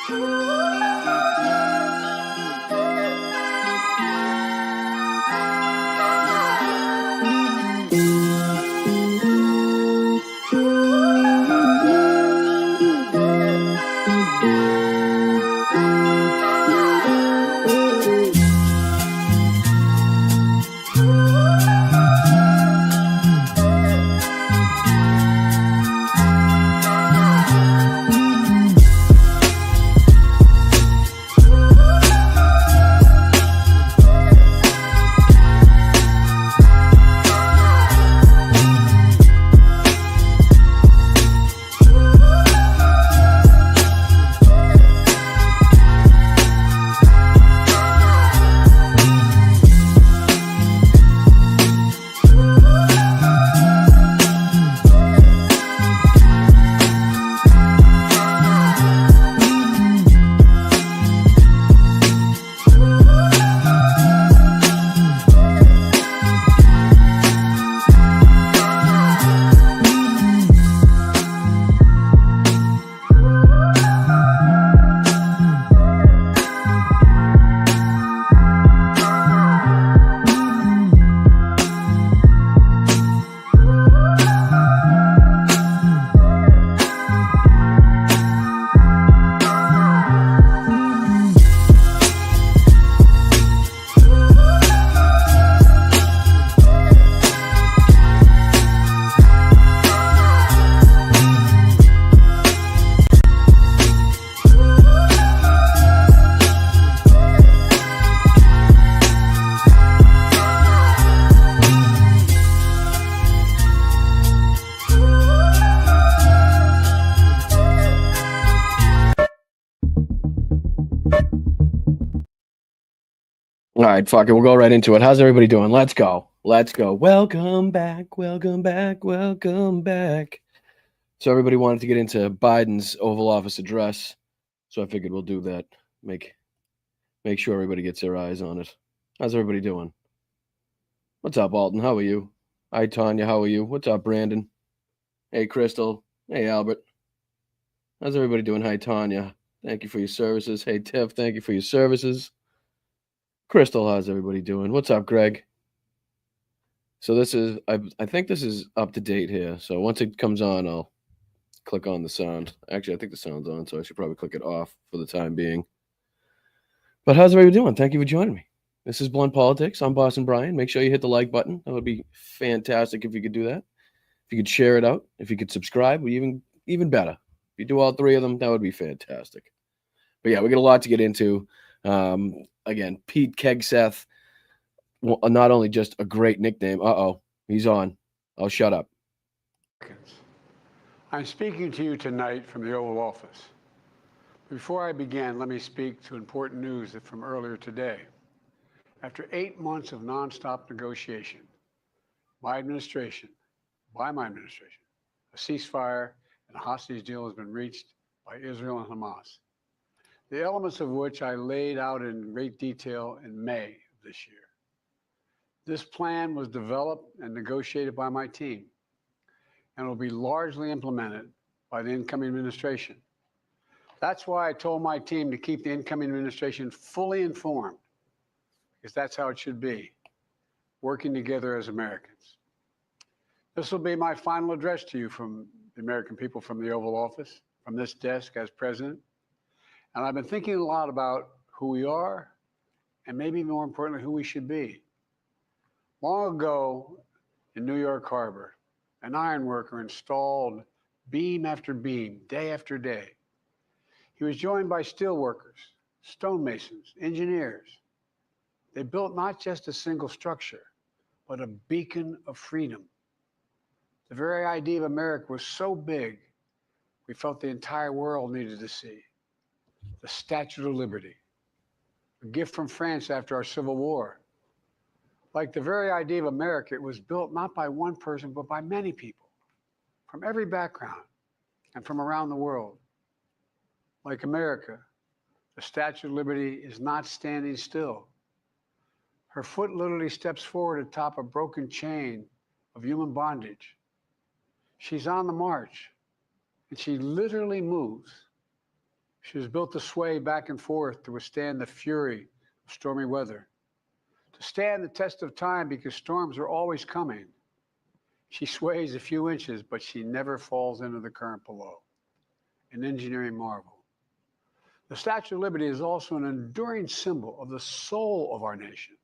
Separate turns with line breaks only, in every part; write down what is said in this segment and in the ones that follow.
All right, fuck it. We'll go right into it. How's everybody doing? Let's go. Let's go. Welcome back. Welcome back. Welcome back. So everybody wanted to get into Biden's Oval Office address. So I figured we'll do that. Make sure everybody gets their eyes on it. How's everybody doing? What's up, Alton? How are you? Hi, Tanya. How are you? What's up, Brandon? Hey, Crystal. Hey, Albert. How's everybody doing? Hi, Tanya. Thank you for your services. Hey, Tiff. Thank you for your services. Crystal, how's everybody doing? What's up, Greg? So this is, I think this is up to date here. So once it comes on, I'll click on the sound. Actually, I think the sound's on, so I should probably click it off for the time being. But how's everybody doing? Thank you for joining me. This is Blunt Politics. I'm Boston Brian. Make sure you hit the like button. That would be fantastic if you could do that. If you could share it out. If you could subscribe, even better. If you do all three of them, that would be fantastic. But yeah, we got a lot to get into. Again, Pete KEG-seth, not only just a great nickname. He's on. Oh, shut up.
I'm speaking to you tonight from the Oval Office. Before I begin, let me speak to important news from earlier today. After 8 months of nonstop negotiation, by my administration, a ceasefire and a hostage deal has been reached by Israel and Hamas, the elements of which I laid out in great detail in May of this year. This plan was developed and negotiated by my team and will be largely implemented by the incoming administration. That's why I told my team to keep the incoming administration fully informed, because that's how it should be, working together as Americans. This will be my final address to you from the American people from the Oval Office, from this desk as president. And I've been thinking a lot about who we are and maybe more importantly, who we should be. Long ago in New York Harbor, an iron worker installed beam after beam, day after day. He was joined by steel workers, stonemasons, engineers. They built not just a single structure, but a beacon of freedom. The very idea of America was so big, we felt the entire world needed to see. The Statue of Liberty, a gift from France after our Civil War. Like the very idea of America, it was built not by one person, but by many people from every background and from around the world. Like America, the Statue of Liberty is not standing still. Her foot literally steps forward atop a broken chain of human bondage. She's on the march, and she literally moves. She was built to sway back and forth to withstand the fury of stormy weather, to stand the test of time because storms are always coming. She sways a few inches, but she never falls into the current below. An engineering marvel. The Statue of Liberty is also an enduring symbol of the soul of our nation,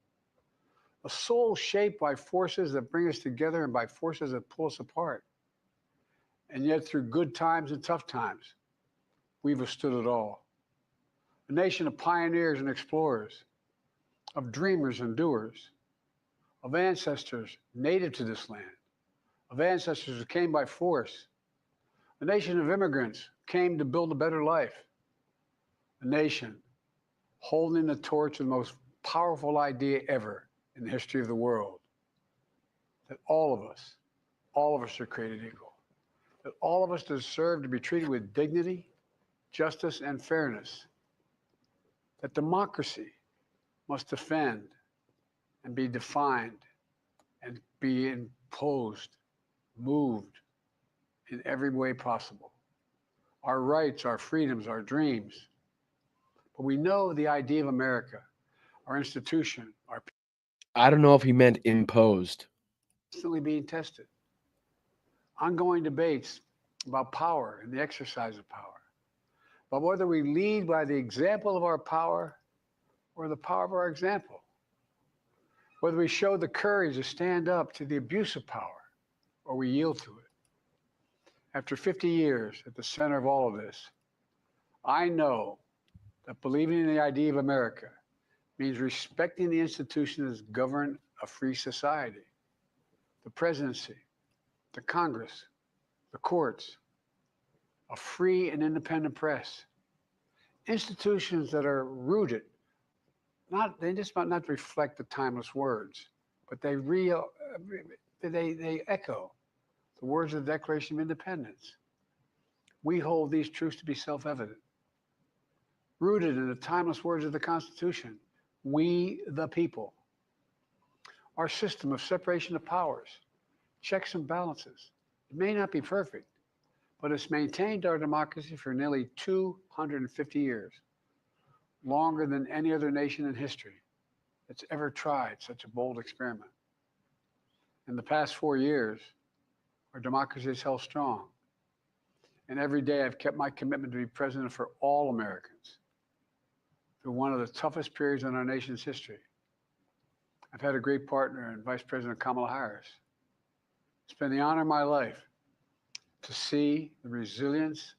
a soul shaped by forces that bring us together and by forces that pull us apart. And yet, through good times and tough times, we've withstood it all. A nation of pioneers and explorers, of dreamers and doers, of ancestors native to this land, of ancestors who came by force, a nation of immigrants who came to build a better life, a nation holding the torch of the most powerful idea ever in the history of the world, that all of us are created equal, that all of us deserve to be treated with dignity, justice, and fairness, that democracy must defend and be defined and be imposed, moved in every way possible. Our rights, our freedoms, our dreams. But we know the idea of America, our institution, are
I don't know if he meant imposed.
constantly being tested. Ongoing debates about power and the exercise of power, but whether we lead by the example of our power or the power of our example, whether we show the courage to stand up to the abuse of power or we yield to it. After 50 years at the center of all of this, I know that believing in the idea of America means respecting the institutions that govern a free society, the presidency, the Congress, the courts, a free and independent press, institutions that are rooted, they just might not reflect the timeless words, but they echo the words of the Declaration of Independence. We hold these truths to be self-evident. Rooted in the timeless words of the Constitution, we the people. Our system of separation of powers, checks and balances, it may not be perfect, but it's maintained our democracy for nearly 250 years, longer than any other nation in history that's ever tried such a bold experiment. In the past 4 years, our democracy has held strong. And every day I've kept my commitment to be president for all Americans through one of the toughest periods in our nation's history. I've had a great partner in Vice President Kamala Harris. It's been the honor of my life to see the resilience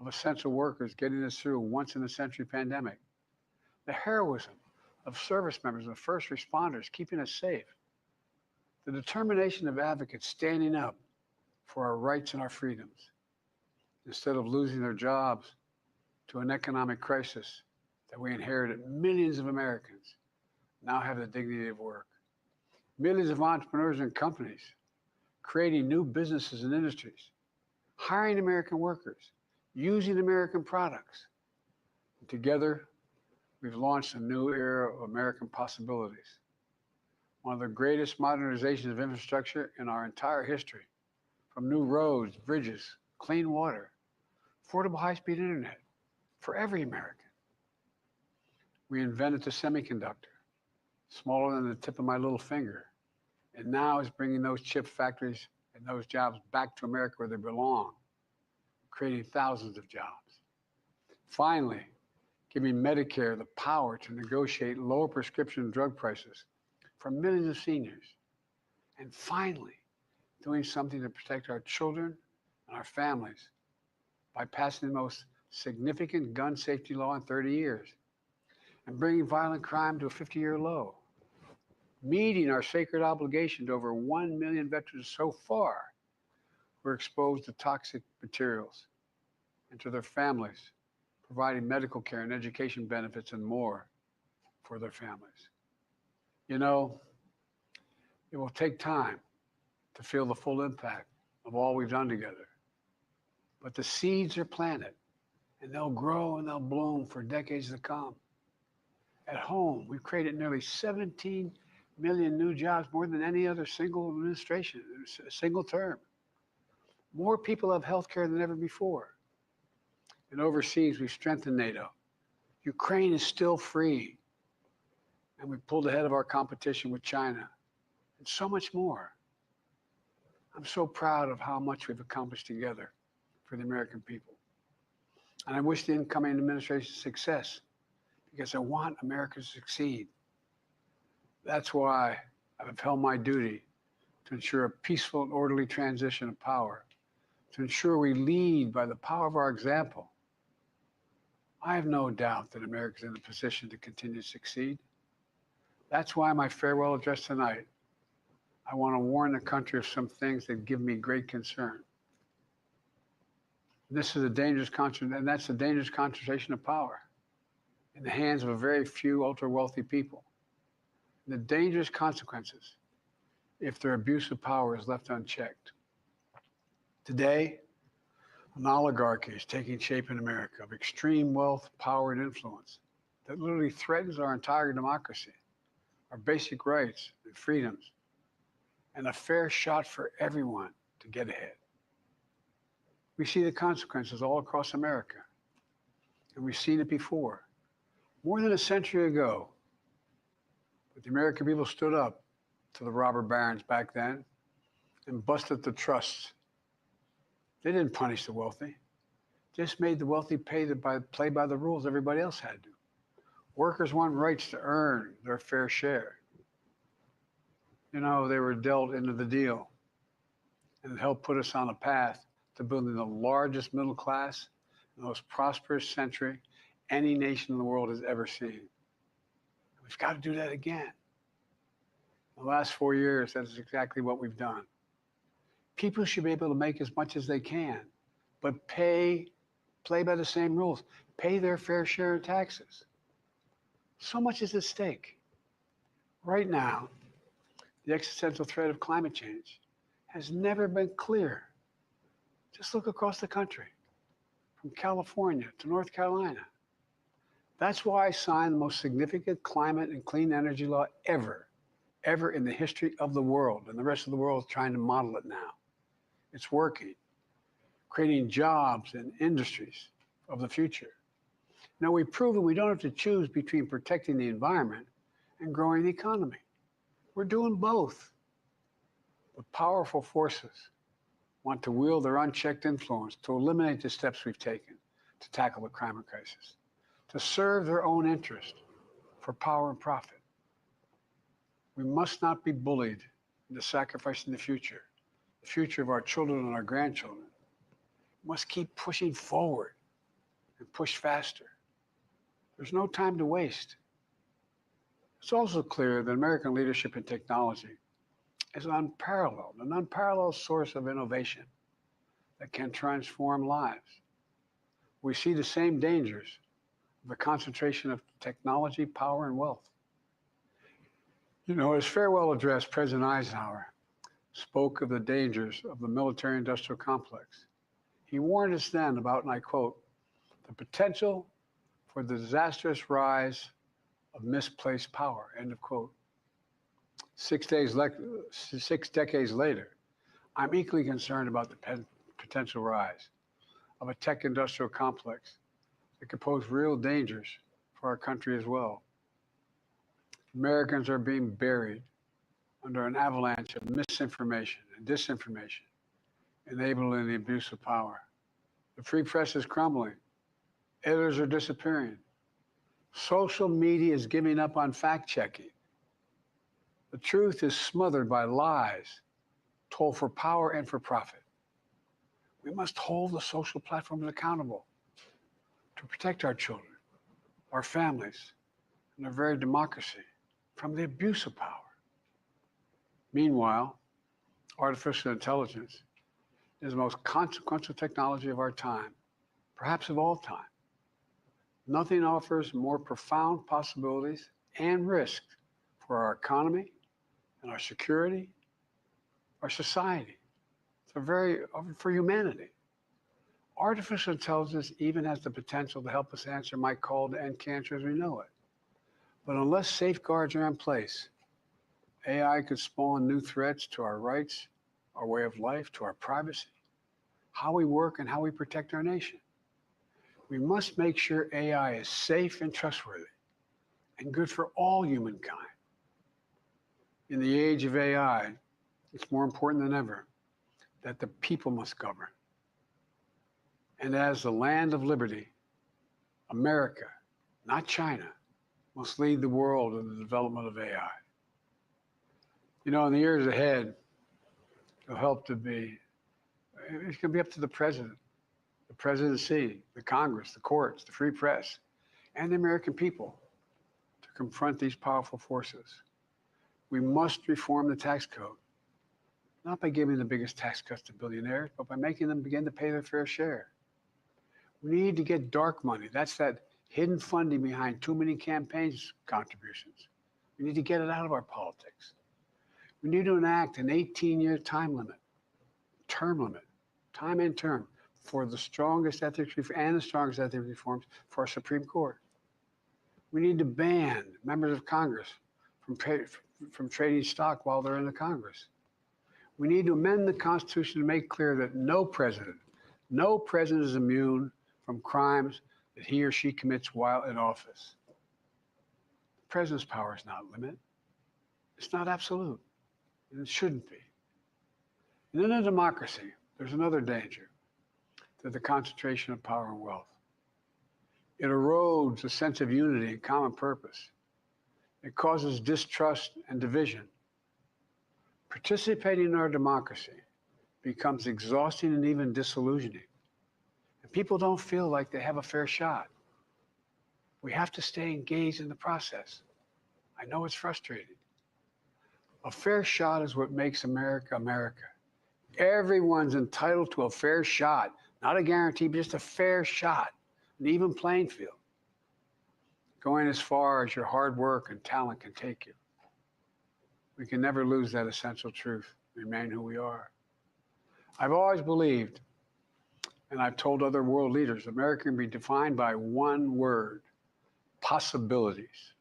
of essential workers getting us through a once-in-a-century pandemic, the heroism of service members and first responders keeping us safe, the determination of advocates standing up for our rights and our freedoms instead of losing their jobs to an economic crisis that we inherited. Millions of Americans now have the dignity of work. Millions of entrepreneurs and companies creating new businesses and industries, hiring American workers, using American products. And together, we've launched a new era of American possibilities. One of the greatest modernizations of infrastructure in our entire history, from new roads, bridges, clean water, affordable high-speed internet for every American. We invented the semiconductor, smaller than the tip of my little finger, and now is bringing those chip factories and those jobs back to America where they belong, creating thousands of jobs. Finally, giving Medicare the power to negotiate lower prescription drug prices for millions of seniors. And finally, doing something to protect our children and our families by passing the most significant gun safety law in 30 years and bringing violent crime to a 50-year low, meeting our sacred obligation to over 1 million veterans so far who are exposed to toxic materials, and to their families, providing medical care and education benefits and more for their families. You know, it will take time to feel the full impact of all we've done together. But the seeds are planted, and they'll grow and they'll bloom for decades to come. At home, we've created nearly 17 million new jobs, more than any other single administration, a single term. More people have health care than ever before. And overseas, we've strengthened NATO. Ukraine is still free. And we pulled ahead of our competition with China and so much more. I'm so proud of how much we've accomplished together for the American people. And I wish the incoming administration success because I want America to succeed. That's why I've held my duty to ensure a peaceful and orderly transition of power, to ensure we lead by the power of our example. I have no doubt that America is in a position to continue to succeed. That's why my farewell address tonight, I want to warn the country of some things that give me great concern. This is a dangerous concentration, and that's the dangerous concentration of power in the hands of a very few ultra-wealthy people. And the dangerous consequences if their abuse of power is left unchecked. Today, an oligarchy is taking shape in America of extreme wealth, power, and influence that literally threatens our entire democracy, our basic rights and freedoms, and a fair shot for everyone to get ahead. We see the consequences all across America, and we've seen it before. More than a century ago, but the American people stood up to the robber barons back then and busted the trusts. They didn't punish the wealthy, just made the wealthy play by the rules everybody else had to. Workers want rights to earn their fair share. You know, they were dealt into the deal, and it helped put us on a path to building the largest middle class, the most prosperous century any nation in the world has ever seen. We've got to do that again. In the last 4 years, that is exactly what we've done. People should be able to make as much as they can, but play by the same rules, pay their fair share of taxes. So much is at stake. Right now, the existential threat of climate change has never been clearer. Just look across the country, from California to North Carolina. That's why I signed the most significant climate and clean energy law ever in the history of the world, and the rest of the world is trying to model it now. It's working, creating jobs and industries of the future. Now, we've proven we don't have to choose between protecting the environment and growing the economy. We're doing both. But powerful forces want to wield their unchecked influence to eliminate the steps we've taken to tackle the climate crisis, to serve their own interest for power and profit. We must not be bullied into sacrificing the future of our children and our grandchildren. We must keep pushing forward and push faster. There's no time to waste. It's also clear that American leadership in technology is an unparalleled source of innovation that can transform lives. We see the same dangers of the concentration of technology, power, and wealth. You know, his farewell address, President Eisenhower spoke of the dangers of the military-industrial complex. He warned us then about, and I quote, the potential for the disastrous rise of misplaced power, end of quote. 6 decades later, I'm equally concerned about the potential rise of a tech-industrial complex that could pose real dangers for our country as well. Americans are being buried under an avalanche of misinformation and disinformation, enabling the abuse of power. The free press is crumbling. Editors are disappearing. Social media is giving up on fact-checking. The truth is smothered by lies told for power and for profit. We must hold the social platforms accountable to protect our children, our families, and our very democracy from the abuse of power. Meanwhile, artificial intelligence is the most consequential technology of our time, perhaps of all time. Nothing offers more profound possibilities and risks for our economy and our security, our society, for humanity. Artificial intelligence even has the potential to help us answer my call to end cancer as we know it. But unless safeguards are in place, AI could spawn new threats to our rights, our way of life, to our privacy, how we work, and how we protect our nation. We must make sure AI is safe and trustworthy and good for all humankind. In the age of AI, it's more important than ever that the people must govern. And as the land of liberty, America, not China, must lead the world in the development of AI. You know, in the years ahead, it's going to be up to the president, the presidency, the Congress, the courts, the free press, and the American people to confront these powerful forces. We must reform the tax code, not by giving the biggest tax cuts to billionaires, but by making them begin to pay their fair share. We need to get dark money. That's that hidden funding behind too many campaigns contributions. We need to get it out of our politics. We need to enact an 18-year term limit, time and term, for the strongest ethics reforms for our Supreme Court. We need to ban members of Congress from trading stock while they're in the Congress. We need to amend the Constitution to make clear that no president is immune from crimes that he or she commits while in office. The president's power is not limited. It's not absolute, and it shouldn't be. And in a democracy, there's another danger to the concentration of power and wealth. It erodes a sense of unity and common purpose. It causes distrust and division. Participating in our democracy becomes exhausting and even disillusioning. And people don't feel like they have a fair shot. We have to stay engaged in the process. I know it's frustrating. A fair shot is what makes America, America. Everyone's entitled to a fair shot, not a guarantee, but just a fair shot, an even playing field, going as far as your hard work and talent can take you. We can never lose that essential truth, remain who we are. I've always believed, and I've told other world leaders, America can be defined by one word: possibilities.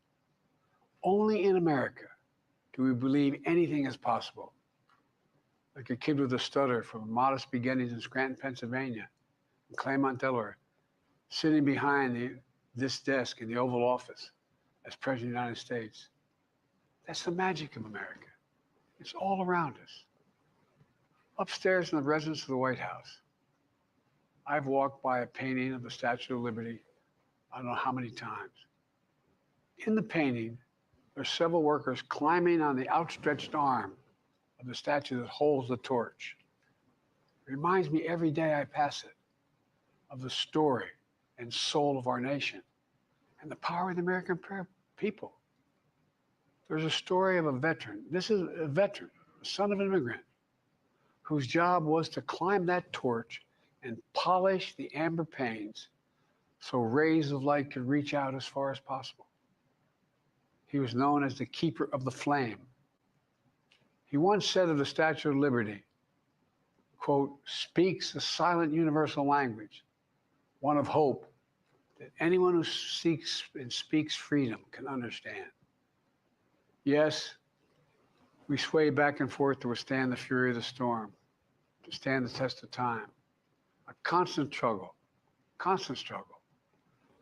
Only in America do we believe anything is possible. Like a kid with a stutter from modest beginnings in Scranton, Pennsylvania, and Claremont, Delaware, sitting behind this desk in the Oval Office as President of the United States. That's the magic of America. It's all around us. Upstairs in the residence of the White House, I've walked by a painting of the Statue of Liberty I don't know how many times. In the painting, there's several workers climbing on the outstretched arm of the statue that holds the torch. It reminds me every day I pass it of the story and soul of our nation and the power of the American people. There's a story of a veteran. This is a veteran, a son of an immigrant, whose job was to climb that torch and polish the amber panes so rays of light could reach out as far as possible. He was known as the keeper of the flame. He once said of the Statue of Liberty, quote, speaks a silent universal language, one of hope that anyone who seeks and speaks freedom can understand. Yes, we sway back and forth to withstand the fury of the storm, to stand the test of time. A constant struggle,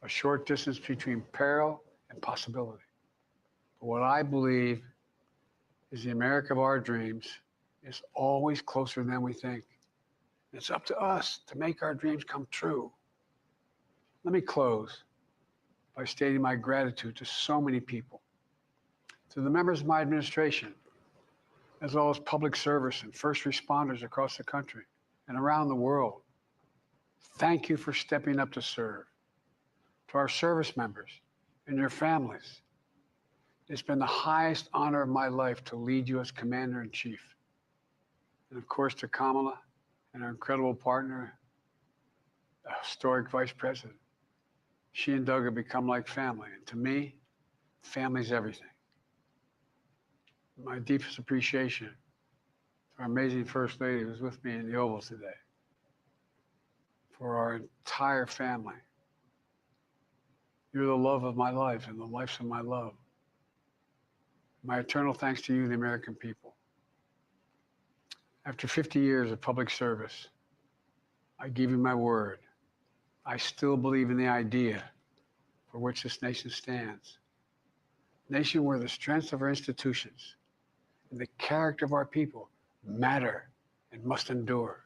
a short distance between peril and possibility. But what I believe is the America of our dreams is always closer than we think. It's up to us to make our dreams come true. Let me close by stating my gratitude to so many people, to the members of my administration, as well as public service and first responders across the country and around the world. Thank you for stepping up to serve. To our service members and your families, it's been the highest honor of my life to lead you as Commander-in-Chief. And of course, to Kamala and our incredible partner, the historic Vice President. She and Doug have become like family. And to me, family's everything. My deepest appreciation to our amazing First Lady who was with me in the Oval today. For our entire family. You're the love of my life and the lives of my love. My eternal thanks to you, the American people. After 50 years of public service, I give you my word I still believe in the idea for which this nation stands. A nation where the strength of our institutions and the character of our people matter and must endure.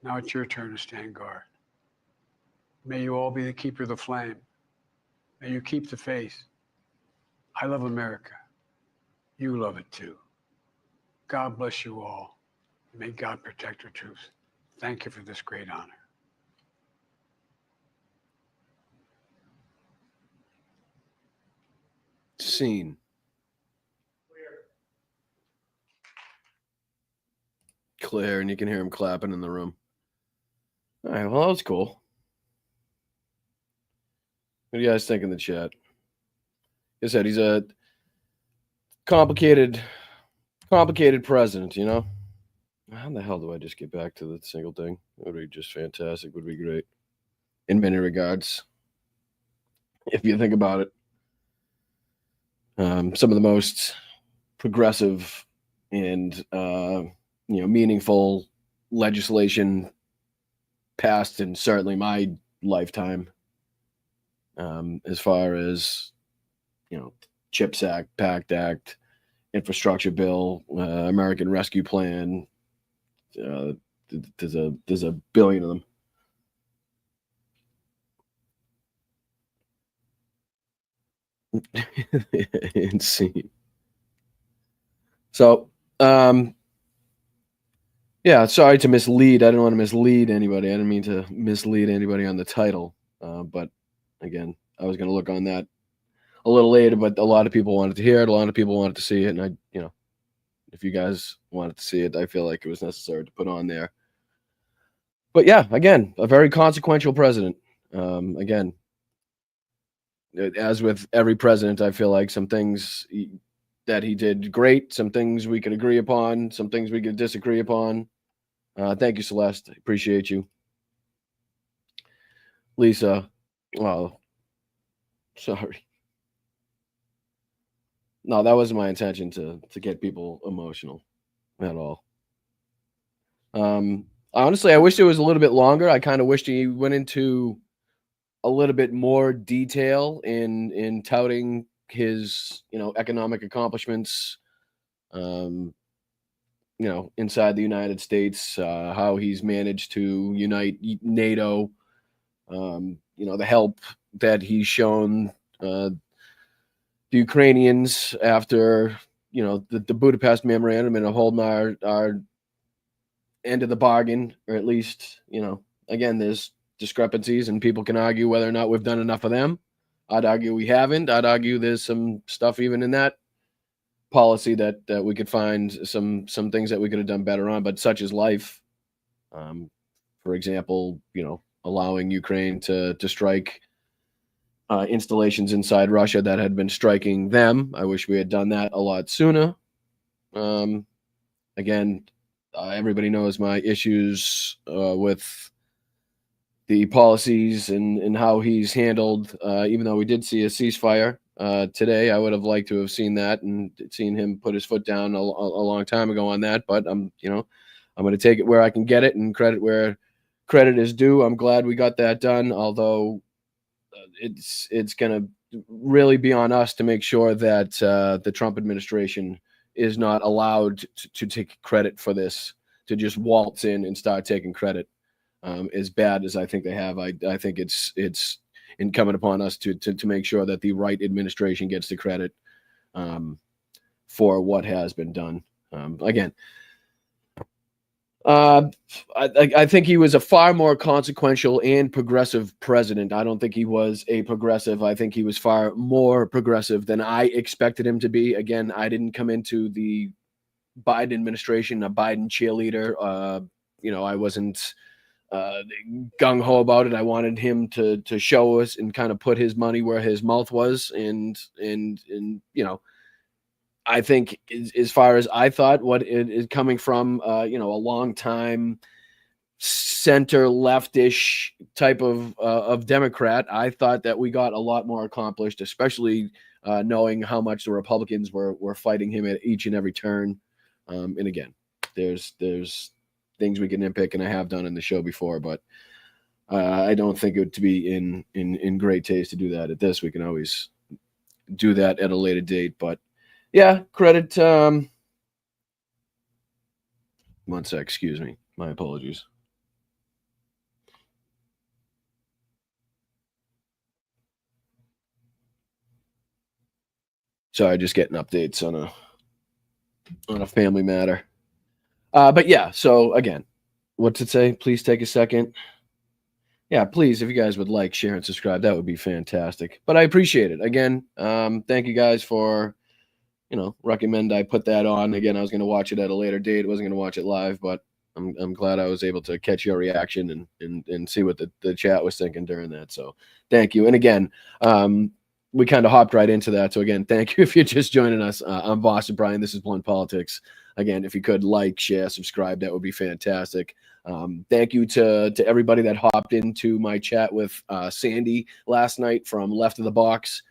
Now it's your turn to stand guard. May you all be the keeper of the flame. May you keep the faith. I love America. You love it too. God bless you all. May God protect our troops. Thank you for this great honor.
Scene. Clear, and you can hear him clapping in the room. All right, well, that was cool. What do you guys think in the chat? Like I said, he's a complicated president, you know? How the hell do I just get back to the single thing? It would be just fantastic. Would be great in many regards, if you think about it. Some of the most progressive and meaningful legislation passed in certainly my lifetime, as far as CHIPS Act, PACT Act, infrastructure bill, American Rescue Plan. There's a billion of them. Insane. So, yeah, sorry to mislead. I didn't want to mislead anybody. I didn't mean to mislead anybody on the title. But again, I was going to look on that a little later, but a lot of people wanted to hear it. A lot of people wanted to see it. And if you guys wanted to see it, I feel like it was necessary to put on there. But yeah, again, a very consequential president. Again, as with every president, I feel like some things that he did great, some things we could agree upon, some things we could disagree upon. Thank you, Celeste. I appreciate you. Lisa, well, sorry. No, that wasn't my intention to get people emotional at all. Honestly, I wish it was a little bit longer. I kind of wished he went into a little bit more detail in touting his, economic accomplishments, inside the United States, how he's managed to unite NATO, the help that he's shown the Ukrainians after, the Budapest Memorandum and holding our end of the bargain, or at least, again, there's discrepancies and people can argue whether or not we've done enough of them. I'd argue we haven't. I'd argue there's some stuff even in that policy that we could find some things that we could have done better on, but such is life. For example, allowing Ukraine to strike installations inside Russia that had been striking them. I wish we had done that a lot sooner. Again, everybody knows my issues with the policies and how he's handled, even though we did see a ceasefire today. I would have liked to have seen that and seen him put his foot down a long time ago on that. But I'm going to take it where I can get it and credit where credit is due. I'm glad we got that done, although it's going to really be on us to make sure that the Trump administration is not allowed to take credit for this, to just waltz in and start taking credit. As bad as I think they have, I think it's incumbent upon us to make sure that the right administration gets the credit for what has been done. Again, I think he was a far more consequential and progressive president. I don't think he was a progressive. I think he was far more progressive than I expected him to be. Again, I didn't come into the Biden administration a Biden cheerleader. I wasn't gung-ho about it. I wanted him to show us and kind of put his money where his mouth was. And I think as far as I thought, what it is coming from, a long time center leftish type of Democrat, I thought that we got a lot more accomplished, especially knowing how much the Republicans were fighting him at each and every turn. And again, there's things we can nitpick, and I have done in the show before, but I don't think it would be in great taste to do that at this. We can always do that at a later date, but yeah, credit. One sec, excuse me. My apologies. Sorry, just getting updates on a family matter. But yeah, so again, what's it say? Please take a second. Yeah, please, if you guys would like, share, and subscribe, that would be fantastic. But I appreciate it. Again, thank you guys for, recommend I put that on. Again, I was going to watch it at a later date. I wasn't going to watch it live, but I'm glad I was able to catch your reaction and see what the chat was thinking during that. So thank you. And again, we kind of hopped right into that. So again, thank you if you're just joining us. I'm Boston Brian. This is Blunt Politics. Again, if you could like, share, subscribe, that would be fantastic. Thank you to everybody that hopped into my chat with Sandy last night from Left of the Box.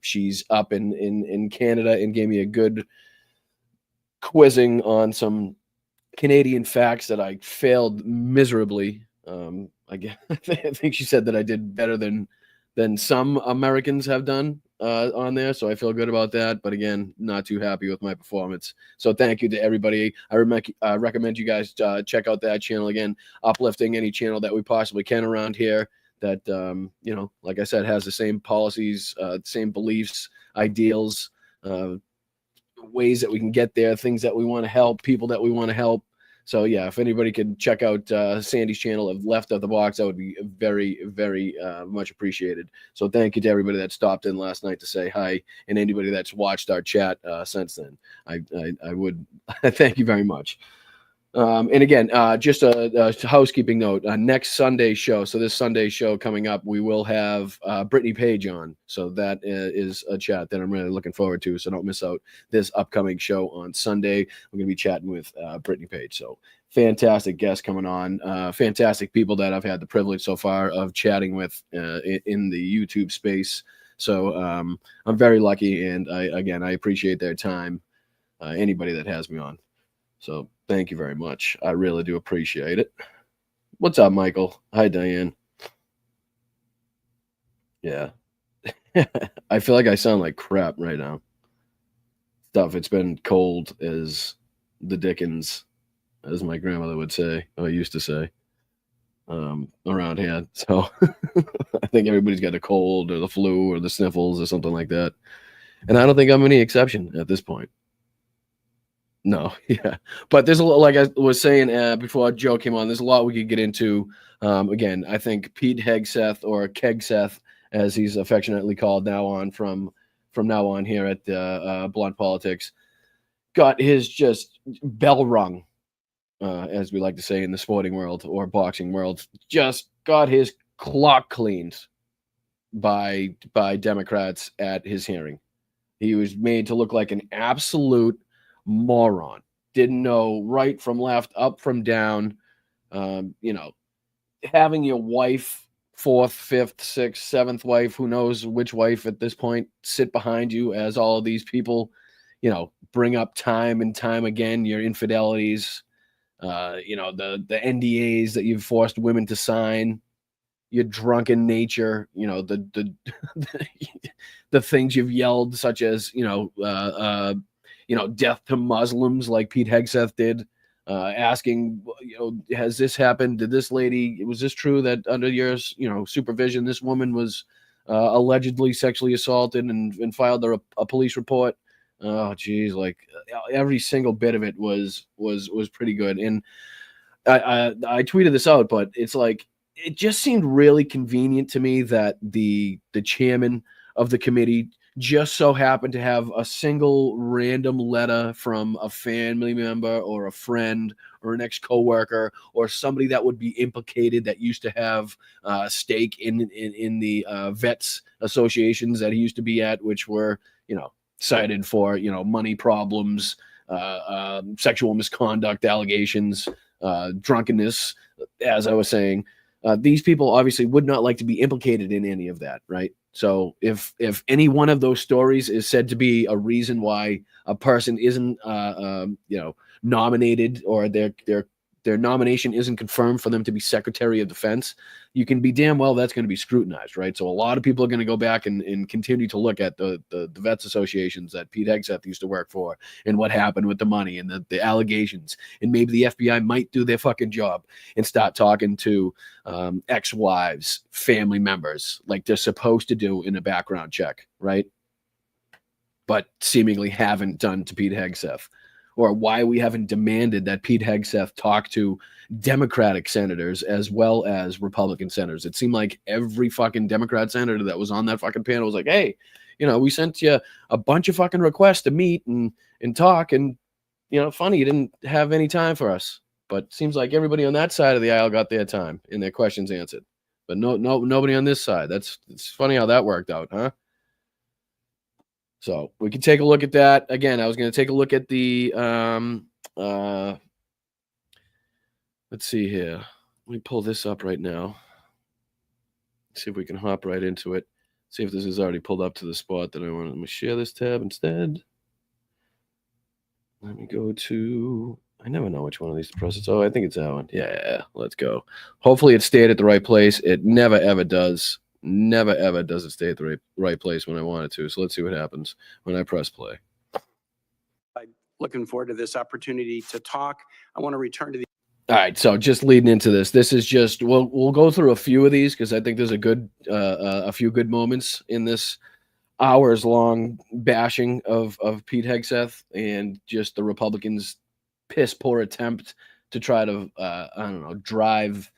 She's up in Canada and gave me a good quizzing on some Canadian facts that I failed miserably. I think she said that I did better than some Americans have done on there, so I feel good about that. But again, not too happy with my performance. So thank you to everybody. I recommend you guys check out that channel. Again, uplifting any channel that we possibly can around here that, like I said, has the same policies, same beliefs, ideals, ways that we can get there, things that we want to help, people that we want to help. So yeah, if anybody could check out Sandy's channel of Left of the Box, that would be very, very much appreciated. So thank you to everybody that stopped in last night to say hi, and anybody that's watched our chat since then. I would thank you very much. And again, just a housekeeping note, next Sunday show. So this Sunday show coming up, we will have Brittany Page on. So that is a chat that I'm really looking forward to. So don't miss out this upcoming show on Sunday. We're going to be chatting with Brittany Page. So fantastic guests coming on, fantastic people that I've had the privilege so far of chatting with in the YouTube space. So I'm very lucky. And I appreciate their time, anybody that has me on. So thank you very much. I really do appreciate it. What's up, Michael? Hi, Diane. Yeah. I feel like I sound like crap right now. Stuff. It's been cold as the dickens, as my grandmother would say, or used to say, around here. So I think everybody's got a cold or the flu or the sniffles or something like that. And I don't think I'm any exception at this point. No, yeah, but there's a lot, like I was saying before Joe came on, there's a lot we could get into. Again, I think Pete Hegseth, or KEG-seth, as he's affectionately called from now on here at Blunt Politics, got his just bell rung, as we like to say in the sporting world or boxing world, just got his clock cleaned by Democrats at his hearing. He was made to look like an absolute moron. Didn't know right from left, up from down. Having your wife, fourth, fifth, sixth, seventh wife, who knows which wife at this point, sit behind you as all of these people, bring up time and time again your infidelities, the NDAs that you've forced women to sign, your drunken nature, the the things you've yelled, such as death to Muslims, like Pete Hegseth did, asking, has this happened? Did this lady, was this true that under your, supervision, this woman was allegedly sexually assaulted and filed a police report? Oh, geez, like every single bit of it was pretty good. And I tweeted this out, but it's like, it just seemed really convenient to me that the chairman of the committee just so happened to have a single random letter from a family member or a friend or an ex-coworker or somebody that would be implicated that used to have stake in the vets associations that he used to be at, which were, cited for, money problems, sexual misconduct allegations, drunkenness, as I was saying. These people obviously would not like to be implicated in any of that, right? So if any one of those stories is said to be a reason why a person isn't, nominated, or their their nomination isn't confirmed for them to be Secretary of Defense, you can be damn well that's going to be scrutinized, right? So a lot of people are going to go back and continue to look at the vets associations that Pete Hegseth used to work for and what happened with the money and the allegations. And maybe the FBI might do their fucking job and start talking to ex-wives, family members, like they're supposed to do in a background check, right? But seemingly haven't done to Pete Hegseth. Or why we haven't demanded that Pete Hegseth talk to Democratic senators as well as Republican senators. It seemed like every fucking Democrat senator that was on that fucking panel was like, hey, you know, we sent you a bunch of fucking requests to meet and talk, and, you know, funny, you didn't have any time for us. But it seems like everybody on that side of the aisle got their time and their questions answered. But nobody on this side. It's funny how that worked out, huh? So we can take a look at that. Again, I was going to take a look at the, let's see here. Let me pull this up right now. See if we can hop right into it. See if this is already pulled up to the spot that I want. Let me share this tab instead. Let me go to, I never know which one of these to press. Oh, I think it's that one. Yeah, let's go. Hopefully it stayed at the right place. It never, ever does. Never, ever does it stay at the right place when I want it to. So let's see what happens when I press play.
I'm looking forward to this opportunity to talk. I want to return to the.
All right, so just leading into this, this is just we'll go through a few of these because I think there's a few good moments in this hours long bashing of Pete Hegseth and just the Republicans' piss poor attempt to try to I don't know, drive.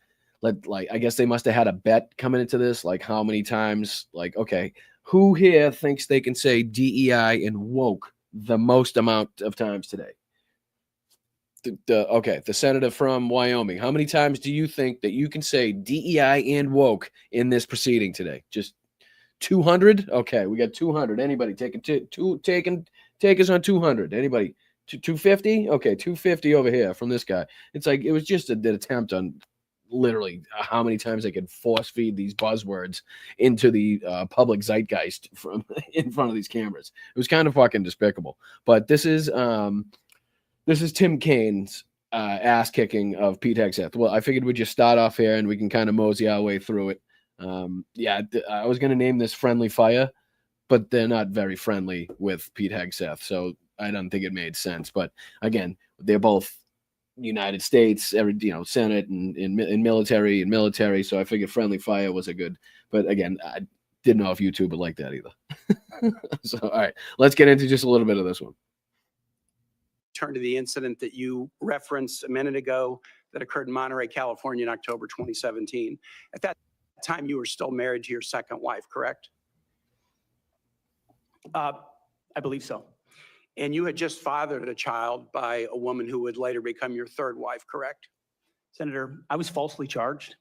Like, I guess they must have had a bet coming into this, like how many times, like, okay, who here thinks they can say DEI and woke the most amount of times today? Okay, the senator from Wyoming, how many times do you think that you can say DEI and woke in this proceeding today? Just 200? Okay, we got 200. Anybody take us on 200? Anybody? 250? Okay, 250 over here from this guy. It's like, it was just an attempt on literally how many times they could force feed these buzzwords into the public zeitgeist from in front of these cameras. It was kind of fucking despicable. But this is Tim Kaine's ass kicking of Pete Hegseth. Well, I figured we'd just start off here and we can kind of mosey our way through it. I was going to name this Friendly Fire, but they're not very friendly with Pete Hegseth, so I don't think it made sense. But again, they're both United States, Senate and military. So I figured Friendly Fire was a good, but again, I didn't know if YouTube would like that either. So, all right, let's get into just a little bit of this one.
Turn to the incident that you referenced a minute ago that occurred in Monterey, California in October 2017. At that time, you were still married to your second wife, correct?
I believe so.
And you had just fathered a child by a woman who would later become your third wife, correct?
Senator, I was falsely charged,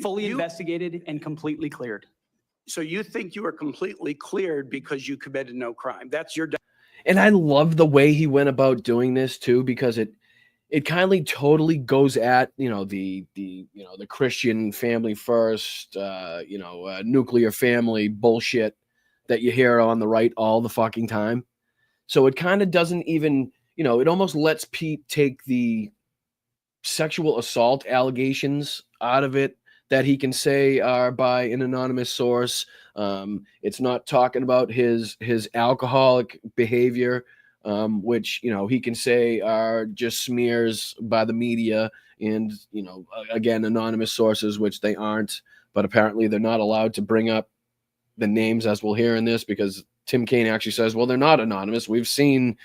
fully
You-
investigated, and completely cleared.
So you think you were completely cleared because you committed no crime? That's your.
And I love the way he went about doing this too, because it kindly totally goes at, the Christian family first, nuclear family bullshit that you hear on the right all the fucking time. So it kind of doesn't even, it almost lets Pete take the sexual assault allegations out of it that he can say are by an anonymous source. It's not talking about his alcoholic behavior, which, he can say are just smears by the media and, again, anonymous sources, which they aren't, but apparently they're not allowed to bring up the names, as we'll hear in this, because Tim Kaine actually says, well, they're not anonymous. We've seen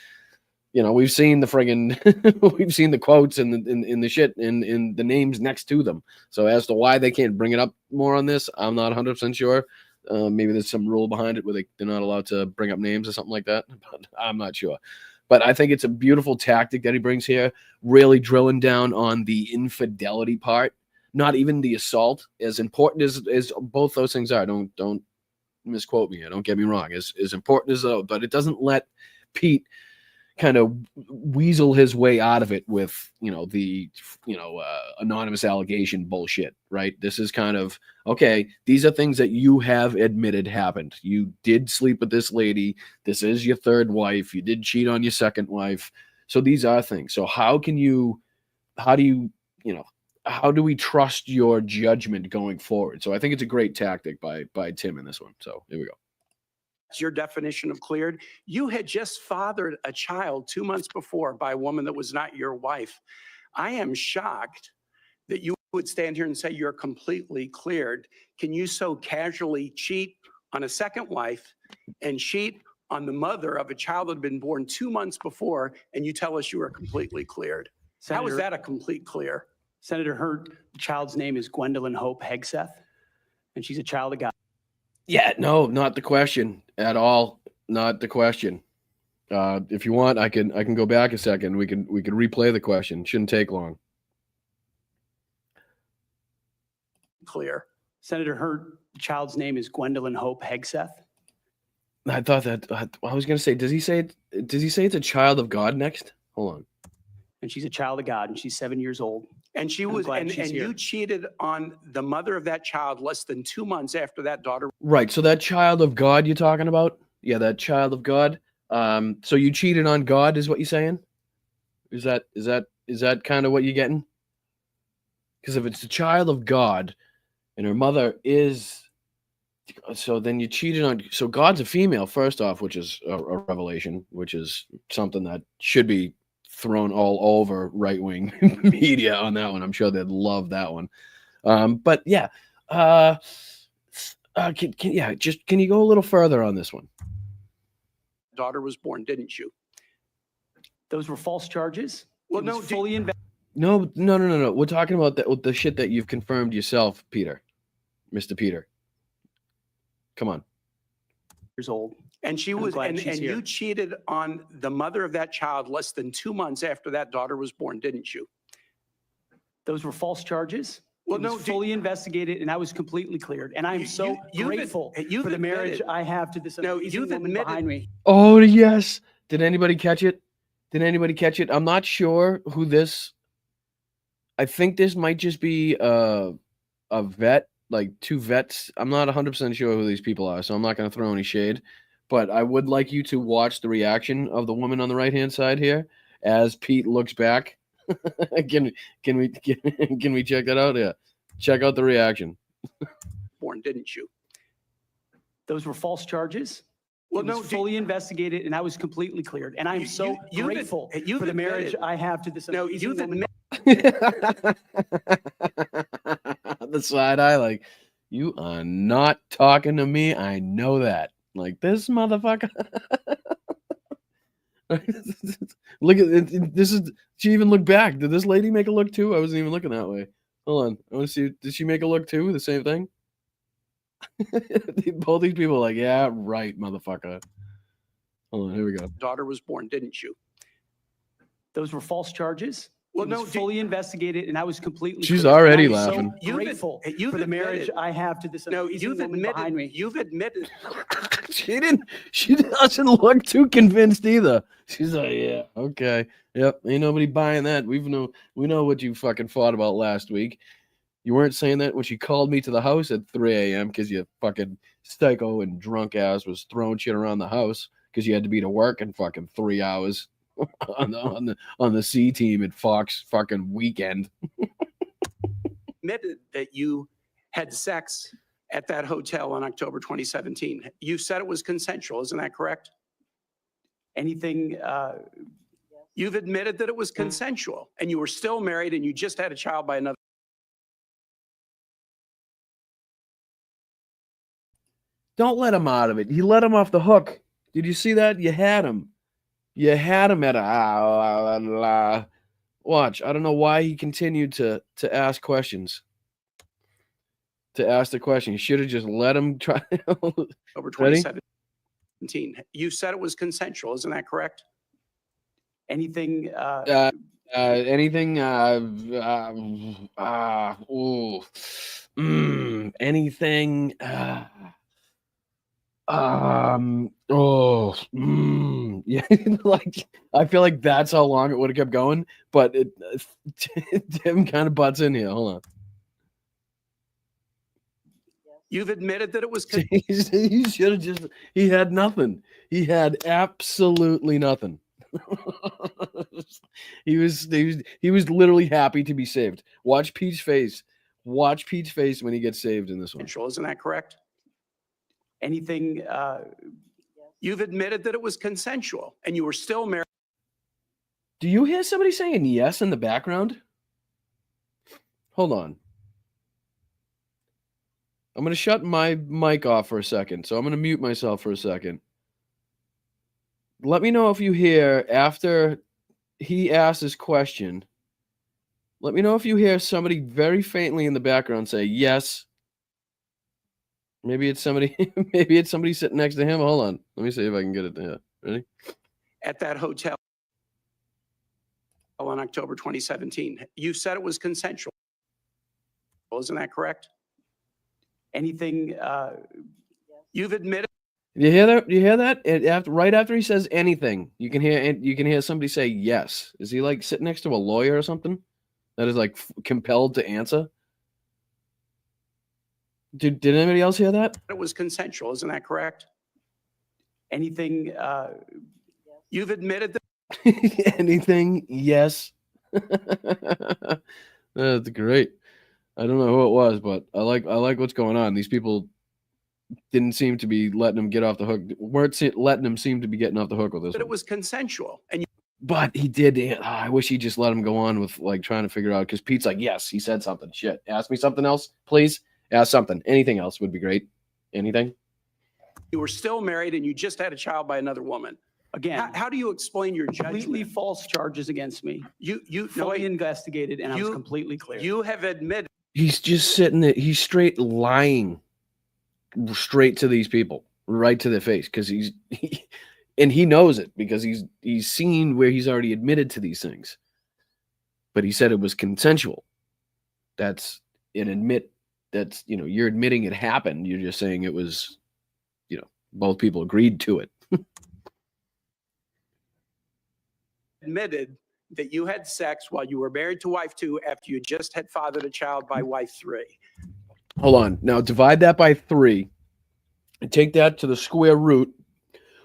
the friggin' we've seen the quotes and the shit in the names next to them. So as to why they can't bring it up more on this, I'm not 100% sure. Maybe there's some rule behind it where they're not allowed to bring up names or something like that, but I'm not sure. But I think it's a beautiful tactic that he brings here, really drilling down on the infidelity part, not even the assault. As important as both those things are, don't misquote me here, don't get me wrong, as important as though, but it doesn't let Pete kind of weasel his way out of it with anonymous allegation bullshit, right? This is kind of, okay, these are things that you have admitted happened. You did sleep with this lady, this is your third wife, you did cheat on your second wife, so these are things. So how can you how do you, how do we trust your judgment going forward? So I think it's a great tactic by Tim in this one. So here we go.
That's your definition of cleared. You had just fathered a child 2 months before by a woman that was not your wife. I am shocked that you would stand here and say you're completely cleared. Can you so casually cheat on a second wife and cheat on the mother of a child that had been born 2 months before, and you tell us you are completely cleared? How is that a complete clear?
Senator, her child's name is Gwendolyn Hope Hegseth, and she's a child of God.
Yeah, no, not the question at all. Not the question. If you want, I can go back a second. We can replay the question. Shouldn't take long.
Clear.
Senator, her child's name is Gwendolyn Hope Hegseth.
I thought that I was going to say, does he say it's a child of God next? Hold on.
And she's a child of God, and she's 7 years old.
And she
I'm
was,
glad
and
she's here.
you cheated on the mother of that child less than 2 months after that daughter.
Right. So that child of God you're talking about? Yeah, that child of God. So you cheated on God is what you're saying? Is that kind of what you're getting? Because if it's a child of God and her mother is, so then you cheated on, so God's a female first off, which is a revelation, which is something that should be thrown all over right-wing media on that one. I'm sure they'd love that one. But yeah, can you go a little further on this one?
Daughter was born, didn't you?
Those were false charges.
Well,
It was
no,
fully
No. We're talking about the shit that you've confirmed yourself, Peter. Mr. Peter. Come on.
years old.
And she
I'm
was,
glad
and
she's here.
you cheated on the mother of that child less than 2 months after that daughter was born, didn't you?
Those were false charges.
Well,
It was
no,
fully investigated, and I was completely cleared. And I am so grateful
you've
for the marriage
admitted-
I have to this
No,
amazing
you've
woman
admitted-
behind me.
Oh, yes. Did anybody catch it? I'm not sure who this. I think this might just be a vet, like two vets. I'm not 100% sure who these people are, so I'm not going to throw any shade. But I would like you to watch the reaction of the woman on the right-hand side here as Pete looks back. Can we check that out? Yeah. Check out the reaction.
Born, didn't you?
Those were false charges.
Well,
It
no,
was fully investigated, and I was completely cleared. And I am so grateful for the marriage I have to this
No,
amazing
you've
woman.
The side eye, like, you are not talking to me. I know that. Like, this motherfucker. Look at it. This is, she even looked back. Did this lady make a look too? I wasn't even looking that way. Hold on. I want to see. Did she make a look too? The same thing? Both these people are like, yeah, right, motherfucker. Hold on. Here we go.
daughter was born, didn't you?
Those were false charges.
Well,
It
no,
was fully investigated, and I was completely
She's
cleared.
already
And I'm
laughing.
So grateful for the marriage I have to this
No,
amazing woman behind me.
you've admitted.
She doesn't look too convinced either. She's like, yeah, okay. Yep. Ain't nobody buying that. We know what you fucking fought about last week. You weren't saying that when she called me to the house at 3 a.m. because you fucking psycho and drunk ass was throwing shit around the house because you had to be to work in fucking 3 hours on the C team at Fox fucking weekend.
Admitted that you had sex at that hotel in October 2017. You said it was consensual, isn't that correct?
Anything,
You've admitted that it was consensual, and you were still married, and you just had a child by another.
Don't let him out of it. You let him off the hook. Did you see that? You had him. You had him at a watch. I don't know why he continued to ask questions. To ask the question. You should have just let him try.
Over 2017. You said it was consensual, isn't that correct?
anything,
Anything? Anything? Yeah. Like, I feel like that's how long it would have kept going, but Tim kind of butts in here. Hold on.
You've admitted that it was
He should have just. He had nothing. He had absolutely nothing. he was literally happy to be saved. Watch Pete's face. Watch Pete's face when he gets saved in this one.
Isn't that correct?
Anything,
You've admitted that it was consensual and you were still married.
Do you hear somebody saying yes in the background? Hold on. I'm going to shut my mic off for a second. So I'm going to mute myself for a second. Let me know if you hear, after he asks his question, let me know if you hear somebody very faintly in the background say yes. Maybe it's somebody, maybe it's somebody sitting next to him. Hold on. Let me see if I can get it there. Ready?
At that hotel in October 2017. You said it was consensual. Isn't that correct?
anything,
You've admitted.
You hear that? You hear that? Right after he says anything, you can hear somebody say yes. Is he like sitting next to a lawyer or something that is like compelled to answer? Did anybody else hear that?
It was consensual. Isn't that correct?
anything,
You've admitted that.
Anything? Yes. That's great. I don't know who it was, but I like what's going on. These people didn't seem to be letting him get off the hook. Weren't letting him seem to be getting off the hook with this.
That it was consensual, and
but he did. I wish he just let him go on with like trying to figure out, because Pete's like, yes, he said something. Shit, ask me something else, please. Ask something. Anything else would be great. Anything.
you were still married, and you just had a child by another woman.
again,
How do you explain your
completely
judgment?
false charges against me,
You no,
fully investigated, and I was
you-
completely clear.
you have admitted.
He's just sitting there. He's straight lying straight to these people, right to their face, because and he knows it, because he's seen where he's already admitted to these things. But he said it was consensual. That's you're admitting it happened. You're just saying it was, both people agreed to it.
Admitted that you had sex while you were married to wife 2 after you just had fathered a child by wife 3.
Hold on. Now divide that by 3 and take that to the square root.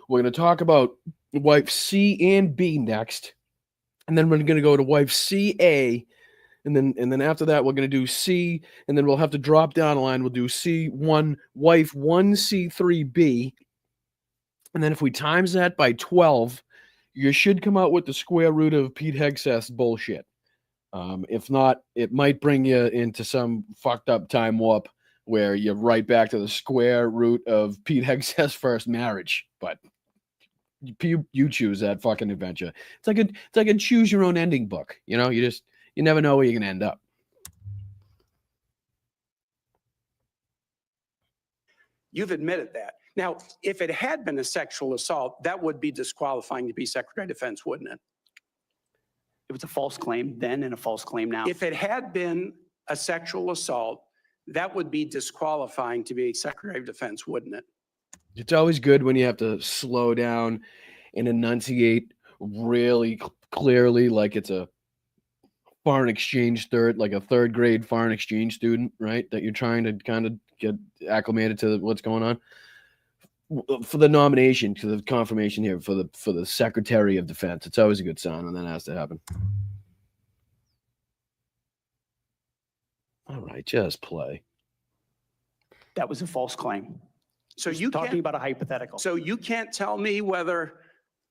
We're going to talk about wife C and B next. And then we're going to go to wife CA. And then after that, we're going to do C. And then we'll have to drop down a line. We'll do C1, wife 1C3B. And then if we times that by 12, you should come out with the square root of Pete Hegseth's bullshit. If not, it might bring you into some fucked up time warp where you're right back to the square root of Pete Hegseth's first marriage. But you choose that fucking adventure. It's like a choose your own ending book. You never know where you're gonna end up.
You've admitted that. Now, if it had been a sexual assault, that would be disqualifying to be Secretary of Defense, wouldn't it?
It was a false claim then and a false claim now.
If it had been a sexual assault, that would be disqualifying to be Secretary of Defense, wouldn't it?
It's always good when you have to slow down and enunciate really clearly, like it's a foreign exchange like a third grade foreign exchange student, right? That you're trying to kind of get acclimated to what's going on. For the nomination, to the confirmation here for the Secretary of Defense, it's always a good sign when that has to happen. All right, just play.
That was a false claim.
So
Just
you
talking
can't,
about a hypothetical.
so you can't tell me whether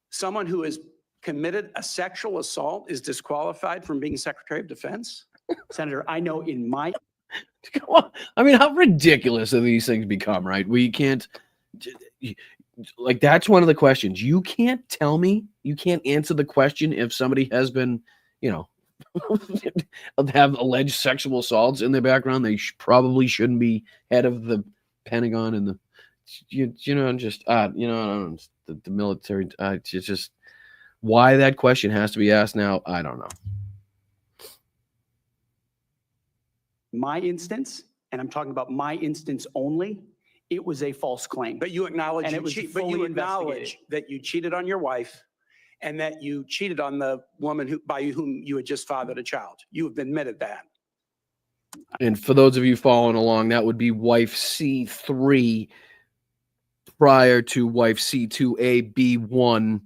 someone who has committed a sexual assault is disqualified from being Secretary of Defense?
Senator, I know in my
Come on. I mean, how ridiculous have these things become, right? We can't, like, that's one of the questions. You can't tell me, you can't answer the question if somebody has been, have alleged sexual assaults in their background. They probably shouldn't be head of the Pentagon and the, the military. It's just why that question has to be asked now. I don't know.
my instance, and I'm talking about my instance only, it was a false claim.
But you acknowledge,
And it was
but
fully
you acknowledge
investigated.
that you cheated on your wife and that you cheated on the woman by whom you had just fathered a child. You have admitted that.
And for those of you following along, that would be wife C3 prior to wife C2A B1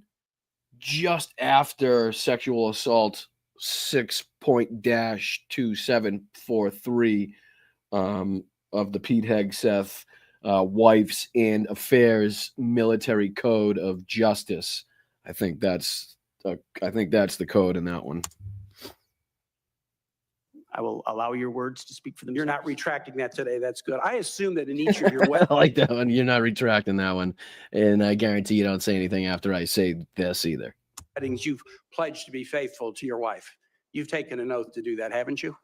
just after sexual assault 6.-2743 of the Pete Hegseth Wives and Affairs Military Code of Justice. I think that's the code in that one.
I will allow your words to speak for themselves.
You're not retracting that today. That's good. I assume that in each of your
I like that one. You're not retracting that one. And I guarantee you don't say anything after I say this either.
weddings, you've pledged to be faithful to your wife. You've taken an oath to do that, haven't you?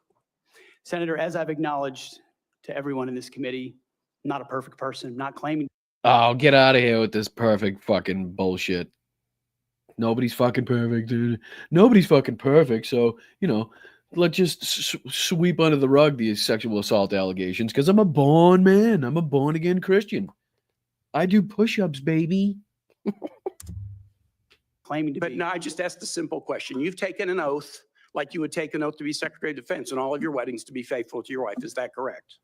Senator, as I've acknowledged to everyone in this committee, I'm not a perfect person, not claiming.
Oh, get out of here with this perfect fucking bullshit. Nobody's fucking perfect, dude. Nobody's fucking perfect. So, let's just sweep under the rug these sexual assault allegations because I'm a born man. I'm a born again Christian. I do push-ups, baby.
Claiming to
But
be.
no, I just asked a simple question. You've taken an oath like you would take an oath to be Secretary of Defense and all of your weddings to be faithful to your wife. Is that correct?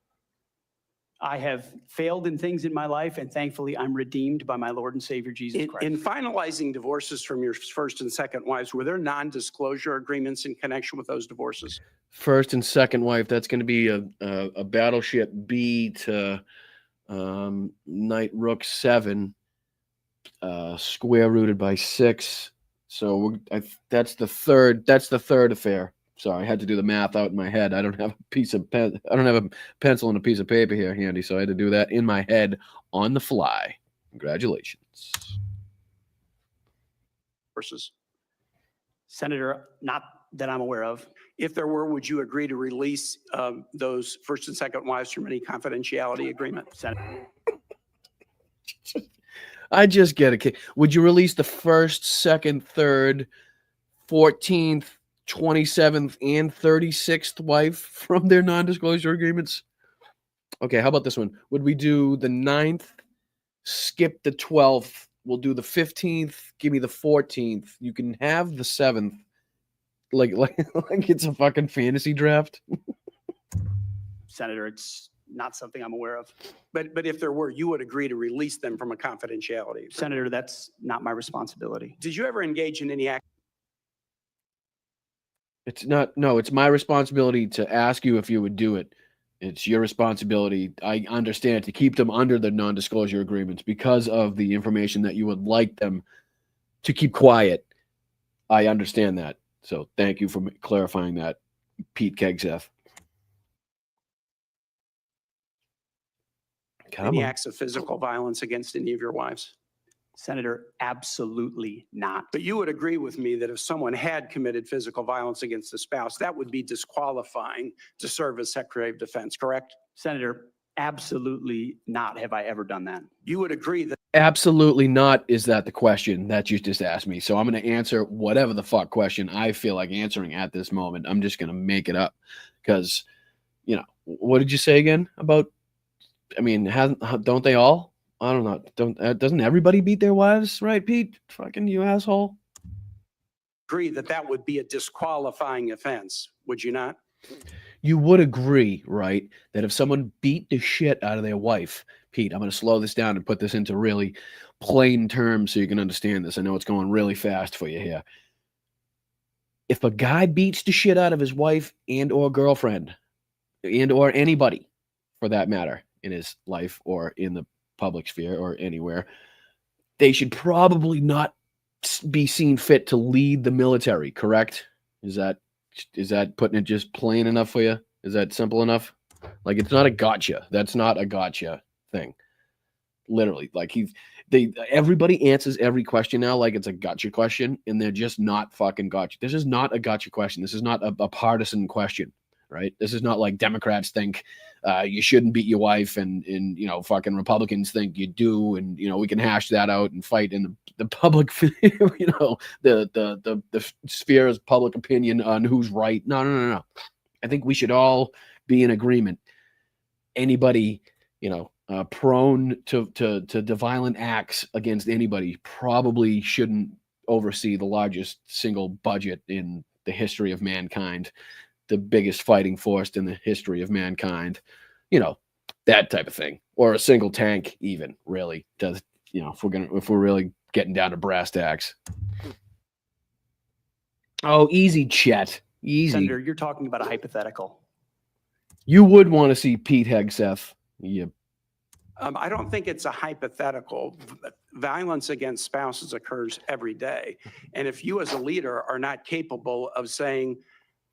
I have failed in things in my life, and thankfully I'm redeemed by my Lord and Savior, Jesus Christ.
In finalizing divorces from your first and second wives, were there non-disclosure agreements in connection with those divorces?
First and second wife, that's going to be a Battleship B to Knight Rook 7, square rooted by 6. So that's the third affair. Sorry, I had to do the math out in my head. I don't have a pencil and a piece of paper here handy, so I had to do that in my head on the fly. Congratulations.
Versus,
Senator, not that I'm aware of.
if there were, would you agree to release those first and second wives from any confidentiality agreement?
Senator,
I just get a kick. Would you release the first, second, third, 14th, 27th, and 36th wife from their non-disclosure agreements? Okay, how about this one? Would we do the 9th, skip the 12th, we'll do the 15th, give me the 14th, you can have the 7th, like it's a fucking fantasy draft?
Senator, it's not something I'm aware of.
But if there were, you would agree to release them from a confidentiality agreement?
Senator, that's not my responsibility.
Did you ever engage in any act?
It's my responsibility to ask you if you would do it. It's your responsibility, I understand, to keep them under the non-disclosure agreements because of the information that you would like them to keep quiet. I understand that. So thank you for clarifying that, Pete KEG-seth.
Any acts of physical violence against any of your wives?
Senator, absolutely not.
But you would agree with me that if someone had committed physical violence against a spouse, that would be disqualifying to serve as Secretary of Defense, correct?
Senator, absolutely not have I ever done that.
You would agree that
Absolutely not. Is that the question that you just asked me? So I'm going to answer whatever the fuck question I feel like answering at this moment. I'm just going to make it up because, what did you say again about, don't they all? I don't know. Doesn't everybody beat their wives, right, Pete? Fucking you asshole.
agree that that would be a disqualifying offense, would you not?
You would agree, right, that if someone beat the shit out of their wife, Pete, I'm going to slow this down and put this into really plain terms so you can understand this. I know it's going really fast for you here. If a guy beats the shit out of his wife and or girlfriend and or anybody for that matter in his life or in the public sphere or anywhere, they should probably not be seen fit to lead the military, correct? Is that putting it just plain enough for you? Is that simple enough? Like, it's not a gotcha. That's not a gotcha thing. Literally, like everybody answers every question now like it's a gotcha question, and they're just not fucking gotcha. This is not a gotcha question. This is not a partisan question, right? This is not like Democrats think you shouldn't beat your wife and fucking Republicans think you do, and we can hash that out and fight in the public the sphere of public opinion on who's right. No. I think we should all be in agreement. Anybody prone to violent acts against anybody probably shouldn't oversee the largest single budget in the history of mankind, the biggest fighting force in the history of mankind, that type of thing, or a single tank even, really does, if we're really getting down to brass tacks. Oh, easy, Chet. Easy.
Senator, you're talking about a hypothetical.
You would want to see Pete Hegseth. You
I don't think it's a hypothetical. Violence against spouses occurs every day. And if you as a leader are not capable of saying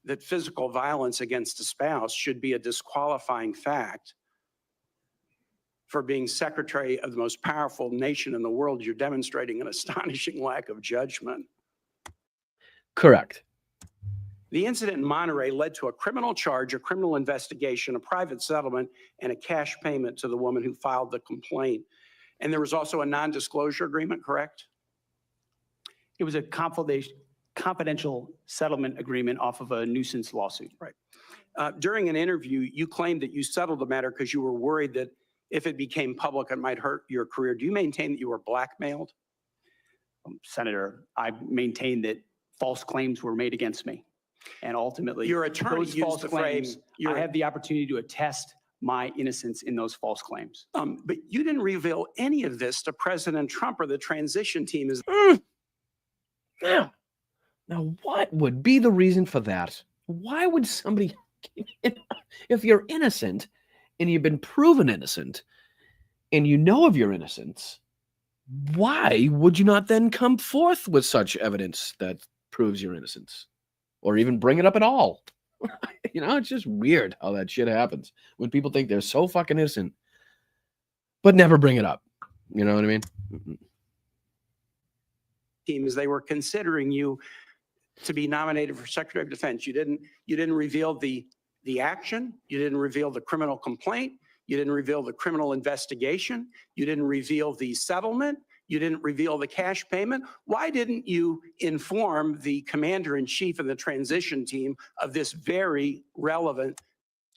that physical violence against a spouse should be a disqualifying fact for being secretary of the most powerful nation in the world, you're demonstrating an astonishing lack of judgment.
correct.
The incident in Monterey led to a criminal charge, a criminal investigation, a private settlement, and a cash payment to the woman who filed the complaint. And there was also a non-disclosure agreement, correct?
It was a confidential settlement agreement off of a nuisance lawsuit.
Right. During an interview, you claimed that you settled the matter because you were worried that if it became public, it might hurt your career. Do you maintain that you were blackmailed?
Senator, I maintain that false claims were made against me. And ultimately,
Your attorney
those
used
false
the phrase,
claims,
your-
I have the opportunity to attest my innocence in those false claims.
But you didn't reveal any of this to President Trump or the transition team.
Now, what would be the reason for that? Why would somebody, if you're innocent and you've been proven innocent and you know of your innocence, why would you not then come forth with such evidence that proves your innocence or even bring it up at all? It's just weird how that shit happens when people think they're so fucking innocent, but never bring it up. You know what I mean?
Teams, they were considering you to be nominated for Secretary of Defense. You didn't reveal the action. You didn't reveal the criminal complaint. You didn't reveal the criminal investigation. You didn't reveal the settlement. You didn't reveal the cash payment. Why didn't you inform the commander-in-chief of the transition team of this very relevant?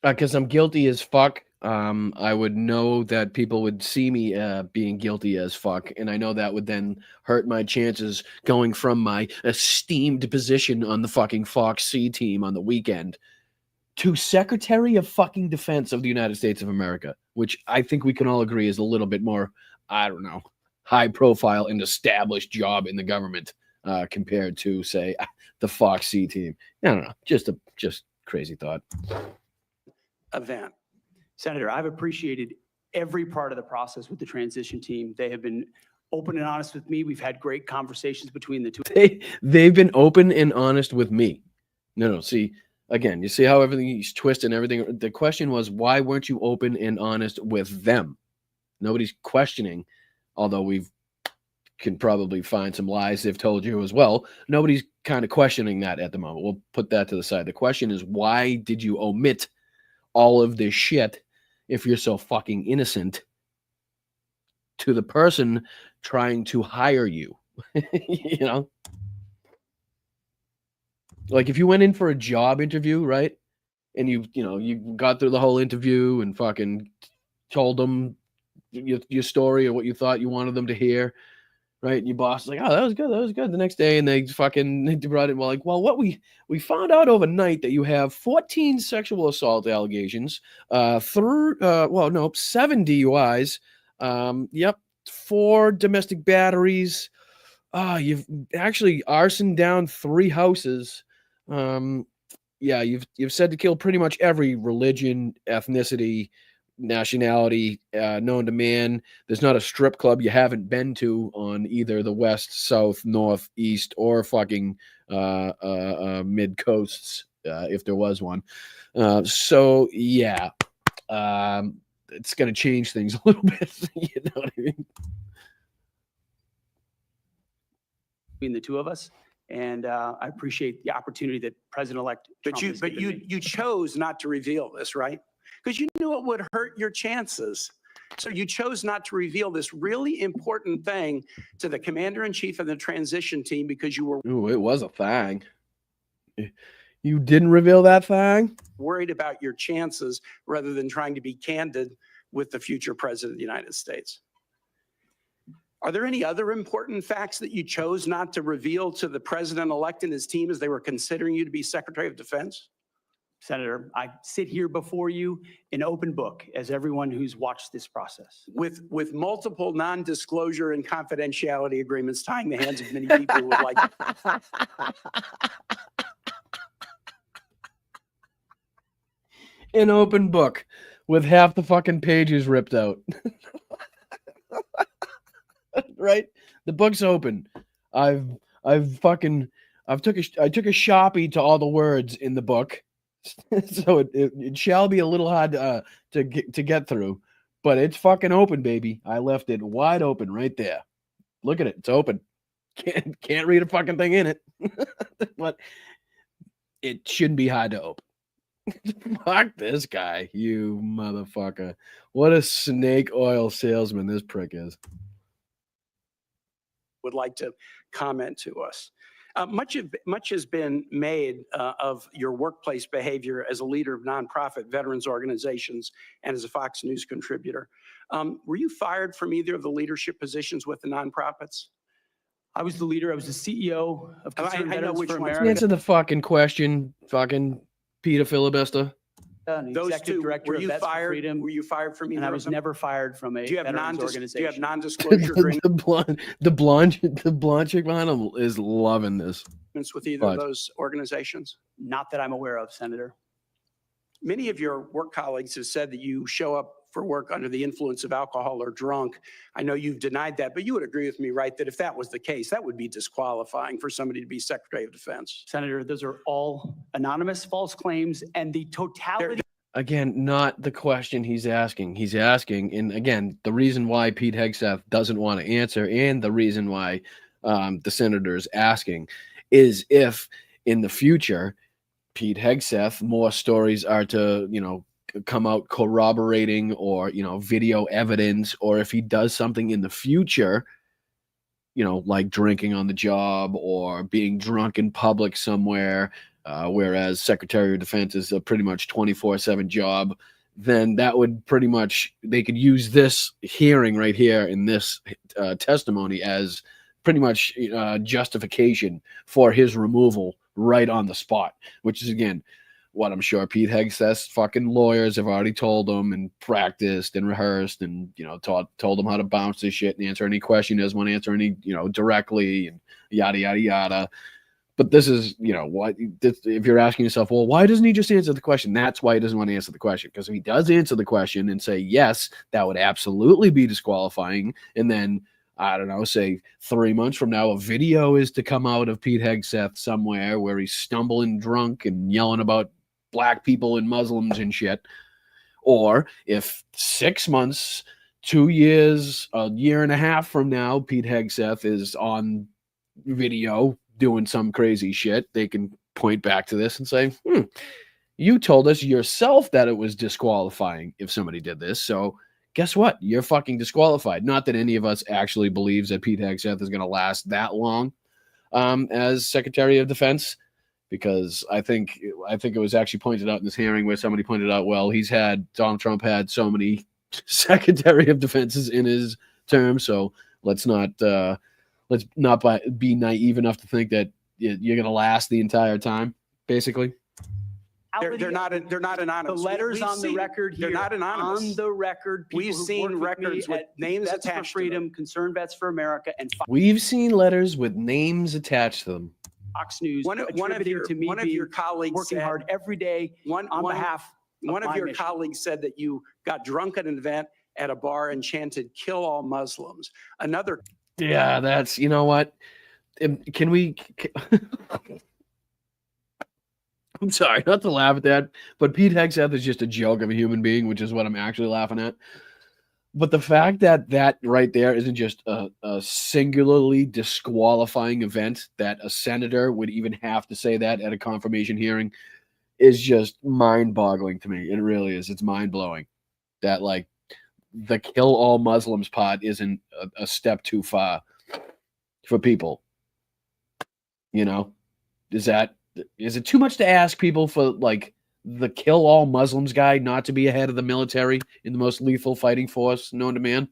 Because I'm guilty as fuck. I would know that people would see me being guilty as fuck, and I know that would then hurt my chances going from my esteemed position on the fucking Fox C team on the weekend to Secretary of fucking Defense of the United States of America, which I think we can all agree is a little bit more, I don't know, high profile and established job in the government compared to, say, the Fox C team. I don't know, just crazy thought.
Event.
Senator, I've appreciated every part of the process with the transition team. They have been open and honest with me. We've had great conversations between the two.
They've been open and honest with me. No, see, again, you see how everything's twisted and everything. The question was, why weren't you open and honest with them? Nobody's questioning, although we can probably find some lies they've told you as well. Nobody's kind of questioning that at the moment. We'll put that to the side. The question is, why did you omit all of this shit if you're so fucking innocent to the person trying to hire you? Like if you went in for a job interview, right? And you got through the whole interview and fucking told them your story or what you thought you wanted them to hear, right? And your boss is like, oh, that was good. The next day, and they brought it, what we found out overnight that you have 14 sexual assault allegations, 7 DUIs, 4 domestic batteries. You've actually arsoned down 3 houses. You've said to kill pretty much every religion, ethnicity, nationality known to man. There's not a strip club you haven't been to on either the west, south, north, east, or fucking mid coasts, if there was one. It's going to change things a little bit. You know what I mean?
Between the two of us, and I appreciate the opportunity that President-elect Trump has given me.
You chose not to reveal this, right? Because you knew it would hurt your chances. So you chose not to reveal this really important thing to the commander-in-chief of the transition team because you were
It was a thing. You didn't reveal that thing?
worried about your chances rather than trying to be candid with the future president of the United States. Are there any other important facts that you chose not to reveal to the president-elect and his team as they were considering you to be Secretary of Defense?
Senator, I sit here before you an open book, as everyone who's watched this process.
With multiple non-disclosure and confidentiality agreements tying the hands of many people who would like
An open book with half the fucking pages ripped out. Right? The book's open. I took a Sharpie to all the words in the book. So it shall be a little hard to get through, but it's fucking open, baby. I left it wide open right there. Look at it. It's open. Can't read a fucking thing in it. But it shouldn't be hard to open. Fuck this guy, you motherfucker. What a snake oil salesman this prick is.
would like to comment to us. Much has been made of your workplace behavior as a leader of nonprofit veterans organizations and as a Fox News contributor. Were you fired from either of the leadership positions with the nonprofits?
I was the leader. I was the CEO of Concerned
I know
Veterans
which
for
ones.
America.
Answer the fucking question, fucking Peter Filibuster.
and
Those
executive
two,
director
were
of
you
Vets for
fired?
Freedom,
Were you fired from either
and I
of
was
them?
never fired from a
Do you have
veterans
do
organization.
you have non-disclosure
the blonde chick behind him is loving this.
agreements with either of
Fudge.
those organizations?
Not that I'm aware of, Senator.
Many of your work colleagues have said that you show up for work under the influence of alcohol or drunk. I know you've denied that, but you would agree with me, right, that if that was the case, that would be disqualifying for somebody to be Secretary of Defense.
Senator, those are all anonymous false claims, and the totality.
Again, not the question he's asking. He's asking, and again, the reason why Pete Hegseth doesn't want to answer, and the reason why the senator is asking, is if in the future Pete Hegseth more stories are to come out corroborating or video evidence, or if he does something in the future, like drinking on the job or being drunk in public somewhere, whereas Secretary of Defense is a pretty much 24/7 job, then that would pretty much, they could use this hearing right here in this testimony as pretty much justification for his removal right on the spot, which is, again, what I'm sure Pete Hegseth's fucking lawyers have already told him and practiced and rehearsed and, told him how to bounce this shit and answer any question he doesn't want to answer any, directly and yada, yada, yada. But this is, if you're asking yourself, well, why doesn't he just answer the question? That's why he doesn't want to answer the question. Because if he does answer the question and say yes, that would absolutely be disqualifying. And then, I don't know, say 3 months from now, a video is to come out of Pete Hegseth somewhere where he's stumbling drunk and yelling about black people and Muslims and shit. Or if 6 months, 2 years, a year and a half from now, Pete Hegseth is on video doing some crazy shit, they can point back to this and say, you told us yourself that it was disqualifying if somebody did this. So guess what? You're fucking disqualified. Not that any of us actually believes that Pete Hegseth is going to last that long as Secretary of Defense, because I think it was actually pointed out in this hearing where somebody pointed out, well, Donald Trump had so many Secretary of Defenses in his term, so let's not be naive enough to think that you're going to last the entire time, basically.
They're not anonymous.
The letters on the record here.
They're not anonymous.
On the record, people
We've
who've
seen
worked with
records
me
with
at
names
Vets for
attached to
Freedom, Concerned Vets for America, and
We've seen letters with names attached to them.
Fox News
One of your colleagues
working
said,
hard every day on behalf of
one of
my
your
mission.
colleagues said that you got drunk at an event at a bar and chanted "Kill all Muslims." Another.
Yeah, that's, you know what? Can we? I'm sorry not to laugh at that, but Pete Hegseth is just a joke of a human being, which is what I'm actually laughing at. But the fact that right there isn't just a singularly disqualifying event, that a senator would even have to say that at a confirmation hearing, is just mind-boggling to me. It really is. It's mind-blowing that, like, the kill all Muslims part isn't a step too far for people. Is it too much to ask people for, like, the kill all Muslims guy not to be ahead of the military in the most lethal fighting force known to man?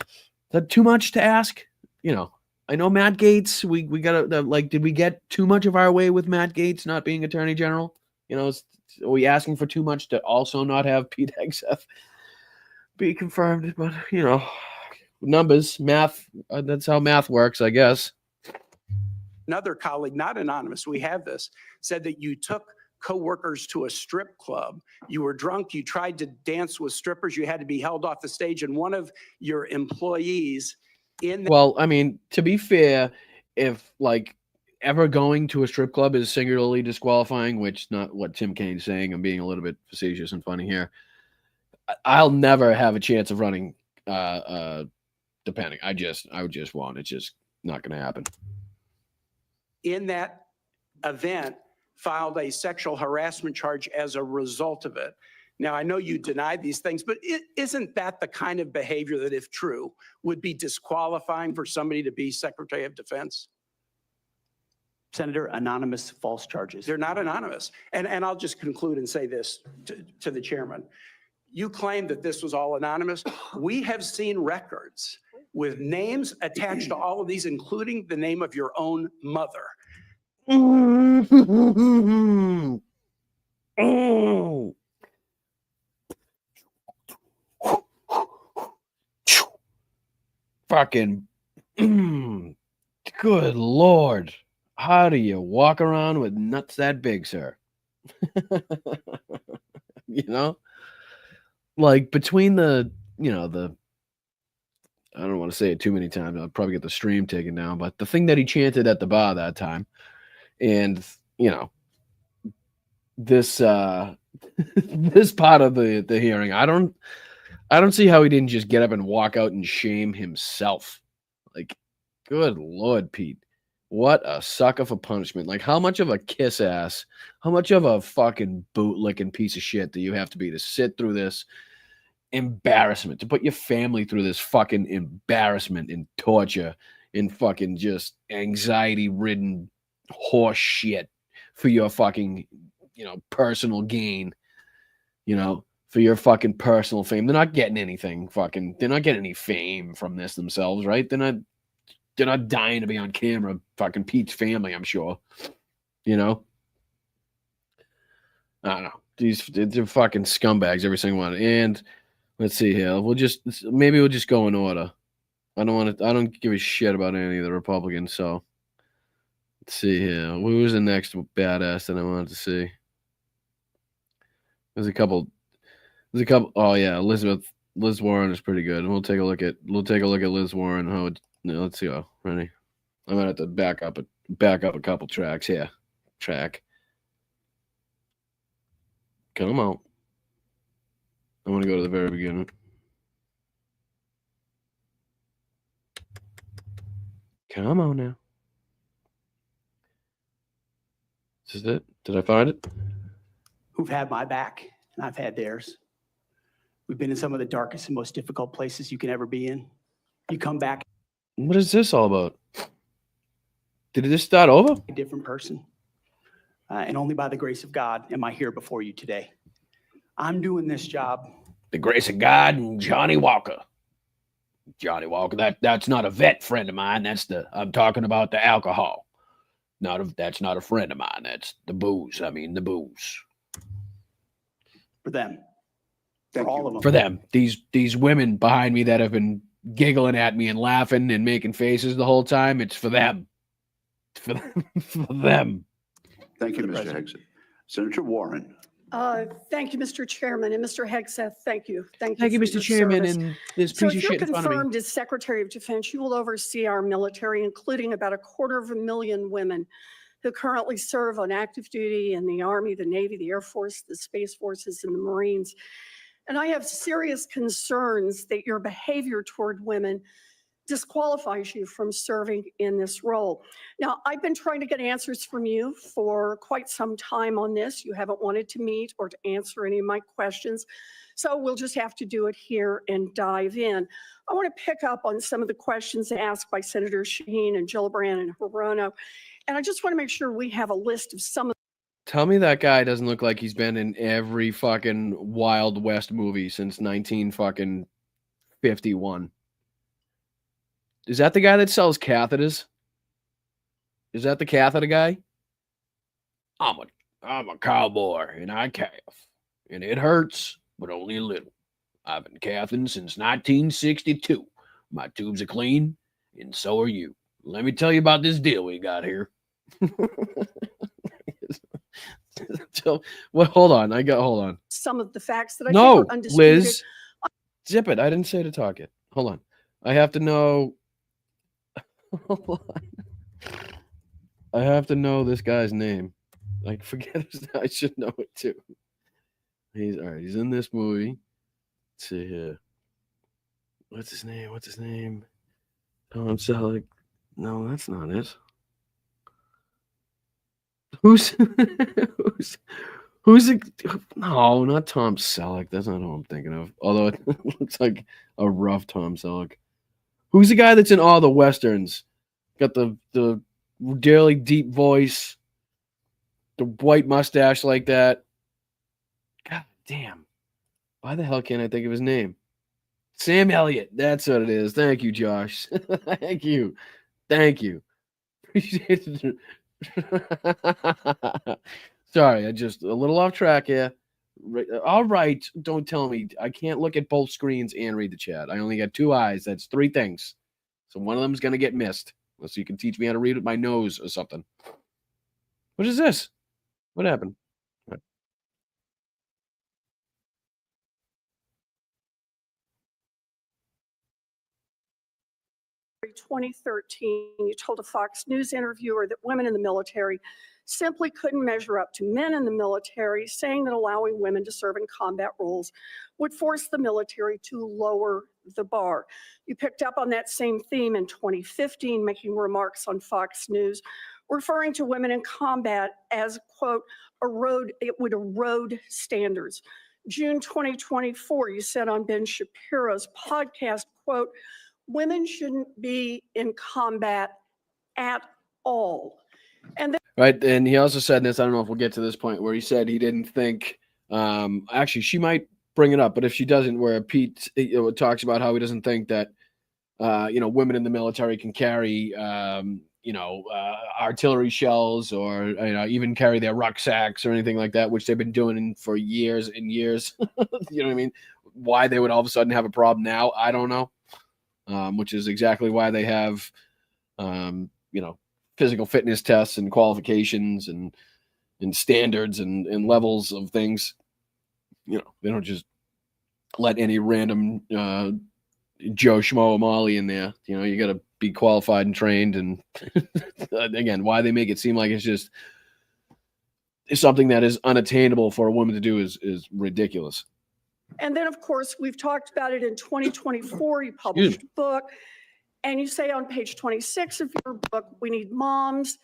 Is that too much to ask? I know Matt Gaetz, we gotta, did we get too much of our way with Matt Gaetz not being attorney general? Are we asking for too much to also not have Pete Hegseth be confirmed? But, you know, numbers, math, that's how math works, I guess.
Another colleague, not anonymous, we have this, said that you took coworkers to a strip club. You were drunk. You tried to dance with strippers. You had to be held off the stage. And one of your employees in
Well, I mean, to be fair, if like ever going to a strip club is singularly disqualifying, which not what Tim Kaine's saying, I'm being a little bit facetious and funny here. I'll never have a chance of running depending. I would just want. It's just not going to happen.
in that event filed a sexual harassment charge as a result of it. Now, I know you deny these things, but isn't that the kind of behavior that, if true, would be disqualifying for somebody to be Secretary of Defense?
Senator, anonymous false charges.
They're not anonymous. And I'll just conclude and say this to the chairman. You claim that this was all anonymous. We have seen records with names attached to all of these, including the name of your own mother.
Oh. Fucking good Lord. How do you walk around with nuts that big, sir? You know? Like between the, you know, the, I don't want to say it too many times. I'll probably get the stream taken down, but the thing that he chanted at the bar that time, and, you know, this this part of the hearing, I don't see how he didn't just get up and walk out and shame himself. Like, good Lord, Pete. What a sucker for punishment. Like, how much of a kiss ass, how much of a fucking boot-licking piece of shit do you have to be to sit through this embarrassment, to put your family through this fucking embarrassment and torture and fucking just anxiety-ridden horse shit for your fucking, you know, personal gain, you know, for your fucking personal fame. They're not getting anything fucking, they're not getting any fame from this themselves, right? They're not dying to be on camera, fucking Pete's family, I'm sure. You know? I don't know. They're fucking scumbags, every single one. And let's see here. Maybe we'll just go in order. I don't give a shit about any of the Republicans, so let's see here. Who was the next badass that I wanted to see? There's a couple. Oh yeah, Liz Warren is pretty good. We'll take a look at Liz Warren. Let's see. Ready? I'm gonna have to back up a couple tracks here. Track. Come on. I want to go to the very beginning. Come on now. Is this it? Did I find it?
Who've had my back, and I've had theirs. We've been in some of the darkest and most difficult places you can ever be in. You come back
What is this all about? Did it just start over?
a different person. And only by the grace of God am I here before you today. I'm doing this job.
The grace of God and Johnny Walker. Johnny Walker, that's not a vet friend of mine. I'm talking about the alcohol. That's not a friend of mine. That's the booze. I mean, the booze.
For them. For all of them.
For them. These women behind me that have been giggling at me and laughing and making faces the whole time. It's for them. For them.
Thank you, Mr. Hegseth. Senator Warren.
Thank you, Mr. Chairman, and Mr. Hegseth, thank you.
Thank you,
for
Mr.
your
Chairman,
service.
and this
So
piece of
if you're
shit in front of me.
confirmed as Secretary of Defense, you will oversee our military, including about 250,000 women who currently serve on active duty in the Army, the Navy, the Air Force, the Space Forces, and the Marines. And I have serious concerns that your behavior toward women disqualifies you from serving in this role. Now, I've been trying to get answers from you for quite some time on this. You haven't wanted to meet or to answer any of my questions. So we'll just have to do it here and dive in. I want to pick up on some of the questions asked by Senator Shaheen and Gillibrand and Hirono. And I just want to make sure we have a list of some of.
Tell me that guy doesn't look like he's been in every fucking Wild West movie since 1951. Is that the guy that sells catheters? Is that the catheter guy? I'm I'm a cowboy and I calf, and it hurts, but only a little. I've been calving since 1962. My tubes are clean, and so are you. Let me tell you about this deal we got here. So, well, hold on. Hold on.
Some of the facts that I
No,
think are undisputed.
Liz, zip it. I didn't say to talk it. Hold on. I have to know. Hold on. I have to know this guy's name. I forget his. I should know it too. He's all right. He's in this movie. Let's see here. What's his name? What's his name? Tom Selleck. No, that's not it. Who's it? No, not Tom Selleck. That's not who I'm thinking of. Although it looks like a rough Tom Selleck. Who's the guy that's in all the westerns? Got the really deep voice, the white mustache like that. God damn. Why the hell can't I think of his name? Sam Elliott. That's what it is. Thank you, Josh. Thank you. Thank you. Appreciate it. Sorry, I just a little off track here. All right, don't tell me I can't look at both screens and read the chat. I only got 2 eyes. That's 3 things. So one of them is gonna get missed. Unless you can teach me how to read with my nose or something. What is this? What happened?
2013, you told a Fox News interviewer that women in the military simply couldn't measure up to men in the military, saying that allowing women to serve in combat roles would force the military to lower the bar. You picked up on that same theme in 2015, making remarks on Fox News, referring to women in combat as, quote, it would erode standards. June 2024, you said on Ben Shapiro's podcast, quote, women shouldn't be in combat at all. And
right. And he also said this, I don't know if we'll get to this point where he said he didn't think, actually, she might bring it up, but if she doesn't, where Pete talks about how he doesn't think that, women in the military can carry, artillery shells or, even carry their rucksacks or anything like that, which they've been doing for years and years. You know what I mean? Why they would all of a sudden have a problem now, I don't know. Which is exactly why they have, physical fitness tests and qualifications and standards and levels of things. They don't just let any random Joe Schmo Molly in there. You got to be qualified and trained. And again, why they make it seem like it's something that is unattainable for a woman to do is ridiculous.
And then, of course, we've talked about it in 2024. You published a book, and you say on page 26 of your book, we need moms,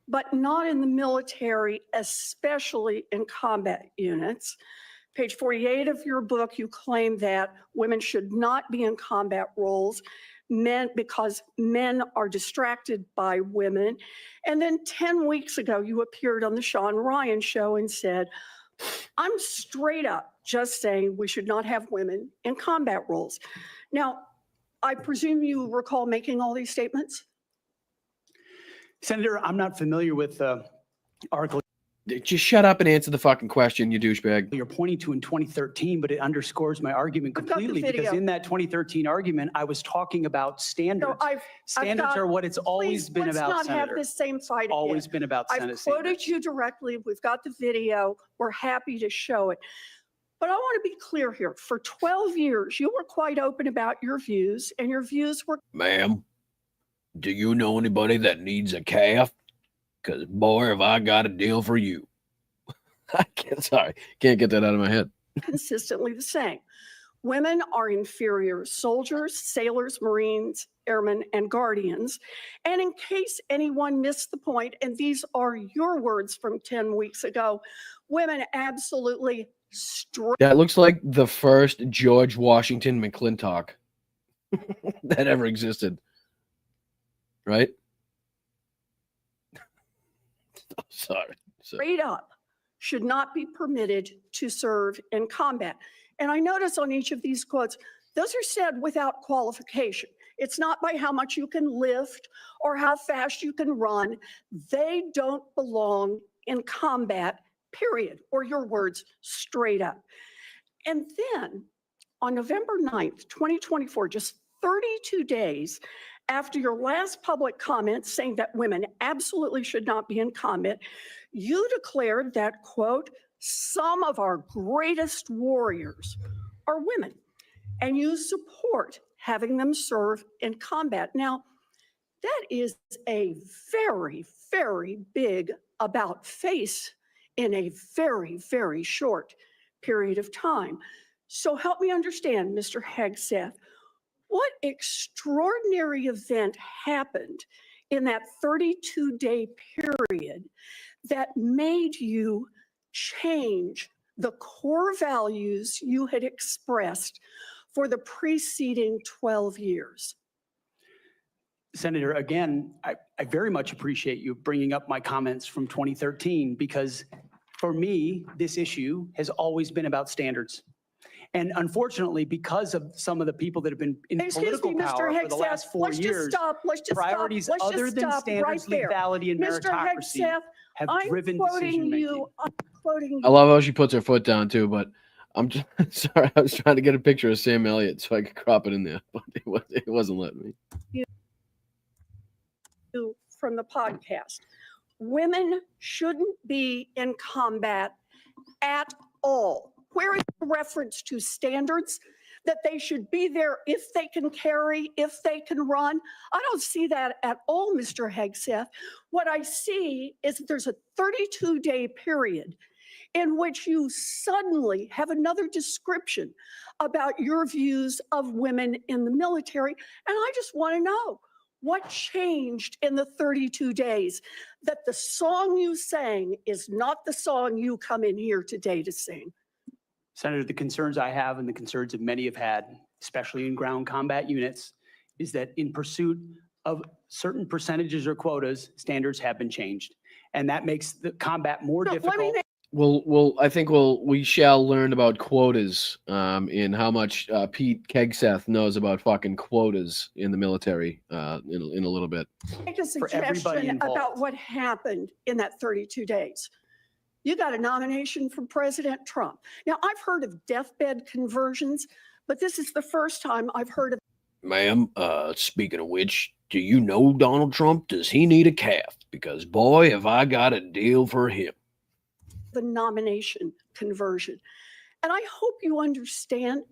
but not in the military, especially in combat units. Page 48 of your book, you claim that women should not be in combat roles, because men are distracted by women. And then 10 weeks ago, you appeared on the Sean Ryan show and said, I'm straight up just saying we should not have women in combat roles. Now, I presume you recall making all these statements?
Senator, I'm not familiar with the article
Just shut up and answer the fucking question, you douchebag.
you're pointing to in 2013, but it underscores my argument
I've got the
completely because
video.
in that 2013 argument, I was talking about standards.
So
Standards are what it's always been about,
Let's not have
Senator.
this same fight again.
Always been about Senate
I've quoted
standards.
you directly. We've got the video. We're happy to show it. But I want to be clear here. For 12 years, you were quite open about your views, and your views were...
Ma'am, do you know anybody that needs a calf? Because, boy, have I got a deal for you. Can't get that out of my head.
consistently the same. Women are inferior soldiers, sailors, Marines, airmen, and guardians. And in case anyone missed the point, and these are your words from 10 weeks ago, women absolutely
That looks like the first George Washington McClintock that ever existed. Right? Sorry.
straight up should not be permitted to serve in combat. And I notice on each of these quotes, those are said without qualification. It's not by how much you can lift or how fast you can run. They don't belong in combat period, or your words, straight up. And then on November 9th, 2024, just 32 days after your last public comment saying that women absolutely should not be in combat, you declared that, quote, some of our greatest warriors are women, and you support having them serve in combat. Now, that is a very, very big about face in a very, very short period of time. So help me understand, Mr. Hegseth, what extraordinary event happened in that 32-day period that made you change the core values you had expressed for the preceding 12 years?
Senator, again, I very much appreciate you bringing up my comments from 2013, because for me, this issue has always been about standards. And unfortunately, because of some of the people that have been in political power for the last 4 years, priorities other than standards, legality, and meritocracy have driven decision making.
I'm quoting you.
I love how she puts her foot down too, but I'm just sorry. I was trying to get a picture of Sam Elliott so I could crop it in there, but it wasn't letting me.
From the podcast, women shouldn't be in combat at all. Where is the reference to standards that they should be there if they can carry, if they can run? I don't see that at all, Mr. Hegseth. What I see is that there's a 32-day period in which you suddenly have another description about your views of women in the military. And I just want to know, what changed in the 32 days that the song you sang is not the song you come in here today to sing?
Senator, the concerns I have and the concerns that many have had, especially in ground combat units, is that in pursuit of certain percentages or quotas, standards have been changed. And that makes the combat more difficult.
I think we shall learn about quotas in how much Pete KEG-seth knows about fucking quotas in the military in a little bit.
Make a suggestion about what happened in that 32 days. You got a nomination from President Trump. Now, I've heard of deathbed conversions, but this is the first time I've heard of.
Ma'am, speaking of which, do you know Donald Trump? Does he need a calf? Because boy, have I got a deal for him.
The nomination conversion. And I hope you understand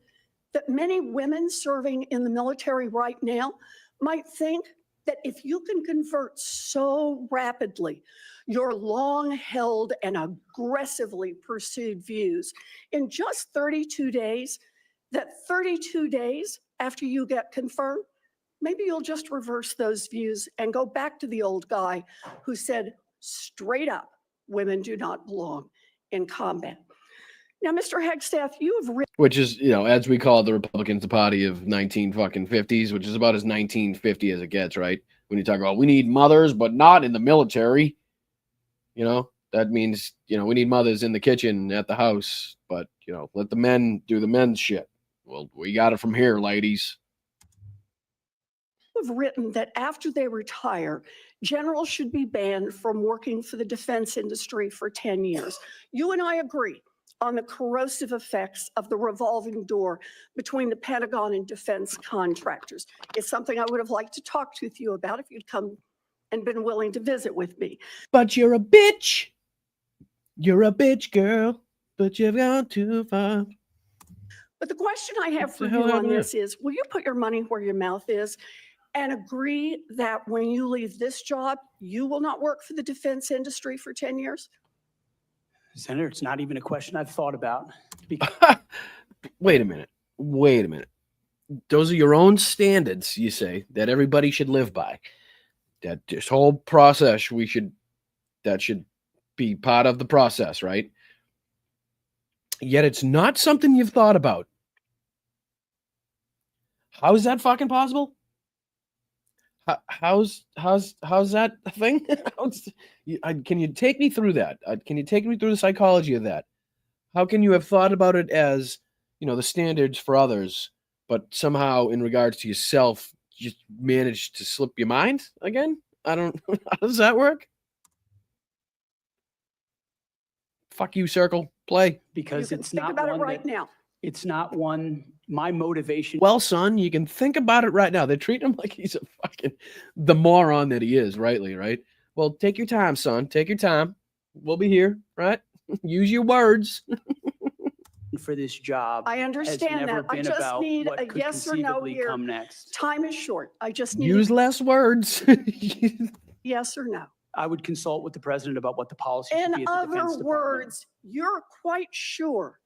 that many women serving in the military right now might think that if you can convert so rapidly your long-held and aggressively pursued views in just 32 days, that 32 days after you get confirmed, maybe you'll just reverse those views and go back to the old guy who said straight up, women do not belong in combat. Now, Mr. Hegseth, you have written,
which is, as we call the Republicans, the party of 1950s, which is about as 1950 as it gets, right? When you talk about we need mothers, but not in the military, that means, we need mothers in the kitchen at the house, but, let the men do the men's shit. Well, we got it from here, ladies.
have written that after they retire, generals should be banned from working for the defense industry for 10 years. You and I agree on the corrosive effects of the revolving door between the Pentagon and defense contractors. It's something I would have liked to talk to you about if you'd come and been willing to visit with me.
But you're a bitch. You're a bitch, girl, but you've gone too far.
But the question I have for you on this is, will you put your money where your mouth is and agree that when you leave this job, you will not work for the defense industry for 10 years?
Senator, it's not even a question I've thought about.
Wait a minute. Wait a minute. Those are your own standards, you say, that everybody should live by. That this whole process, that should be part of the process, right? Yet it's not something you've thought about. How is that fucking possible? How's that a thing? Can you take me through that? Can you take me through the psychology of that? How can you have thought about it as, the standards for others, but somehow in regards to yourself, you managed to slip your mind again? How does that work? Fuck you, circle. Play.
Because
You can
it's
think
not
about it
one
right
that,
now.
it's not one, my motivation.
Well, son, you can think about it right now. They're treating him like he's a fucking the moron that he is, rightly, right? Well, take your time, son. Take your time. We'll be here, right? Use your words.
For this job.
I
has
understand
never
that. I
been
just
about
need
what
a
could
yes or no
conceivably
here.
come next.
Time is short. I just need
Use
a
less words.
yes or no.
I would consult with the president about what the policy should
In
be at the
other
Defense Department.
words, you're quite sure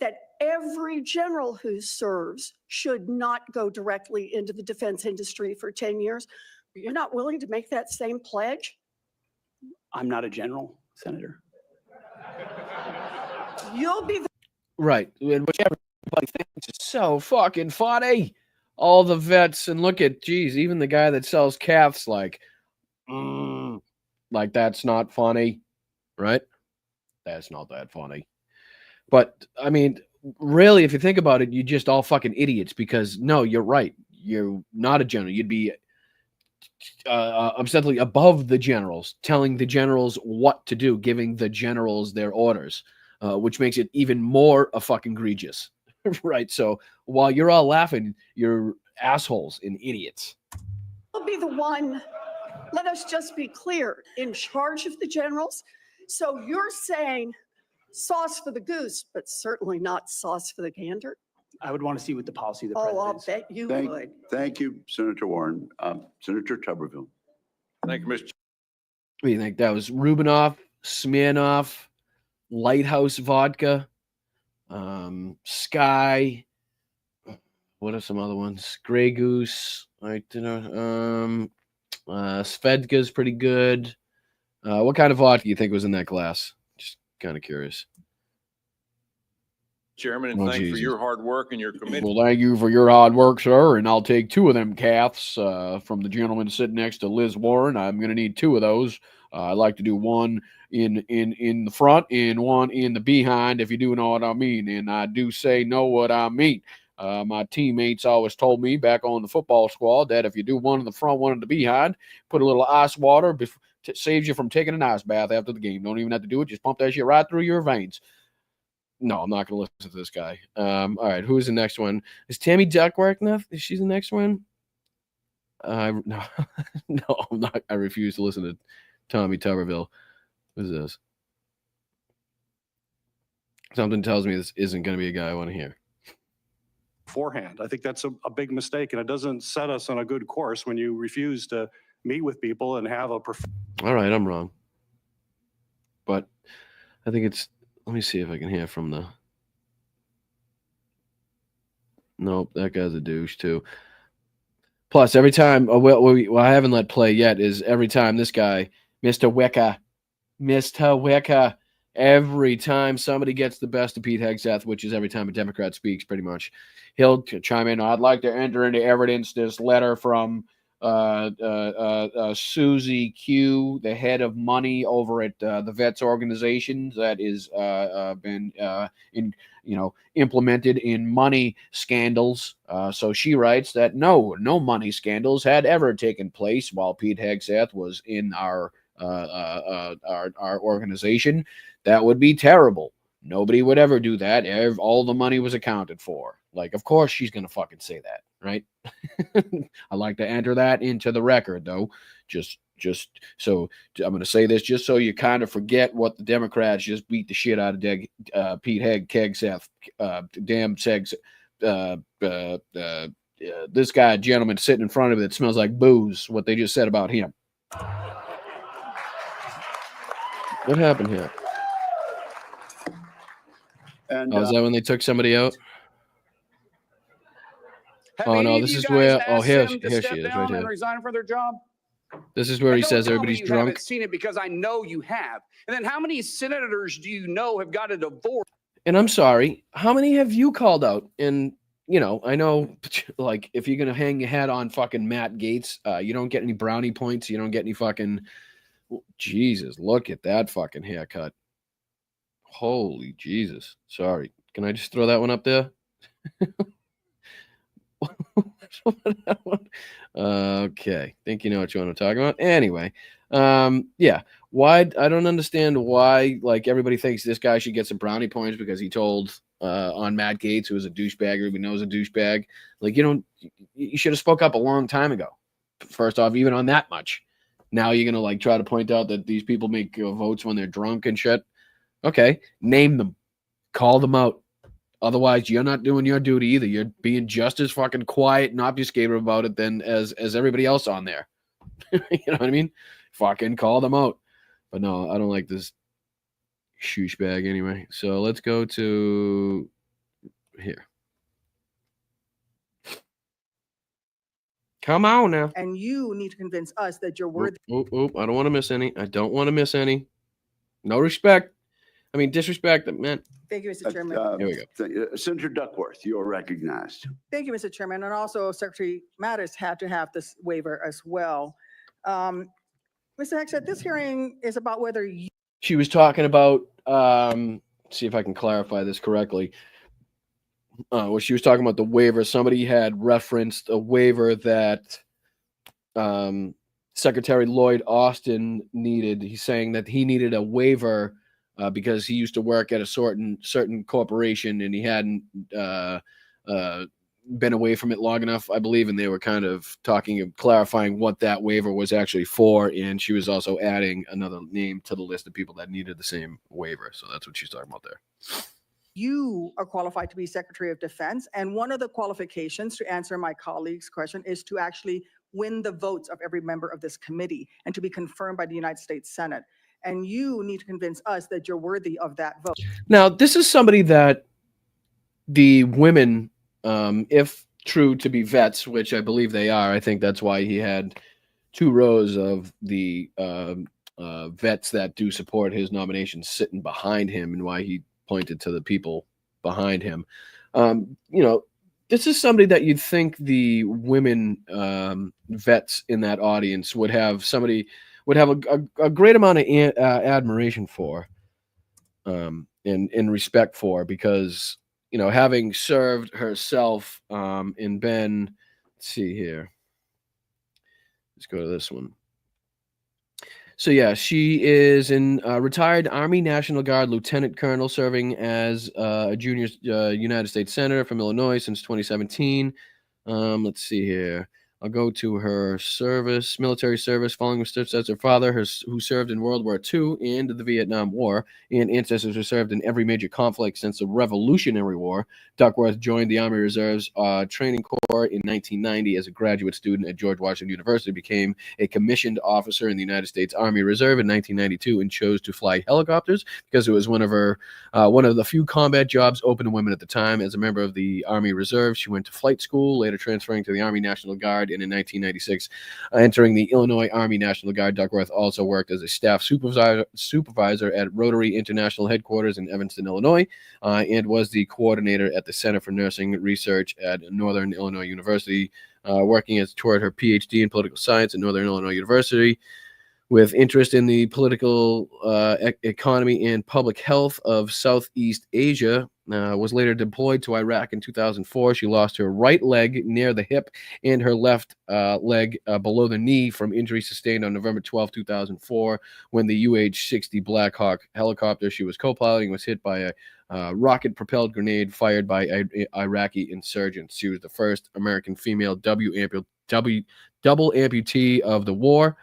that every general who serves should not go directly into the defense industry for 10 years. You're not willing to make that same pledge?
I'm not a general, Senator.
You'll be the
Right. Which everybody thinks is so fucking funny. All the vets, and look at, geez, even the guy that sells calves, like that's not funny, right? That's not that funny. But, I mean, really, if you think about it, you're just all fucking idiots because, no, you're right. You're not a general. You'd be ostensibly above the generals, telling the generals what to do, giving the generals their orders. Which makes it even more a fucking egregious, right? So while you're all laughing, you're assholes and idiots.
will be the one, let us just be clear, in charge of the generals. So you're saying sauce for the goose, but certainly not sauce for the gander?
I would want to see what the policy of the
Oh,
president
I'll
is.
bet you
Thank,
would.
thank you, Senator Warren. Senator Tuberville.
Thank you, Mr.
What do you think? That was Rubinoff, Smirnoff, Lighthouse Vodka, Sky. What are some other ones? Grey Goose. I don't know. Svedka's pretty good. What kind of vodka do you think was in that glass? Just kind of curious.
Chairman, and
Oh,
thanks for
Jesus.
your hard work and your commitment.
Well, thank you for your hard work, sir. And I'll take 2 of them calves from the gentleman sitting next to Liz Warren. I'm going to need 2 of those. I'd like to do one in the front and one in the behind, if you do know what I mean. And I do say know what I mean. My teammates always told me back on the football squad that if you do one in the front, one in the behind, put a little ice water, saves you from taking an ice bath after the game. Don't even have to do it. Just pump that shit right through your veins. No, I'm not going to listen to this guy. All right, who is the next one? Is Tammy Duckworth? Is she the next one? No, no, I'm not. I refuse to listen to Tommy Tuberville. Who's this? Something tells me this isn't going to be a guy I want to hear.
Beforehand. I think that's a big mistake, and it doesn't set us on a good course when you refuse to meet with people and have a
All right, I'm wrong. But I think it's, let me see if I can hear from the, nope, that guy's a douche too. Plus, every time, what I haven't let play yet is every time this guy, Mr. Wicker, every time somebody gets the best of Pete Hegseth, which is every time a Democrat speaks, pretty much, he'll chime in. I'd like to enter into evidence this letter from Susie Q, the head of money over at the Vets organizations that is been implemented in money scandals. So she writes that no money scandals had ever taken place while Pete Hegseth was in our organization. That would be terrible. Nobody would ever do that. All the money was accounted for. Like, of course she's going to fucking say that, right? I like to enter that into the record, though. Just so I'm going to say this just so you kind of forget what the Democrats just beat the shit out of Pete KEGseth, damn Segs. This guy, gentleman sitting in front of it that smells like booze, what they just said about him. What happened here?
And
Oh, is that when they took somebody out?
Have
Oh, no,
any of
this
you
is
guys
where- oh,
asked
here-
them to
here she
step
is, right
down
here.
and resign from their job?
This is where he
And
says
don't tell me
everybody's
you
drunk.
haven't seen it because I know you have. And then how many senators do you know have got a divorce?
And I'm sorry, how many have you called out? And, I know, like, if you're going to hang your hat on fucking Matt Gaetz, you don't get any brownie points. You don't get any fucking, Jesus, look at that fucking haircut. Holy Jesus. Sorry. Can I just throw that one up there? Okay. Think you know what you want to talk about. Anyway, yeah. why I don't understand why like everybody thinks this guy should get some brownie points because he told on Matt Gaetz, who is a douchebag, everybody knows a douchebag. Like you should have spoke up a long time ago. First off, even on that much. Now you're gonna like try to point out that these people make votes when they're drunk and shit. Okay, name them, call them out. Otherwise, you're not doing your duty either. You're being just as fucking quiet and obfuscated about it than as everybody else on there. You know what I mean? Fucking call them out. But no, I don't like this douchebag anyway. So let's go to here. Come on now.
And you need to convince us that you're worthy.
I don't want to miss any. I don't want to miss any. No respect. I mean, disrespect, man.
Thank you, Mr. Chairman.
Here we go.
Senator Duckworth, you are recognized.
Thank you, Mr. Chairman. And also Secretary Mattis had to have this waiver as well. Mr. Hegseth, this hearing is about whether you.
She was talking about, see if I can clarify this correctly. Well, she was talking about the waiver. Somebody had referenced a waiver that Secretary Lloyd Austin needed. He's saying that he needed a waiver because he used to work at a certain corporation and he hadn't been away from it long enough, I believe, and they were kind of talking and clarifying what that waiver was actually for, and she was also adding another name to the list of people that needed the same waiver. So that's what she's talking about there.
You are qualified to be Secretary of Defense, and one of the qualifications, to answer my colleague's question, is to actually win the votes of every member of this committee and to be confirmed by the United States Senate. And you need to convince us that you're worthy of that vote.
Now, this is somebody that the women, if true to be vets, which I believe they are, I think that's why he had 2 rows of the vets that do support his nomination sitting behind him, and why he pointed to the people behind him. This is somebody that you'd think the women vets in that audience would have a great amount of admiration for and respect for, because having served herself and been, let's see here, let's go to this one. So yeah, she is in retired Army National Guard Lieutenant Colonel, serving as a junior United States Senator from Illinois since 2017. Let's see here. I'll go to her service, military service, following steps as her father, who served in World War II and the Vietnam War, and ancestors who served in every major conflict since the Revolutionary War. Duckworth joined the Army Reserve's Training Corps in 1990 as a graduate student at George Washington University, became a commissioned officer in the United States Army Reserve in 1992, and chose to fly helicopters because it was one of the few combat jobs open to women at the time. As a member of the Army Reserve, she went to flight school, later transferring to the Army National Guard, and in 1996, entering the Illinois Army National Guard. Duckworth also worked as a staff supervisor at Rotary International Headquarters in Evanston, Illinois, and was the coordinator at the Center for Nursing Research at Northern Illinois University, working toward her PhD in political science at Northern Illinois University. With interest in the political economy and public health of Southeast Asia, was later deployed to Iraq in 2004. She lost her right leg near the hip and her left leg below the knee from injuries sustained on November 12, 2004, when the UH-60 Black Hawk helicopter she was co-piloting was hit by a rocket-propelled grenade fired by Iraqi insurgents. She was the first American female double amputee of the war.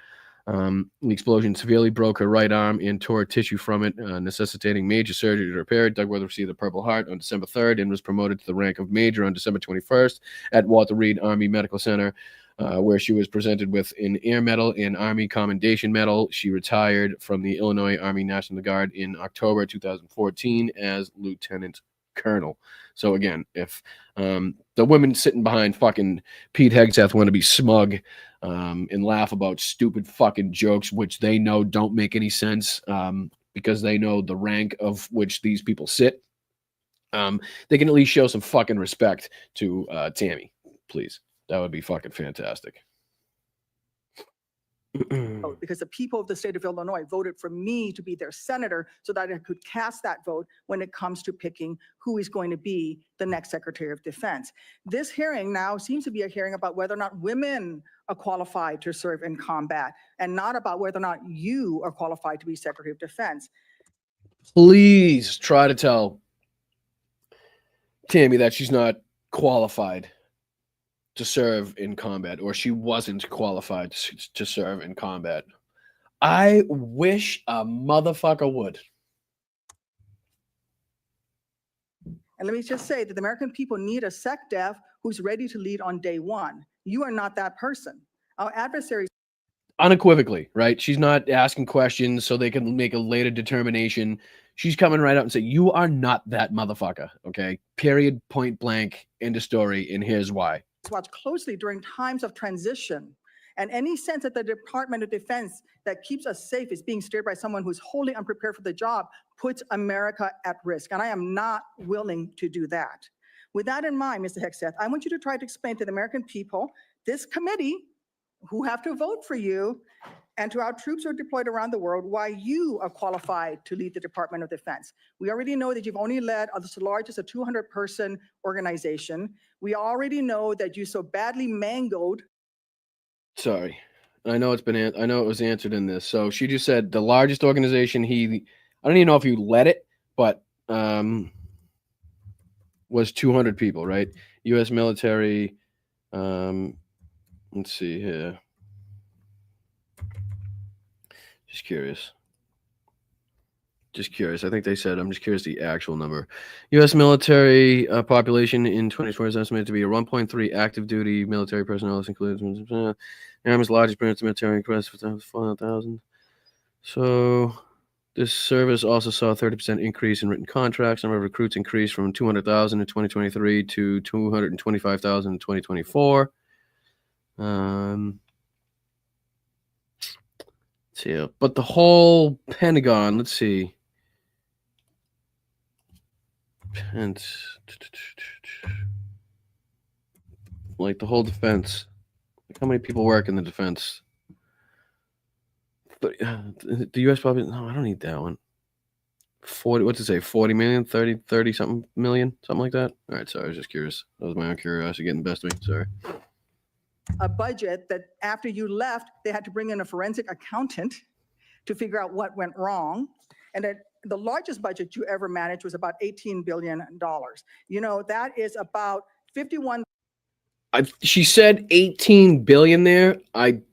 The explosion severely broke her right arm and tore tissue from it, necessitating major surgery to repair it. Duckworth received the Purple Heart on December 3rd and was promoted to the rank of major on December 21st at Walter Reed Army Medical Center, where she was presented with an Air Medal and Army Commendation Medal. She retired from the Illinois Army National Guard in October 2014 as Lieutenant Colonel. So again, if the women sitting behind fucking Pete Hegseth want to be smug and laugh about stupid fucking jokes, which they know don't make any sense because they know the rank of which these people sit, they can at least show some fucking respect to Tammy, please. That would be fucking fantastic.
vote, because the people of the state of Illinois voted for me to be their senator so that I could cast that vote when it comes to picking who is going to be the next Secretary of Defense. This hearing now seems to be a hearing about whether or not women are qualified to serve in combat, and not about whether or not you are qualified to be Secretary of Defense.
Please try to tell Tammy that she's not qualified to serve in combat, or she wasn't qualified to serve in combat. I wish a motherfucker would.
And let me just say that the American people need a SecDef who's ready to lead on day one. You are not that person. Our adversaries.
Unequivocally, right? She's not asking questions so they can make a later determination. She's coming right out and say, you are not that motherfucker, okay? Period, point blank, end of story, and here's why.
Watch closely during times of transition, and any sense that the Department of Defense that keeps us safe is being steered by someone who's wholly unprepared for the job puts America at risk, and I am not willing to do that. With that in mind, Mr. Hegseth, I want you to try to explain to the American people, this committee, who have to vote for you, and to our troops who are deployed around the world, why you are qualified to lead the Department of Defense. We already know that you've only led the largest, a 200-person organization. We already know that you so badly mangled.
Sorry, I know I know it was answered in this. So she just said the largest organization. I don't even know if you led it, but was 200 people, right? U.S. military. Let's see here. Just curious. I think they said, I'm just curious the actual number. U.S. military population in 2020 is estimated to be a 1.3 active duty military personnel. This includes Army's largest military request for 400,000. So this service also saw a 30% increase in written contracts. Number of recruits increased from 200,000 in 2023 to 225,000 in 2024. Yeah, but the whole Pentagon, let's see. Like the whole defense. Like how many people work in the defense? But the U.S. population, no, I don't need that one. 40, what's it say? 40 million, 30 something million, something like that. All right, sorry, I was just curious. That was my own curiosity getting the best of me. Sorry.
A budget that after you left, they had to bring in a forensic accountant to figure out what went wrong. And that the largest budget you ever managed was about $18 billion. You know, that is about 51.
She said 18 billion there. Did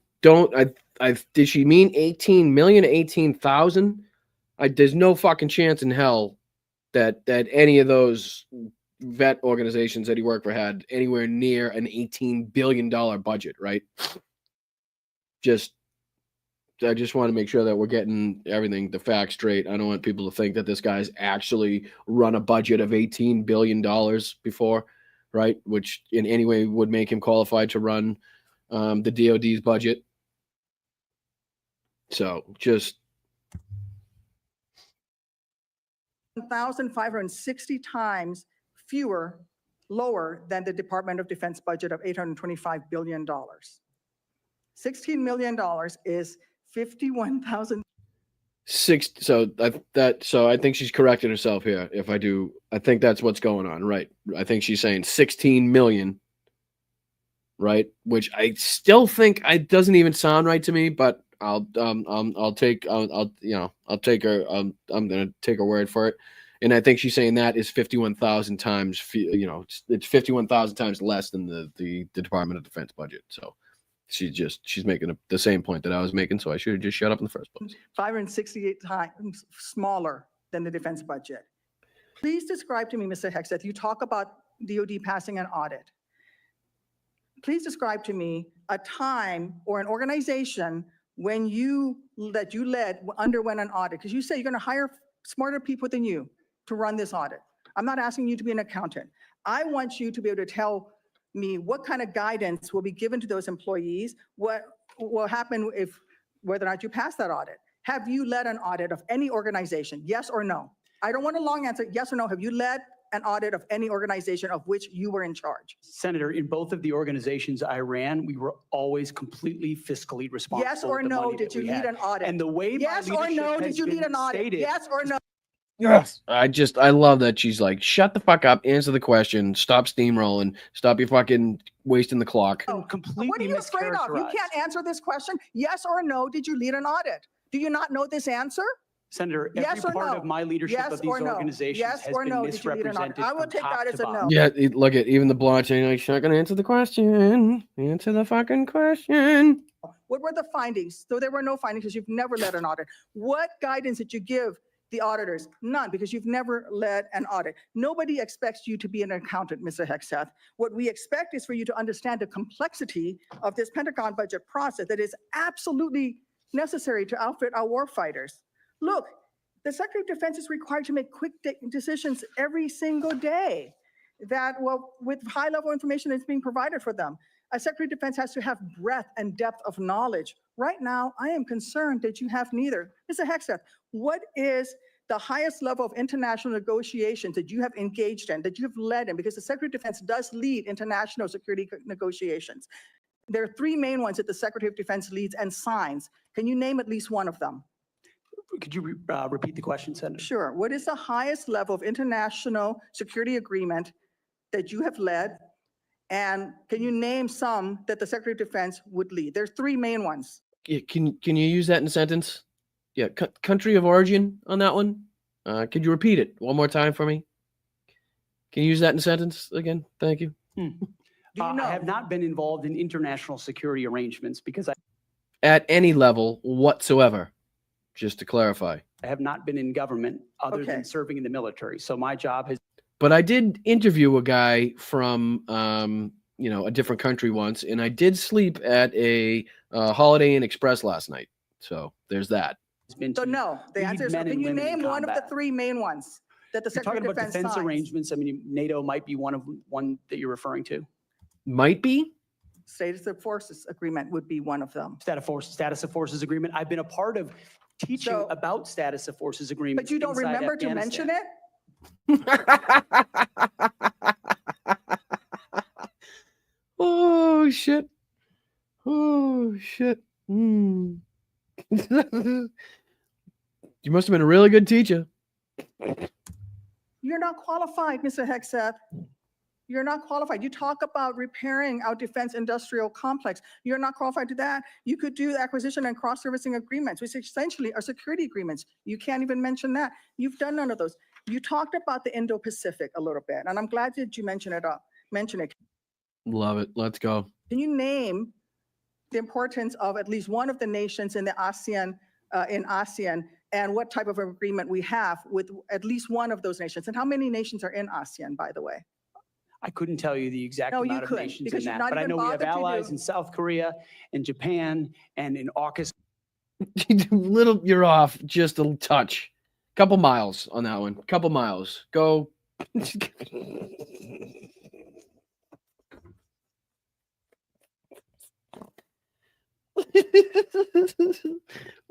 she mean 18 million or 18,000? There's no fucking chance in hell that any of those vet organizations that he worked for had anywhere near an $18 billion budget, right? I just want to make sure that we're getting everything, the facts straight. I don't want people to think that this guy's actually run a budget of $18 billion before, right? Which in any way would make him qualified to run the DOD's budget. So just
1,560 times lower than the Department of Defense budget of $825 billion. $16 million is 51,000.
So I think she's corrected herself here. I think that's what's going on, right? I think she's saying 16 million, right? Which I still think it doesn't even sound right to me, but I'm gonna take her word for it. And I think she's saying that is 51,000 times, it's 51,000 times less than the Department of Defense budget. So she's making the same point that I was making. So I should have just shut up in the first place.
568 times smaller than the defense budget. Please describe to me, Mr. Hegseth, you talk about DOD passing an audit. Please describe to me a time or an organization when that you led underwent an audit, because you say you're going to hire smarter people than you to run this audit. I'm not asking you to be an accountant. I want you to be able to tell me what kind of guidance will be given to those employees, what will happen whether or not you pass that audit. Have you led an audit of any organization? Yes or no? I don't want a long answer. Yes or no? Have you led an audit of any organization of which you were in charge?
Senator, in both of the organizations I ran, we were always completely fiscally responsible.
Yes or
with the
no,
money
did
that
you
we
lead
had.
an audit?
And the way my
Yes or
leadership
no, did
has
you lead
been
an audit?
stated-
Yes or no?
Yes. I love that she's like, shut the fuck up, answer the question, stop steamrolling, stop your fucking wasting the clock.
Completely
What are you afraid of? You
mischaracterized.
can't answer this question. Yes or no, did you lead an audit? Do you not know this answer?
Senator, every
Yes or
part
no?
of my leadership
Yes
of these
or no?
organizations
Yes
has
or
been
no, did you lead an audit?
misrepresented
I will
from
take
top
that as
to
a no.
bottom.
Yeah, look at even the blonde saying like, she's not gonna answer the question. Answer the fucking question.
What were the findings? So there were no findings because you've never led an audit. What guidance did you give the auditors? None, because you've never led an audit. Nobody expects you to be an accountant, Mr. Hegseth. What we expect is for you to understand the complexity of this Pentagon budget process that is absolutely necessary to outfit our warfighters. Look, the Secretary of Defense is required to make quick decisions every single day that, well, with high-level information that's being provided for them. A Secretary of Defense has to have breadth and depth of knowledge. Right now, I am concerned that you have neither. Mr. Hegseth, what is the highest level of international negotiations that you have engaged in, that you have led in? Because the Secretary of Defense does lead international security negotiations. There are three main ones that the Secretary of Defense leads and signs. Can you name at least one of them?
Could you repeat the question, Senator?
Sure. What is the highest level of international security agreement that you have led? And can you name some that the Secretary of Defense would lead? There's three main ones.
Yeah, can you use that in a sentence? Yeah, country of origin on that one. Could you repeat it one more time for me? Can you use that in a sentence again? Thank you.
Do you know?
I have not been involved in international security arrangements because
At any level whatsoever, just to clarify.
I have not been in government other
Okay.
than serving in the military. So my job has
But I did interview a guy from, a different country once, and I did sleep at a Holiday Inn Express last night. So there's that.
been
So
to
no, the
lead
answer is,
men
can
and
you
women in
name one of the
combat.
three main ones that the
You're
Secretary
talking
of
about
Defense
defense
signs?
arrangements. I mean, NATO might be one that you're referring to.
Might be.
Status of Forces Agreement would be one of them.
Status of forces agreement. I've been a part of teaching
So-
about status of forces agreements.
But you don't
inside
remember to mention
Afghanistan.
it?
Oh shit. Oh shit. You must have been a really good teacher.
You're not qualified, Mr. Hegseth. You're not qualified. You talk about repairing our defense industrial complex. You're not qualified to that. You could do acquisition and cross-servicing agreements, which essentially are security agreements. You can't even mention that. You've done none of those. You talked about the Indo-Pacific a little bit, and I'm glad that you mention it.
Love it. Let's go.
Can you name the importance of at least one of the nations in the ASEAN, and what type of agreement we have with at least one of those nations? And how many nations are in ASEAN, by the way?
I couldn't tell you the exact
No, you
amount of
couldn't,
nations in
because you've
that,
not
but I
even
know we have
bothered to
allies
do-
in South Korea and Japan and in AUKUS.
You're off just a touch. Couple miles on that one. Couple miles. Go.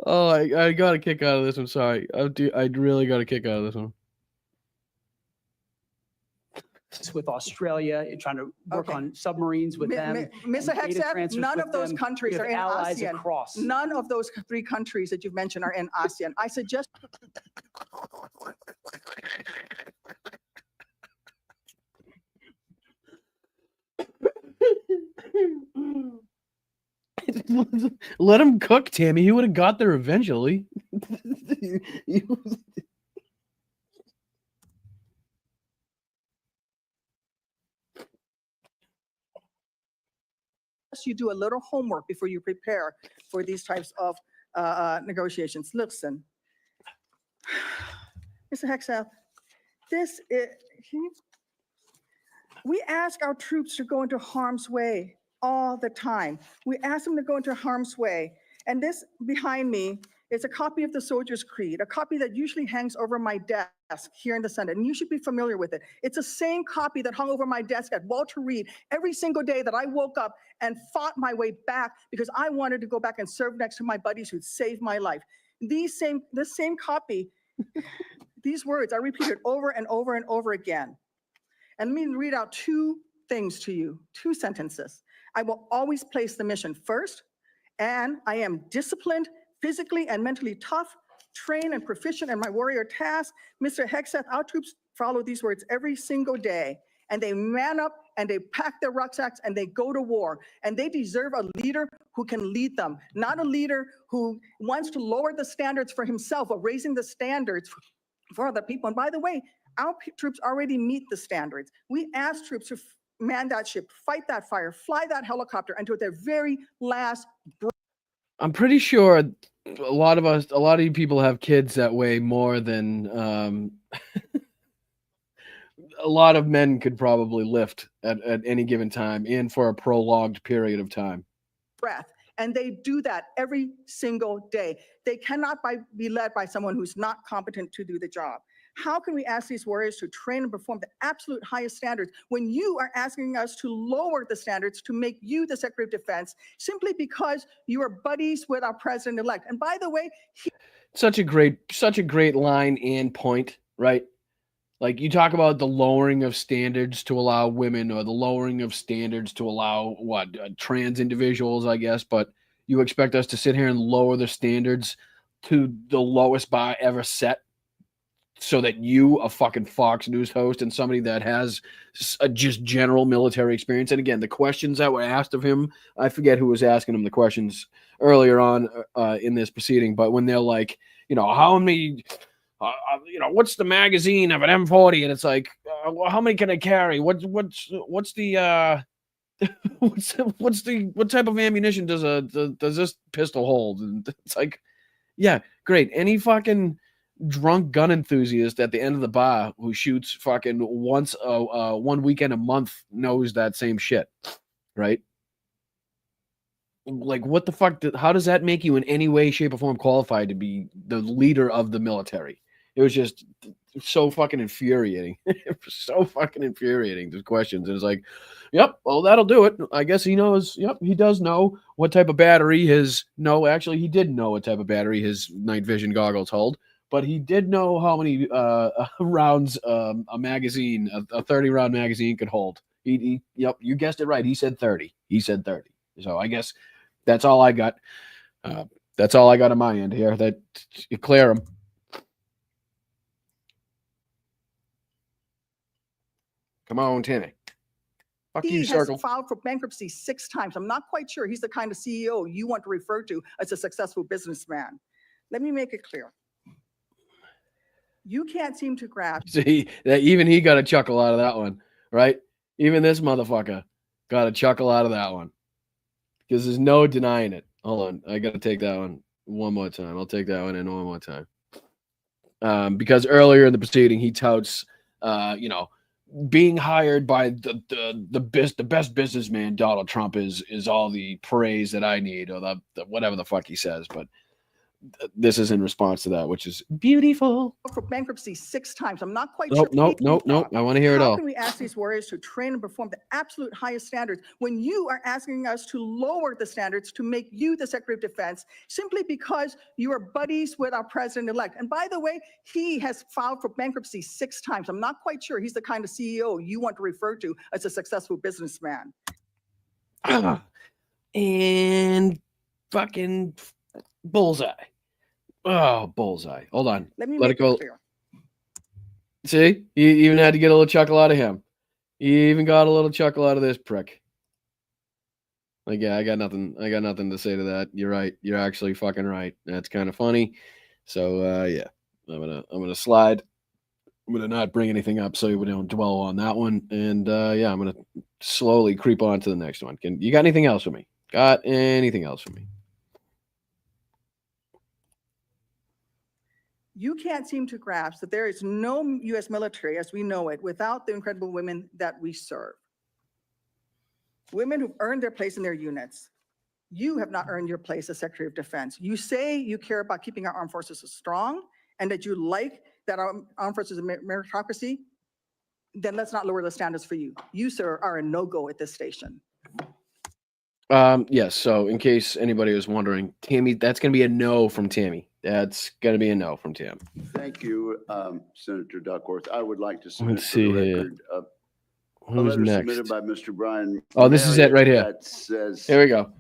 Oh, I got a kick out of this one. Sorry. I really got a kick out of this one.
with Australia and trying to work
Okay.
on submarines with them.
Mr.
and data
Hegseth,
transfers
none
with
of those
them.
countries
We
are
have
in
allies
ASEAN.
across.
None of those three countries that you've mentioned are in ASEAN. I suggest
Let him cook, Tammy. He would have got there eventually.
you do a little homework before you prepare for these types of negotiations. Listen, Mr. Hegseth, we ask our troops to go into harm's way all the time. We ask them to go into harm's way. And this behind me is a copy of the Soldier's Creed, a copy that usually hangs over my desk here in the Senate, and you should be familiar with it. It's the same copy that hung over my desk at Walter Reed every single day that I woke up and fought my way back because I wanted to go back and serve next to my buddies who'd saved my life. This same copy, these words are repeated over and over and over again. And let me read out two things to you, two sentences. I will always place the mission first, and I am disciplined, physically and mentally tough, trained and proficient in my warrior task. Mr. Hegseth, our troops follow these words every single day, and they man up and they pack their rucksacks and they go to war. And they deserve a leader who can lead them, not a leader who wants to lower the standards for himself or raising the standards for other people. And by the way, our troops already meet the standards. We ask troops to man that ship, fight that fire, fly that helicopter until their very last breath.
I'm pretty sure a lot of you people have kids that weigh more than a lot of men could probably lift at any given time and for a prolonged period of time.
Breath. And they do that every single day. They cannot be led by someone who's not competent to do the job. How can we ask these warriors to train and perform the absolute highest standards when you are asking us to lower the standards to make you the Secretary of Defense simply because you are buddies with our president-elect? And by the way,
such a great line and point, right? Like you talk about the lowering of standards to allow women, or the lowering of standards to allow trans individuals, I guess, but you expect us to sit here and lower the standards to the lowest bar ever set so that you, a fucking Fox News host and somebody that has a just general military experience. And again, the questions that were asked of him, I forget who was asking him the questions earlier on in this proceeding, but when they're like, how many, what's the magazine of an M40? And it's like, well, how many can I carry? What's the what type of ammunition does this pistol hold? And it's like, yeah, great. Any fucking drunk gun enthusiast at the end of the bar who shoots fucking once one weekend a month knows that same shit, right? Like, what the fuck? How does that make you in any way, shape, or form qualified to be the leader of the military? It was just so fucking infuriating. It was so fucking infuriating, these questions. And it's like, yep, well, that'll do it. I guess he knows. Yep, he does know what type of battery his. No, actually, he didn't know what type of battery his night vision goggles hold. But he did know how many rounds a magazine, a 30-round magazine could hold. Yep, you guessed it right. He said 30. He said 30. So I guess that's all I got. That's all I got on my end here. That you clear him. Come on, Timmy. Fuck you, Circle.
He has filed for bankruptcy 6 times. I'm not quite sure he's the kind of CEO you want to refer to as a successful businessman. Let me make it clear. You can't seem to grasp.
See, that even he got a chuckle out of that one, right? Even this motherfucker got a chuckle out of that one. Because there's no denying it. Hold on. I got to take that one more time. I'll take that one in one more time. Because earlier in the proceeding, he touts, being hired by the best businessman, Donald Trump, is all the praise that I need, or the whatever the fuck he says. But this is in response to that, which is beautiful.
For bankruptcy 6 times. I'm not quite
sure. Nope. I want to hear it all.
How can we ask these warriors to train and perform the absolute highest standards when you are asking us to lower the standards to make you the Secretary of Defense simply because you are buddies with our president-elect? And by the way, he has filed for bankruptcy 6 times. I'm not quite sure he's the kind of CEO you want to refer to as a successful businessman.
And fucking bullseye. Oh, bullseye. Hold on.
Let me
Let
make
it go.
clear.
See, you even had to get a little chuckle out of him. You even got a little chuckle out of this prick. Like, yeah, I got nothing to say to that. You're right. You're actually fucking right. That's kind of funny. So yeah, I'm gonna slide. I'm gonna not bring anything up so we don't dwell on that one. And yeah, I'm gonna slowly creep on to the next one. You got anything else for me? Got anything else for me?
You can't seem to grasp that there is no U.S. military as we know it without the incredible women that we serve. Women who've earned their place in their units. You have not earned your place as Secretary of Defense. You say you care about keeping our armed forces strong and that you like that our armed forces are meritocracy. Then let's not lower the standards for you. You, sir, are a no-go at this station.
Yes. So in case anybody was wondering, Tammy, that's going to be a no from Tammy. That's going to be a no from Tim.
Thank you, Senator Duckworth. I would like to submit
Let's
for the
see here.
record A
Who's
letter
next?
submitted by Mr. Brian.
Oh, this is it right here.
That says.
Here we go.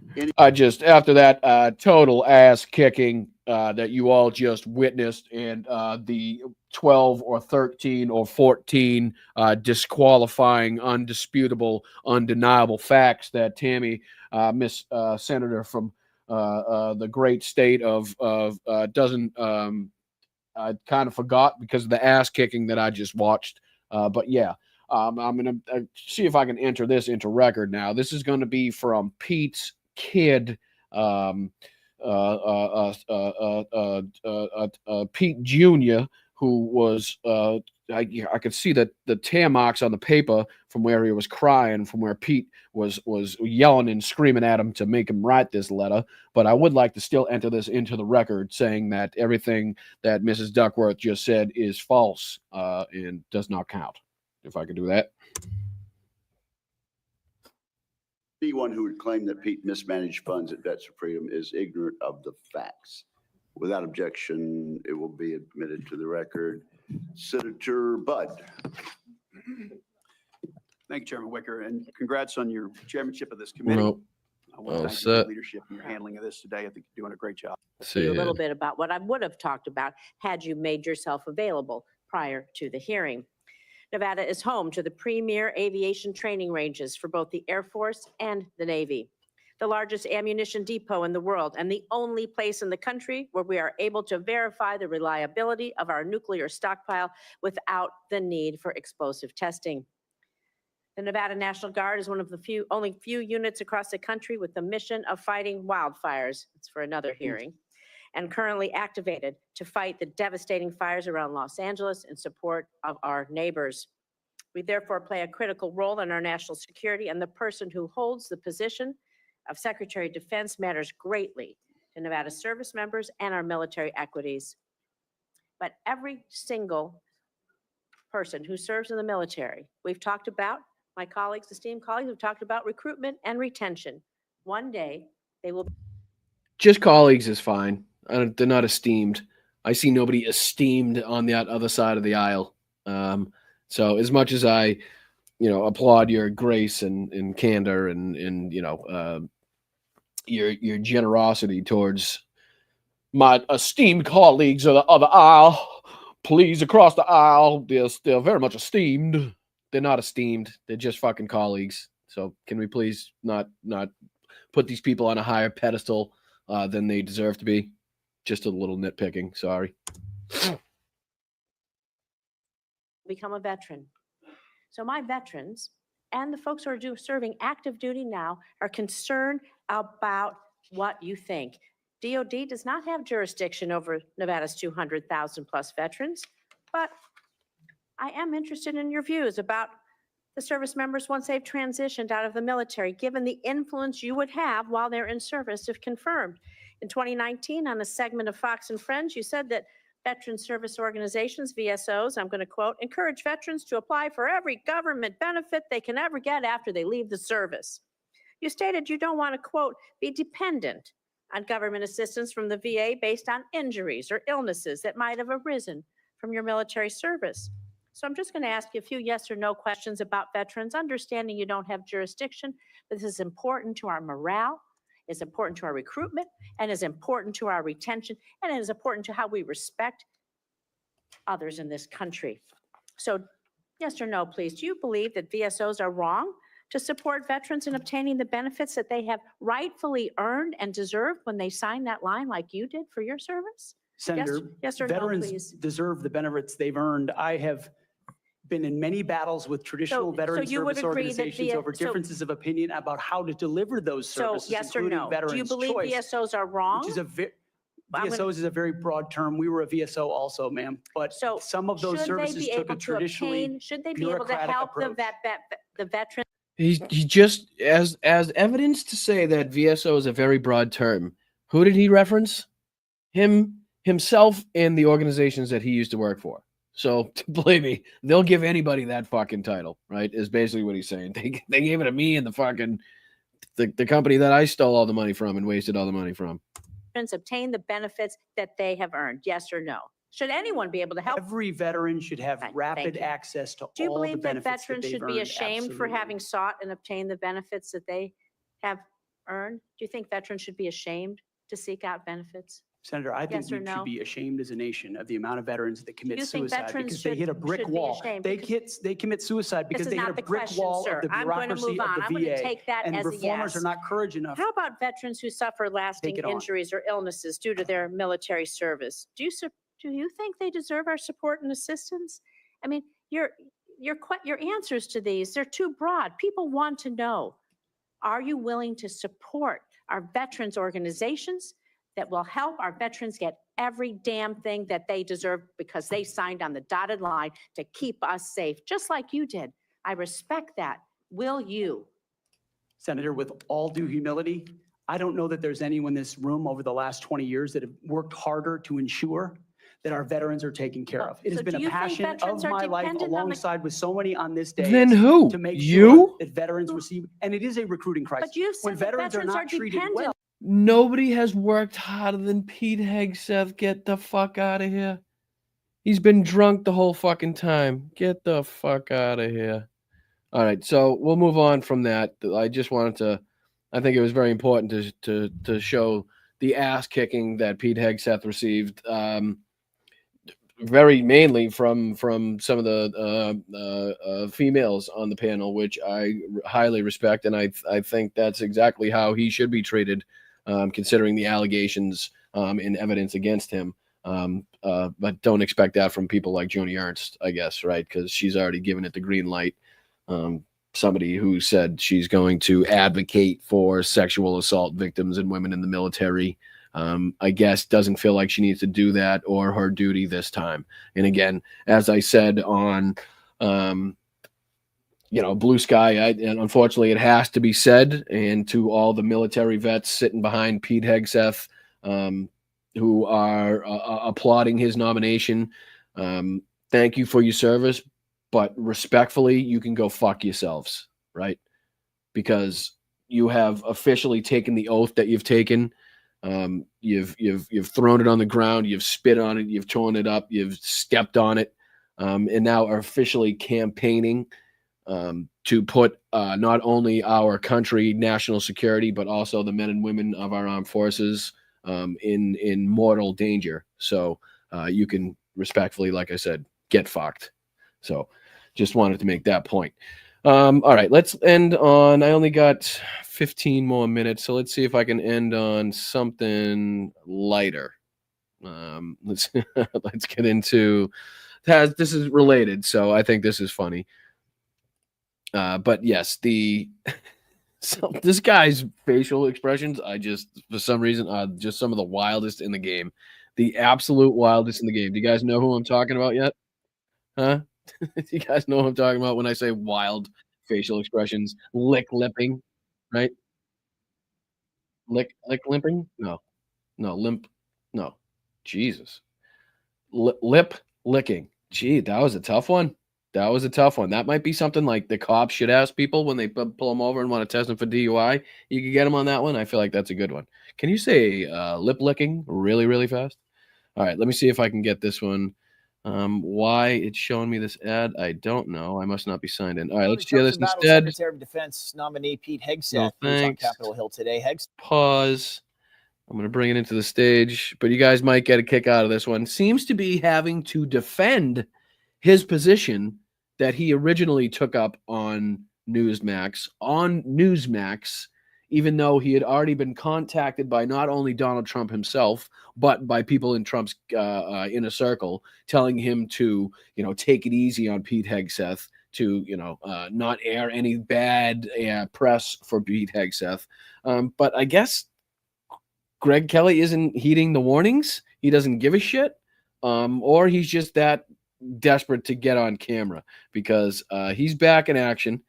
Just after that total ass kicking that you all just witnessed, and the 12 or 13 or 14 disqualifying, undisputable, undeniable facts that Tammy, Miss Senator from the great state of doesn't I kind of forgot because of the ass kicking that I just watched. But yeah. I'm going to see if I can enter this into record now. This is going to be from Pete's kid, Pete Jr., who was, I could see that the tear marks on the paper from where he was crying, from where Pete was yelling and screaming at him to make him write this letter. But I would like to still enter this into the record, saying that everything that Mrs. Duckworth just said is false and does not count. If I could do that.
Anyone who would claim that Pete mismanaged funds at Vets for Freedom is ignorant of the facts. Without objection, it will be admitted to the record. Senator Budd.
Thank you, Chairman Wicker, and congrats on your chairmanship of this committee.
Well,
I want to thank you for your leadership and your handling of this today. I think you're doing a great job.
A little bit about what I would have talked about had you made yourself available prior to the hearing. Nevada is home to the premier aviation training ranges for both the Air Force and the Navy, the largest ammunition depot in the world, and the only place in the country where we are able to verify the reliability of our nuclear stockpile without the need for explosive testing. The Nevada National Guard is one of the only few units across the country with the mission of fighting wildfires. It's for another hearing. And currently activated to fight the devastating fires around Los Angeles in support of our neighbors. We therefore play a critical role in our national security, and the person who holds the position of Secretary of Defense matters greatly to Nevada service members and our military equities. But every single person who serves in the military, we've talked about, my colleagues, esteemed colleagues, have talked about recruitment and retention. One day they will.
Just colleagues is fine. They're not esteemed. I see nobody esteemed on that other side of the aisle. So as much as I, applaud your grace and candor and your generosity towards my esteemed colleagues of the other aisle, please across the aisle, they're very much esteemed. They're not esteemed. They're just fucking colleagues. So can we please not put these people on a higher pedestal than they deserve to be? Just a little nitpicking. Sorry.
Become a veteran. So my veterans and the folks who are serving active duty now are concerned about what you think. DOD does not have jurisdiction over Nevada's 200,000 plus veterans, but I am interested in your views about the service members once they've transitioned out of the military, given the influence you would have while they're in service if confirmed. In 2019, on a segment of Fox and Friends, you said that veteran service organizations, VSOs, I'm going to quote, encourage veterans to apply for every government benefit they can ever get after they leave the service. You stated you don't want to, quote, be dependent on government assistance from the VA based on injuries or illnesses that might have arisen from your military service. So I'm just going to ask you a few yes or no questions about veterans, understanding you don't have jurisdiction, but this is important to our morale. It's important to our recruitment, and is important to our retention, and it is important to how we respect others in this country. So yes or no, please. Do you believe that VSOs are wrong to support veterans in obtaining the benefits that they have rightfully earned and deserved when they signed that line like you did for your service?
Senator,
yes or no,
veterans
please.
deserve the benefits they've earned. I have been in many battles with traditional veteran
you would
service
agree that
organizations over differences of opinion about how to deliver those services,
yes or
including
no?
Veterans
Do you believe
Choice,
VSOs are wrong?
which is VSOs is a very broad term. We were a VSO also, ma'am, but some of those services took a traditionally
should they be able to help the veteran?
He just as evidence to say that VSO is a very broad term. Who did he reference? Himself and the organizations that he used to work for. So believe me, they'll give anybody that fucking title, right? Is basically what he's saying. They gave it to me and the fucking the company that I stole all the money from and wasted all the money from.
Obtain the benefits that they have earned, yes or no? Should anyone be able to help?
Every veteran should have
Right, thank
rapid
you.
access to
Do you
all the
believe that
benefits that
veterans
they've
should be
earned?
ashamed for
Absolutely.
having sought and obtained the benefits that they have earned? Do you think veterans should be ashamed to seek out benefits?
Senator, I think
Yes or
we
no?
should be ashamed as a nation of the amount of veterans that commit
you think
suicide
veterans
because they hit a
should
brick
be
wall.
ashamed?
They commit suicide because
is
they hit
not
a
the
brick
question,
wall
sir.
of the
I'm going to
bureaucracy
move
of
on.
the
I'm going to
VA.
take that
And
as a
reformers
yes.
are not courage enough.
How about veterans who suffer lasting
it on.
injuries or illnesses due to their military service? Do you think they deserve our support and assistance? I mean, your answers to these, they're too broad. People want to know, are you willing to support our veterans organizations that will help our veterans get every damn thing that they deserve because they signed on the dotted line to keep us safe, just like you did? I respect that. Will you?
Senator, with all due humility, I don't know that there's anyone in this room over the last 20 years that have worked harder to ensure that our veterans are taken care of. It has
So
been
do
a
you think
passion
veterans
of
are
my life
dependent on the-
alongside with so many on this day.
Then who?
To make
You?
sure that veterans receive, and it is a recruiting crisis.
But you've
When
said that
veterans are
veterans
not
are
treated
dependent.
well.
Nobody has worked harder than Pete Hegseth. Get the fuck out of here. He's been drunk the whole fucking time. Get the fuck out of here. All right, so we'll move on from that. I just wanted to, I think it was very important to show the ass kicking that Pete Hegseth received, very mainly from some of the females on the panel, which I highly respect, and I think that's exactly how he should be treated, considering the allegations and evidence against him. But don't expect that from people like Joni Ernst, I guess, right? Because she's already given it the green light. Somebody who said she's going to advocate for sexual assault victims and women in the military, I guess doesn't feel like she needs to do that or her duty this time. And again, as I said on, Blue Sky, and unfortunately it has to be said, and to all the military vets sitting behind Pete Hegseth, who are applauding his nomination, thank you for your service. But respectfully, you can go fuck yourselves, right? Because you have officially taken the oath that you've taken. You've thrown it on the ground, you've spit on it, you've torn it up, you've stepped on it, and now are officially campaigning to put not only our country, national security, but also the men and women of our armed forces in mortal danger. So you can respectfully, like I said, get fucked. So just wanted to make that point. All right, let's end on, I only got 15 more minutes, so let's see if I can end on something lighter. Let's get into, this is related, so I think this is funny. But yes, this guy's facial expressions, for some reason, are just some of the wildest in the game. The absolute wildest in the game. Do you guys know who I'm talking about yet? Huh? Do you guys know what I'm talking about when I say wild facial expressions? Lipping, right? Limping? No, limp. No, Jesus. Lip licking. Gee, that was a tough one. That might be something like the cops should ask people when they pull them over and want to test them for DUI. You could get them on that one. I feel like that's a good one. Can you say lip licking really, really fast? All right, let me see if I can get this one. Why it's showing me this ad, I don't know. I must not be signed in. All right, let's hear this instead.
Secretary of Defense nominee Pete Hegseth
No,
was on
thanks.
Capitol Hill today.
Pause. I'm going to bring it into the stage, but you guys might get a kick out of this one. Seems to be having to defend his position that he originally took up on Newsmax, even though he had already been contacted by not only Donald Trump himself, but by people in Trump's inner circle, telling him to, take it easy on Pete Hegseth, to, not air any bad press for Pete Hegseth. But I guess Greg Kelly isn't heeding the warnings. He doesn't give a shit, or he's just that desperate to get on camera, because he's back in action.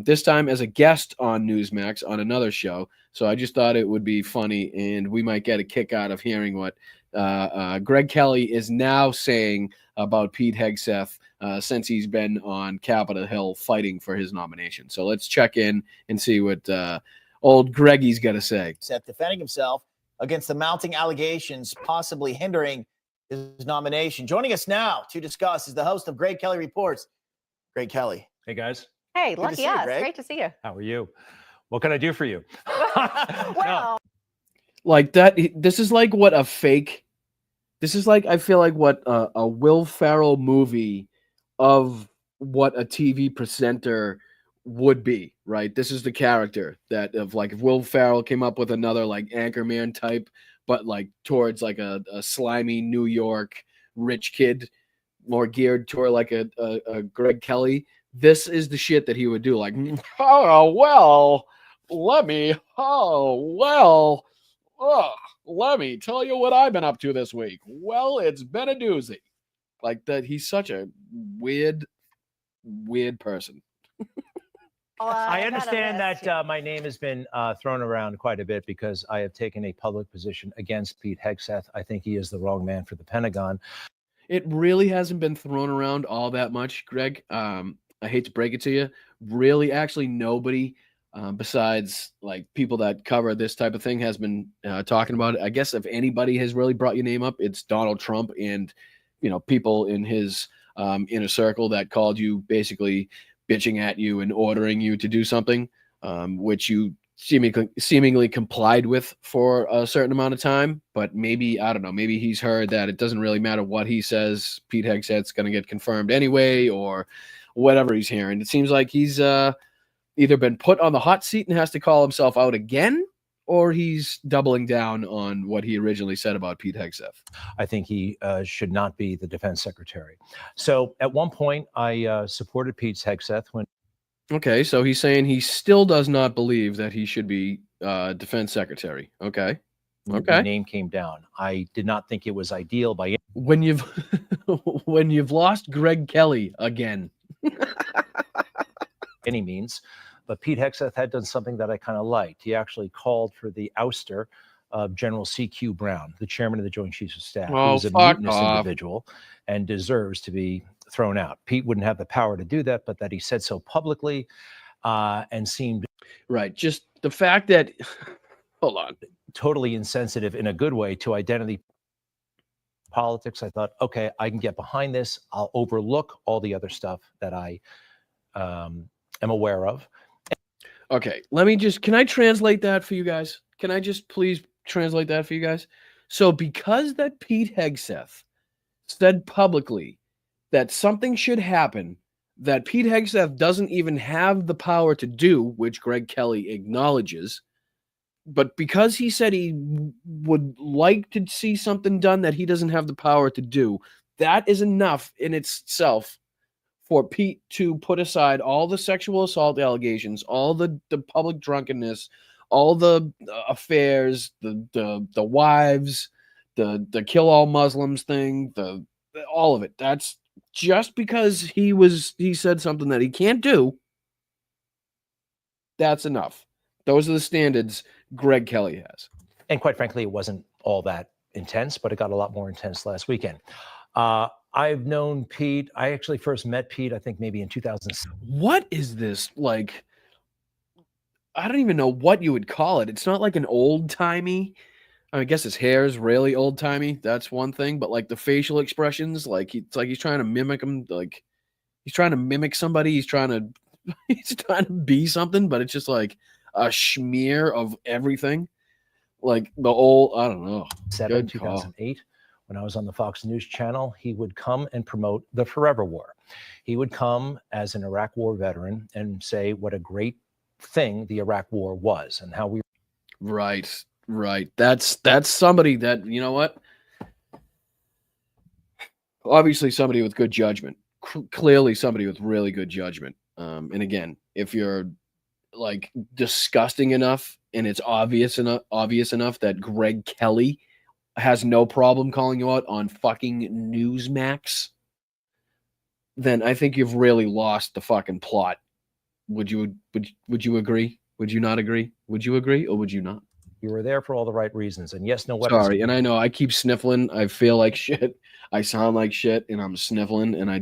This time as a guest on Newsmax on another show. So I just thought it would be funny, and we might get a kick out of hearing what Greg Kelly is now saying about Pete Hegseth since he's been on Capitol Hill fighting for his nomination. So let's check in and see what old Greggy's got to say.
Seth defending himself against the mounting allegations, possibly hindering his nomination. Joining us now to discuss is the host of Greg Kelly Reports, Greg Kelly.
Hey, guys.
Hey,
Good to
lucky
see you,
us.
Greg.
Great to see you.
How are you? What can I do for you?
Well,
Like that. This is like what a fake. This is like, I feel like what a Will Ferrell movie of what a TV presenter would be, right? This is the character that of like if Will Ferrell came up with another like Anchorman type, but like towards like a slimy New York rich kid, more geared toward like a Greg Kelly. This is the shit that he would do. Like, oh well, let me tell you what I've been up to this week. Well, it's been a doozy. Like that, he's such a weird person.
I understand that my name has been thrown around quite a bit because I have taken a public position against Pete Hegseth. I think he is the wrong man for the Pentagon.
It really hasn't been thrown around all that much, Greg. I hate to break it to you. Really, actually, nobody besides like people that cover this type of thing has been talking about it. I guess if anybody has really brought your name up, it's Donald Trump and, you know, people in his inner circle that called you basically bitching at you and ordering you to do something, which you seemingly complied with for a certain amount of time. But maybe, I don't know, maybe he's heard that it doesn't really matter what he says. Pete Hegseth's going to get confirmed anyway, or whatever he's hearing. It seems like he's either been put on the hot seat and has to call himself out again, or he's doubling down on what he originally said about Pete Hegseth.
I think he should not be the defense secretary. So at one point, I supported Pete Hegseth when.
Okay, so he's saying he still does not believe that he should be defense secretary. Okay.
The name came down. I did not think it was ideal by
when you've when you've lost Greg Kelly again.
any means. But Pete Hegseth had done something that I kind of liked. He actually called for the ouster of General C.Q. Brown, the chairman of the Joint Chiefs of Staff, who is a mutinous individual and deserves to be thrown out. Pete wouldn't have the power to do that, but that he said so publicly and seemed
right. Just the fact that, hold on,
totally insensitive in a good way to identity politics. I thought, okay, I can get behind this. I'll overlook all the other stuff that I am aware of.
Okay, can I translate that for you guys? Can I just please translate that for you guys? So because that Pete Hegseth said publicly that something should happen that Pete Hegseth doesn't even have the power to do, which Greg Kelly acknowledges, but because he said he would like to see something done that he doesn't have the power to do, that is enough in itself for Pete to put aside all the sexual assault allegations, all the public drunkenness, all the affairs, the wives, the kill all Muslims thing, all of it. That's just because he said something that he can't do. That's enough. Those are the standards Greg Kelly has.
And quite frankly, it wasn't all that intense, but it got a lot more intense last weekend. I've known Pete. I actually first met Pete, I think maybe in 2006.
What is this? Like, I don't even know what you would call it. It's not like an old-timey. I guess his hair is really old-timey. That's one thing. But like the facial expressions, like it's like he's trying to mimic him. Like he's trying to mimic somebody. He's trying to be something, but it's just like a smear of everything. Like the old, I don't know.
2008. When I was on the Fox News channel, he would come and promote the Forever War. He would come as an Iraq War veteran and say what a great thing the Iraq War was and how we.
Right. That's somebody that, you know what? Obviously somebody with good judgment. Clearly somebody with really good judgment. And again, if you're like disgusting enough and it's obvious enough that Greg Kelly has no problem calling you out on fucking Newsmax, then I think you've really lost the fucking plot. Would you agree? Would you not agree? Would you agree or would you not?
You were there for all the right reasons. And yes, no weapons.
Sorry, and I know I keep sniffling. I feel like shit. I sound like shit and I'm sniffling and I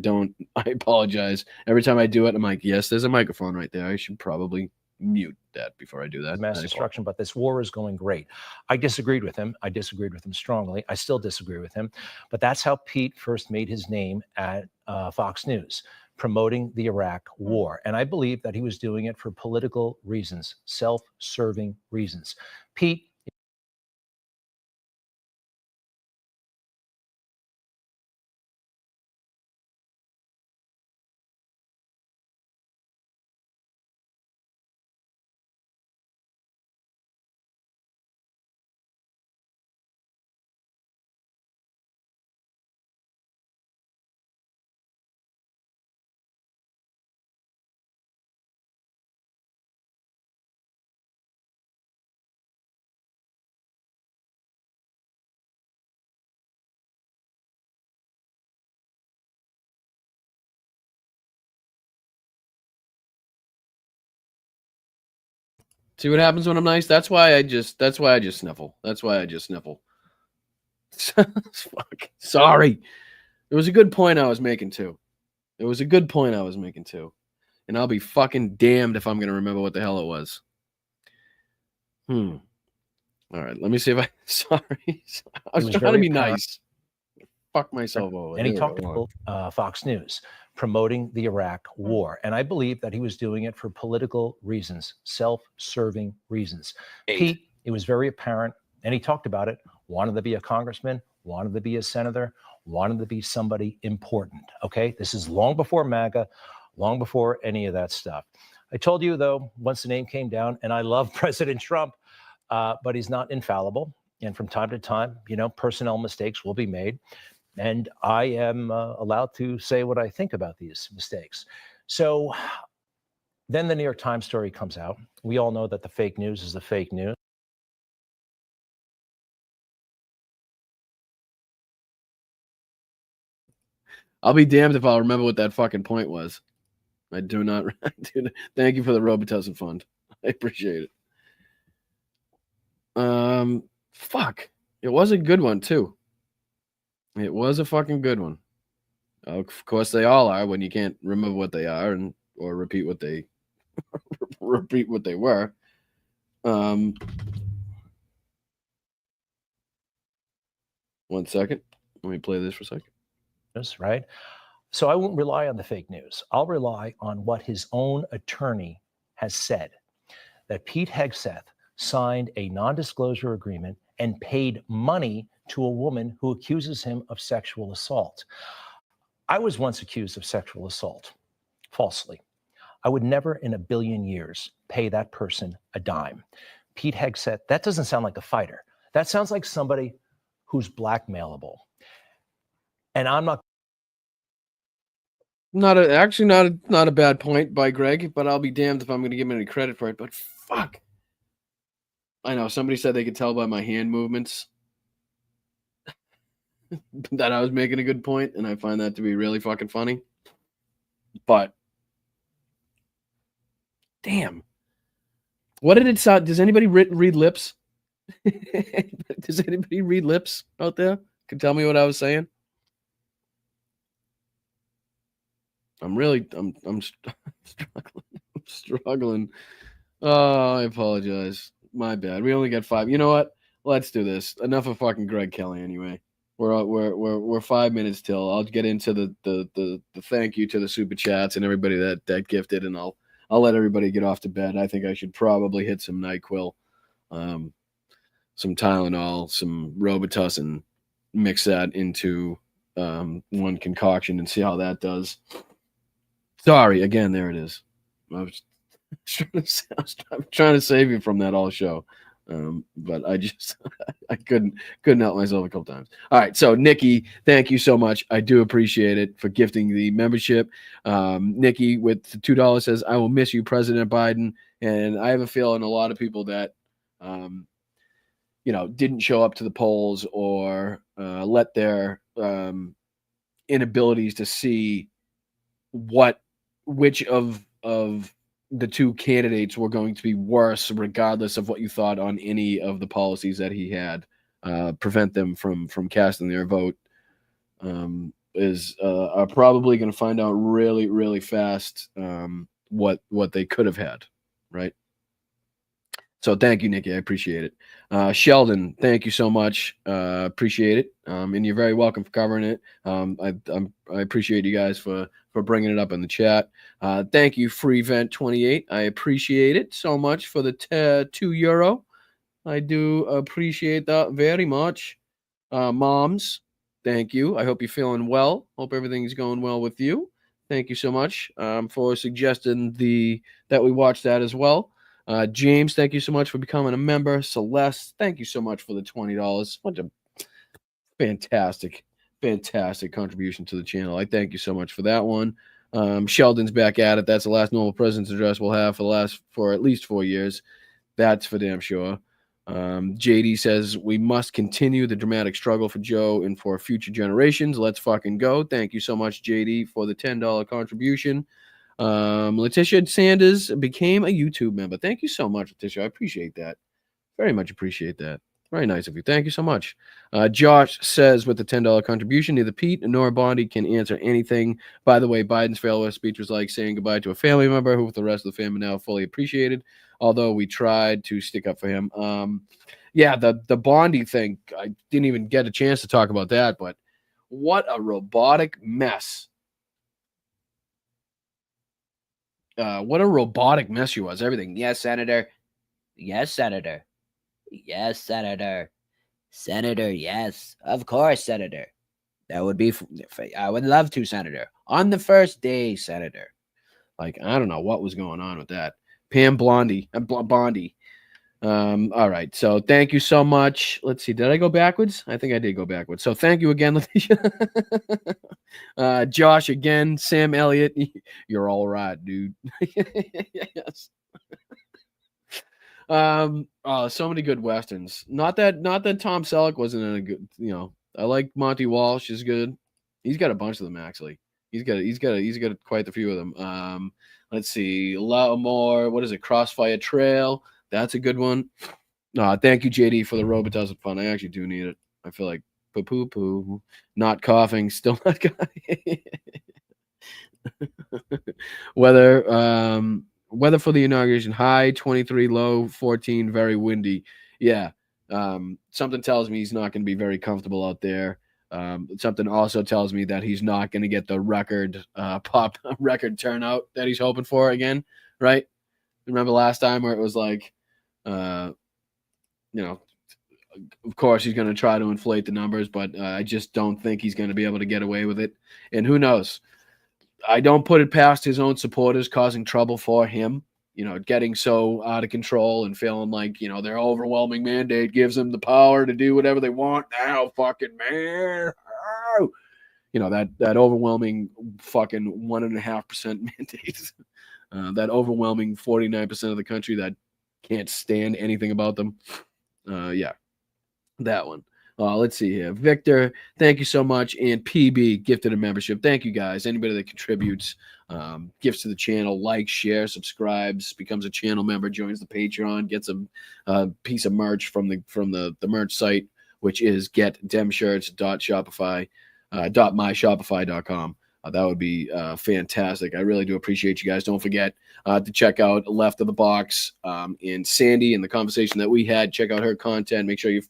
apologize. Every time I do it, I'm like, yes, there's a microphone right there. I should probably mute that before I do that.
mass destruction, but this war is going great. I disagreed with him. I disagreed with him strongly. I still disagree with him. But that's how Pete first made his name at Fox News, promoting the Iraq war. And I believe that he was doing it for political reasons, self-serving reasons. Pete,
See what happens when I'm nice? That's why I just sniffle. That's why I just sniffle. Fuck. Sorry. It was a good point I was making too. And I'll be fucking damned if I'm gonna remember what the hell it was. All right, let me see if I sorry. I was trying to be nice. Fuck myself over.
and he talked about Fox News, promoting the Iraq war. And I believe that he was doing it for political reasons, self-serving reasons. Pete, it was very apparent, and he talked about it, wanted to be a congressman, wanted to be a senator, wanted to be somebody important, okay? This is long before MAGA, long before any of that stuff. I told you, though, once the name came down, and I love President Trump, but he's not infallible. And from time to time, you know, personnel mistakes will be made. And I am allowed to say what I think about these mistakes. So then the New York Times story comes out. We all know that the fake news is the fake news.
I'll be damned if I'll remember what that fucking point was. I do not. Thank you for the Robitussin fund. I appreciate it. Fuck. It was a good one too. It was a fucking good one. Of course, they all are when you can't remember what they are or repeat what they were. One second. Let me play this for a second.
Right? So I won't rely on the fake news. I'll rely on what his own attorney has said, that Pete Hegseth signed a non-disclosure agreement and paid money to a woman who accuses him of sexual assault. I was once accused of sexual assault, falsely. I would never in a billion years pay that person a dime. Pete Hegseth, that doesn't sound like a fighter. That sounds like somebody who's blackmailable. And I'm not
not a bad point by Greg, but I'll be damned if I'm going to give him any credit for it. But fuck, I know somebody said they could tell by my hand movements that I was making a good point, and I find that to be really fucking funny. But damn, what did it sound? Does anybody read lips? Does anybody read lips out there? Can tell me what I was saying? I'm struggling. Oh, I apologize. My bad. We only got 5. You know what? Let's do this. Enough of fucking Greg Kelly anyway. We're 5 minutes till. I'll get into the thank you to the super chats and everybody that gifted, and I'll let everybody get off to bed. I think I should probably hit some NyQuil, some Tylenol, some Robitussin, mix that into one concoction and see how that does. Sorry, again, there it is. I was trying to save you from that all show. But I couldn't help myself a couple times. All right. So Nikki, thank you so much. I do appreciate it for gifting the membership. Nikki with the $2 says, I will miss you, President Biden. And I have a feeling a lot of people that, didn't show up to the polls or let their inabilities to see which of the two candidates were going to be worse, regardless of what you thought on any of the policies that he had, prevent them from casting their vote, are probably going to find out really, really fast what they could have had, right? So thank you, Nikki. I appreciate it. Sheldon, thank you so much. Appreciate it. And you're very welcome for covering it. I appreciate you guys for bringing it up in the chat. Thank you, FreeVent28. I appreciate it so much for the €2. I do appreciate that very much. Moms, thank you. I hope you're feeling well. Hope everything's going well with you. Thank you so much for suggesting that we watch that as well. James, thank you so much for becoming a member. Celeste, thank you so much for the $20. What a fantastic contribution to the channel. I thank you so much for that one. Sheldon's back at it. That's the last normal president's address we'll have for at least 4 years. That's for damn sure. JD says we must continue the dramatic struggle for Joe and for future generations. Let's fucking go. Thank you so much, JD, for the $10 contribution. Letitia Sanders became a YouTube member. Thank you so much, Letitia. I appreciate that. Very much appreciate that. Very nice of you. Thank you so much. Josh says with the $10 contribution, neither Pete nor Bondi can answer anything. By the way, Biden's farewell speech was like saying goodbye to a family member who with the rest of the family now fully appreciated, although we tried to stick up for him. Yeah, the Bondi thing, I didn't even get a chance to talk about that, but what a robotic mess. What a robotic mess he was. Everything. Yes, Senator. Yes, Senator. Yes, Senator. Senator, yes. Of course, Senator. That would be, I would love to, Senator. On the first day, Senator. Like, I don't know what was going on with that. Pam Bondi. All right. So thank you so much. Let's see. Did I go backwards? I think I did go backwards. So thank you again, Letitia. Josh again. Sam Elliott. You're all right, dude. Yes. Oh, so many good westerns. Not that Tom Selleck wasn't in a good, I like Monty Walsh is good. He's got a bunch of them actually. He's got quite a few of them. Let's see, a lot more. What is it? Crossfire Trail. That's a good one. Thank you, JD, for the Robitussin fun. I actually do need it. I feel like poo. Not coughing. Still not coughing. Weather for the inauguration, high 23, low 14, very windy. Yeah. Something tells me he's not going to be very comfortable out there. Something also tells me that he's not going to get the record turnout that he's hoping for again, right? Remember last time where it was like, of course he's going to try to inflate the numbers, but I just don't think he's going to be able to get away with it. And who knows? I don't put it past his own supporters causing trouble for him, getting so out of control and feeling like, their overwhelming mandate gives them the power to do whatever they want now, fucking man. That overwhelming fucking 1.5% mandate, that overwhelming 49% of the country that can't stand anything about them. Yeah, that one. Let's see here. Victor, thank you so much. And PB gifted a membership. Thank you guys. Anybody that contributes gifts to the channel, likes, shares, subscribes, becomes a channel member, joins the Patreon, gets a piece of merch from the merch site, which is getdemshirts.myshopify.com. That would be fantastic. I really do appreciate you guys. Don't forget to check out Left of the Box and Sandy and the conversation that we had. Check out her content. Make sure you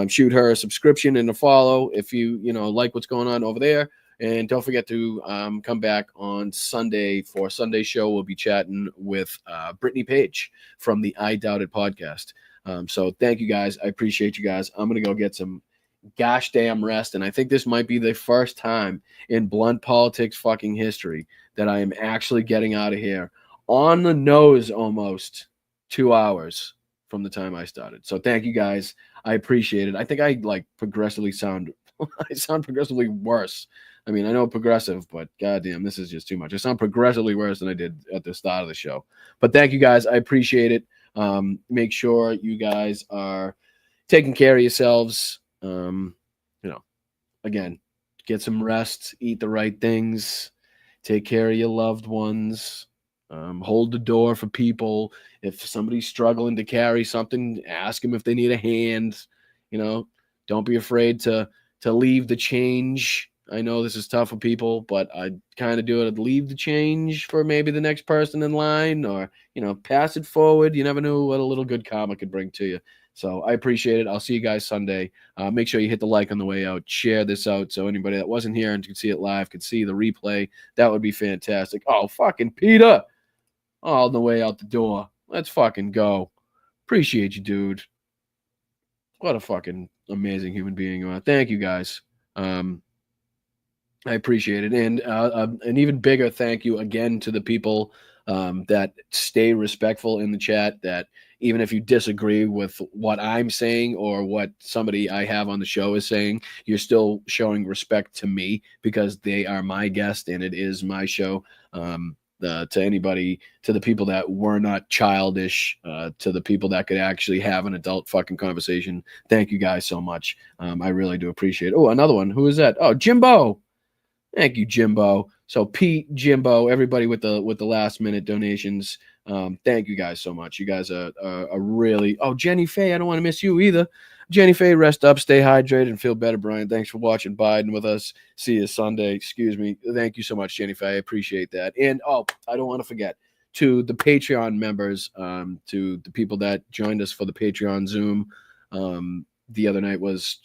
shoot her a subscription and a follow if you like what's going on over there. And don't forget to come back on Sunday for Sunday show. We'll be chatting with Brittany Page from the I Doubt It podcast. So thank you guys. I appreciate you guys. I'm going to go get some gosh damn rest. And I think this might be the first time in blunt politics fucking history that I am actually getting out of here on the nose almost 2 hours from the time I started. So thank you guys. I appreciate it. I think I progressively sound progressively worse. I mean, I know progressive, but goddamn, this is just too much. I sound progressively worse than I did at the start of the show. But thank you guys. I appreciate it. Make sure you guys are taking care of yourselves. Again, get some rest, eat the right things, take care of your loved ones, hold the door for people. If somebody's struggling to carry something, ask them if they need a hand. Don't be afraid to leave the change I know this is tough for people, but I kind of do it. Leave the change for maybe the next person in line, or, you know, pass it forward. You never know what a little good karma could bring to you. So I appreciate it. I'll see you guys Sunday. Make sure you hit the like on the way out. Share this out so anybody that wasn't here and could see it live could see the replay. That would be fantastic. Oh, fucking Peter. All the way out the door. Let's fucking go. Appreciate you, dude. What a fucking amazing human being you are. Thank you, guys. I appreciate it. And an even bigger thank you again to the people that stay respectful in the chat, that even if you disagree with what I'm saying or what somebody I have on the show is saying, you're still showing respect to me because they are my guest and it is my show. To anybody, to the people that were not childish, to the people that could actually have an adult fucking conversation. Thank you guys so much. I really do appreciate it. Oh, another one. Who is that? Oh, Jimbo. Thank you, Jimbo. So Pete, Jimbo, everybody with the last minute donations. Thank you guys so much. You guys are really. Oh, Jenny Faye, I don't want to miss you either. Jenny Faye, rest up, stay hydrated, and feel better, Brian. Thanks for watching Biden with us. See you Sunday. Excuse me. Thank you so much, Jenny Faye. I appreciate that. And I don't want to forget to the Patreon members, to the people that joined us for the Patreon Zoom. The other night was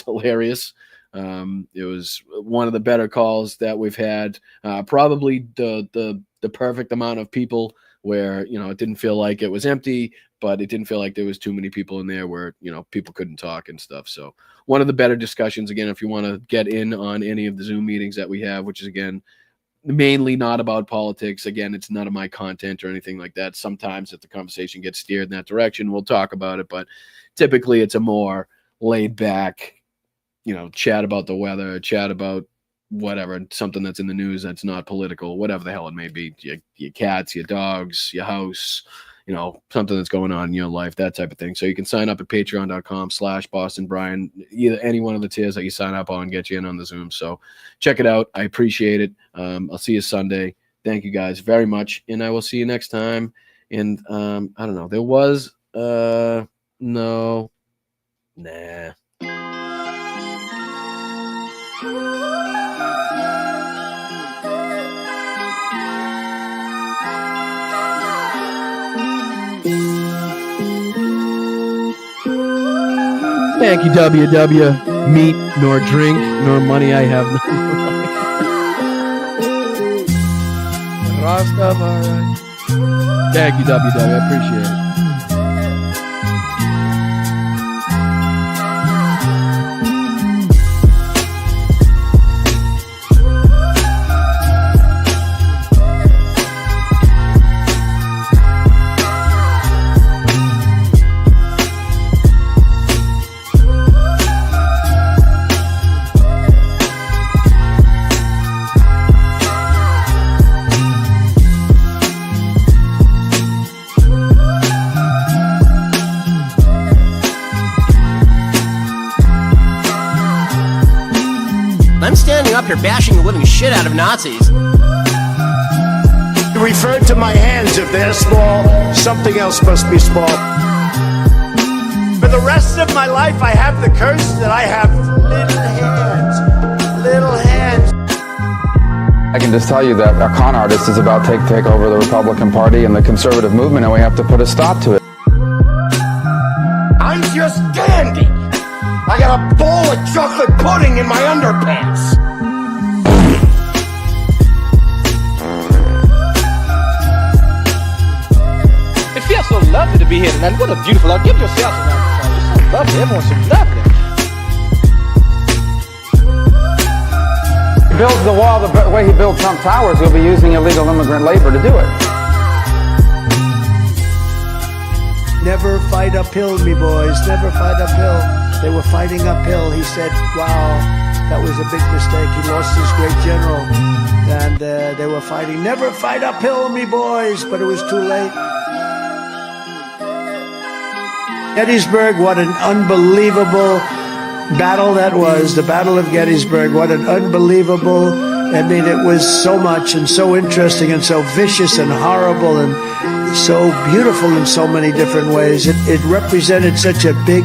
hilarious. It was one of the better calls that we've had. Probably the perfect amount of people where, you know, it didn't feel like it was empty, but it didn't feel like there was too many people in there where, you know, people couldn't talk and stuff. So one of the better discussions, again, if you want to get in on any of the Zoom meetings that we have, which is, again, mainly not about politics. Again, it's none of my content or anything like that. Sometimes if the conversation gets steered in that direction, we'll talk about it, but typically it's a more laid back, you know, chat about the weather, chat about whatever, something that's in the news that's not political, whatever the hell it may be, your cats, your dogs, your house, you know, something that's going on in your life, that type of thing. So you can sign up at patreon.com/BostonBrian. Either any one of the tiers that you sign up on get you in on the Zoom. So check it out. I appreciate it. I'll see you Sunday. Thank you guys very much. And I will see you next time. And I don't know, there was, no, nah. Thank you, WW. Meat, nor drink, nor money I have. Rastafari. Thank you, WW. I appreciate it.
You're bashing the living shit out of Nazis.
You referred to my hands. If they're small, something else must be small. For the rest of my life, I have the curse that I have little hands. Little hands.
I can just tell you that a con artist is about to take over the Republican Party and the conservative movement, and we have to put a stop to it.
I'm just dandy. I got a bowl of chocolate pudding in my underpants.
It feels so lovely to be here tonight. What a beautiful life. Give yourself a round of applause. You're so lovely. Everyone's so lovely.
He builds the wall the way he built Trump Towers. He'll be using illegal immigrant labor to do it.
Never fight uphill, me boys. Never fight uphill. They were fighting uphill. He said, wow, that was a big mistake. He lost his great general. And they were fighting. Never fight uphill, me boys. But it was too late. Gettysburg, what an unbelievable battle that was. The Battle of Gettysburg, what an unbelievable, I mean, it was so much and so interesting and so vicious and horrible and so beautiful in so many different ways. It represented such a big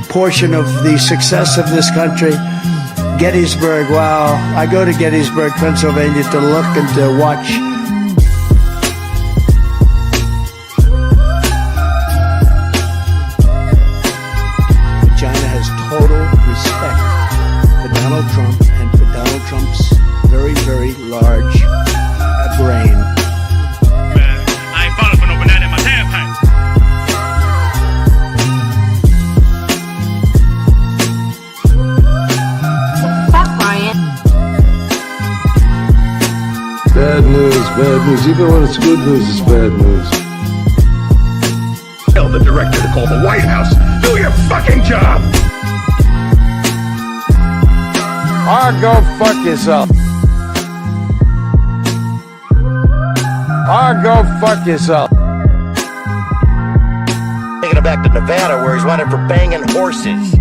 portion of the success of this country. Gettysburg. Wow, I go to Gettysburg, Pennsylvania to look and to watch. China has total respect for Donald Trump and for Donald Trump's very, very large brain.
Man, I ain't falling for no banana in my tailpipe.
Bad news, bad news. Even when it's good news, it's bad news.
Tell the director to call the White House. Do your fucking job!
Ah, go fuck yourself. Ah, go fuck yourself.
Taking it back to Nevada where he's wanted for banging horses.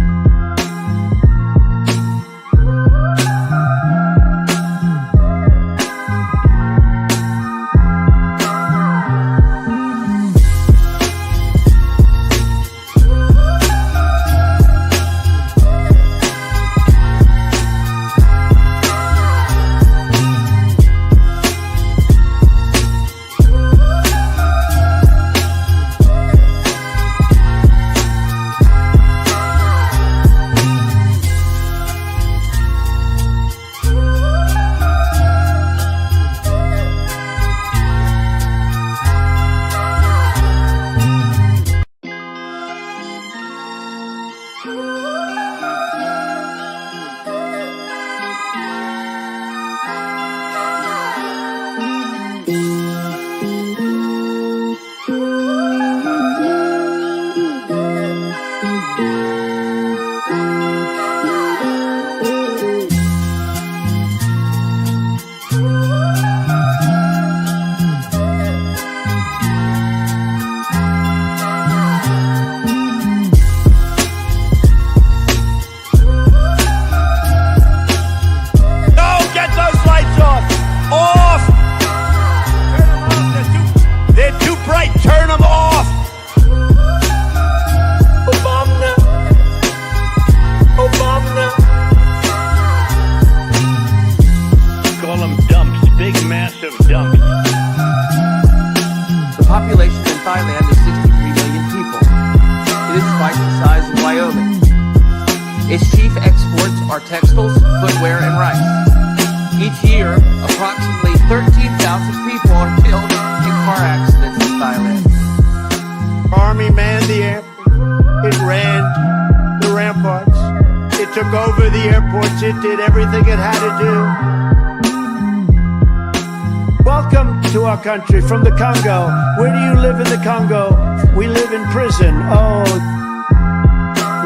Its chief exports are textiles, footwear, and rice. Each year, approximately 13,000 people are killed in car accidents in Thailand.
Army manned the airport. It ran the ramparts. It took over the airports. It did everything it had to do. Welcome to our country from the Congo. Where do you live in the Congo? We live in prison. Oh,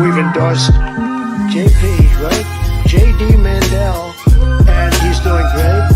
we've endorsed JP, right? JD Mandel, and he's doing great.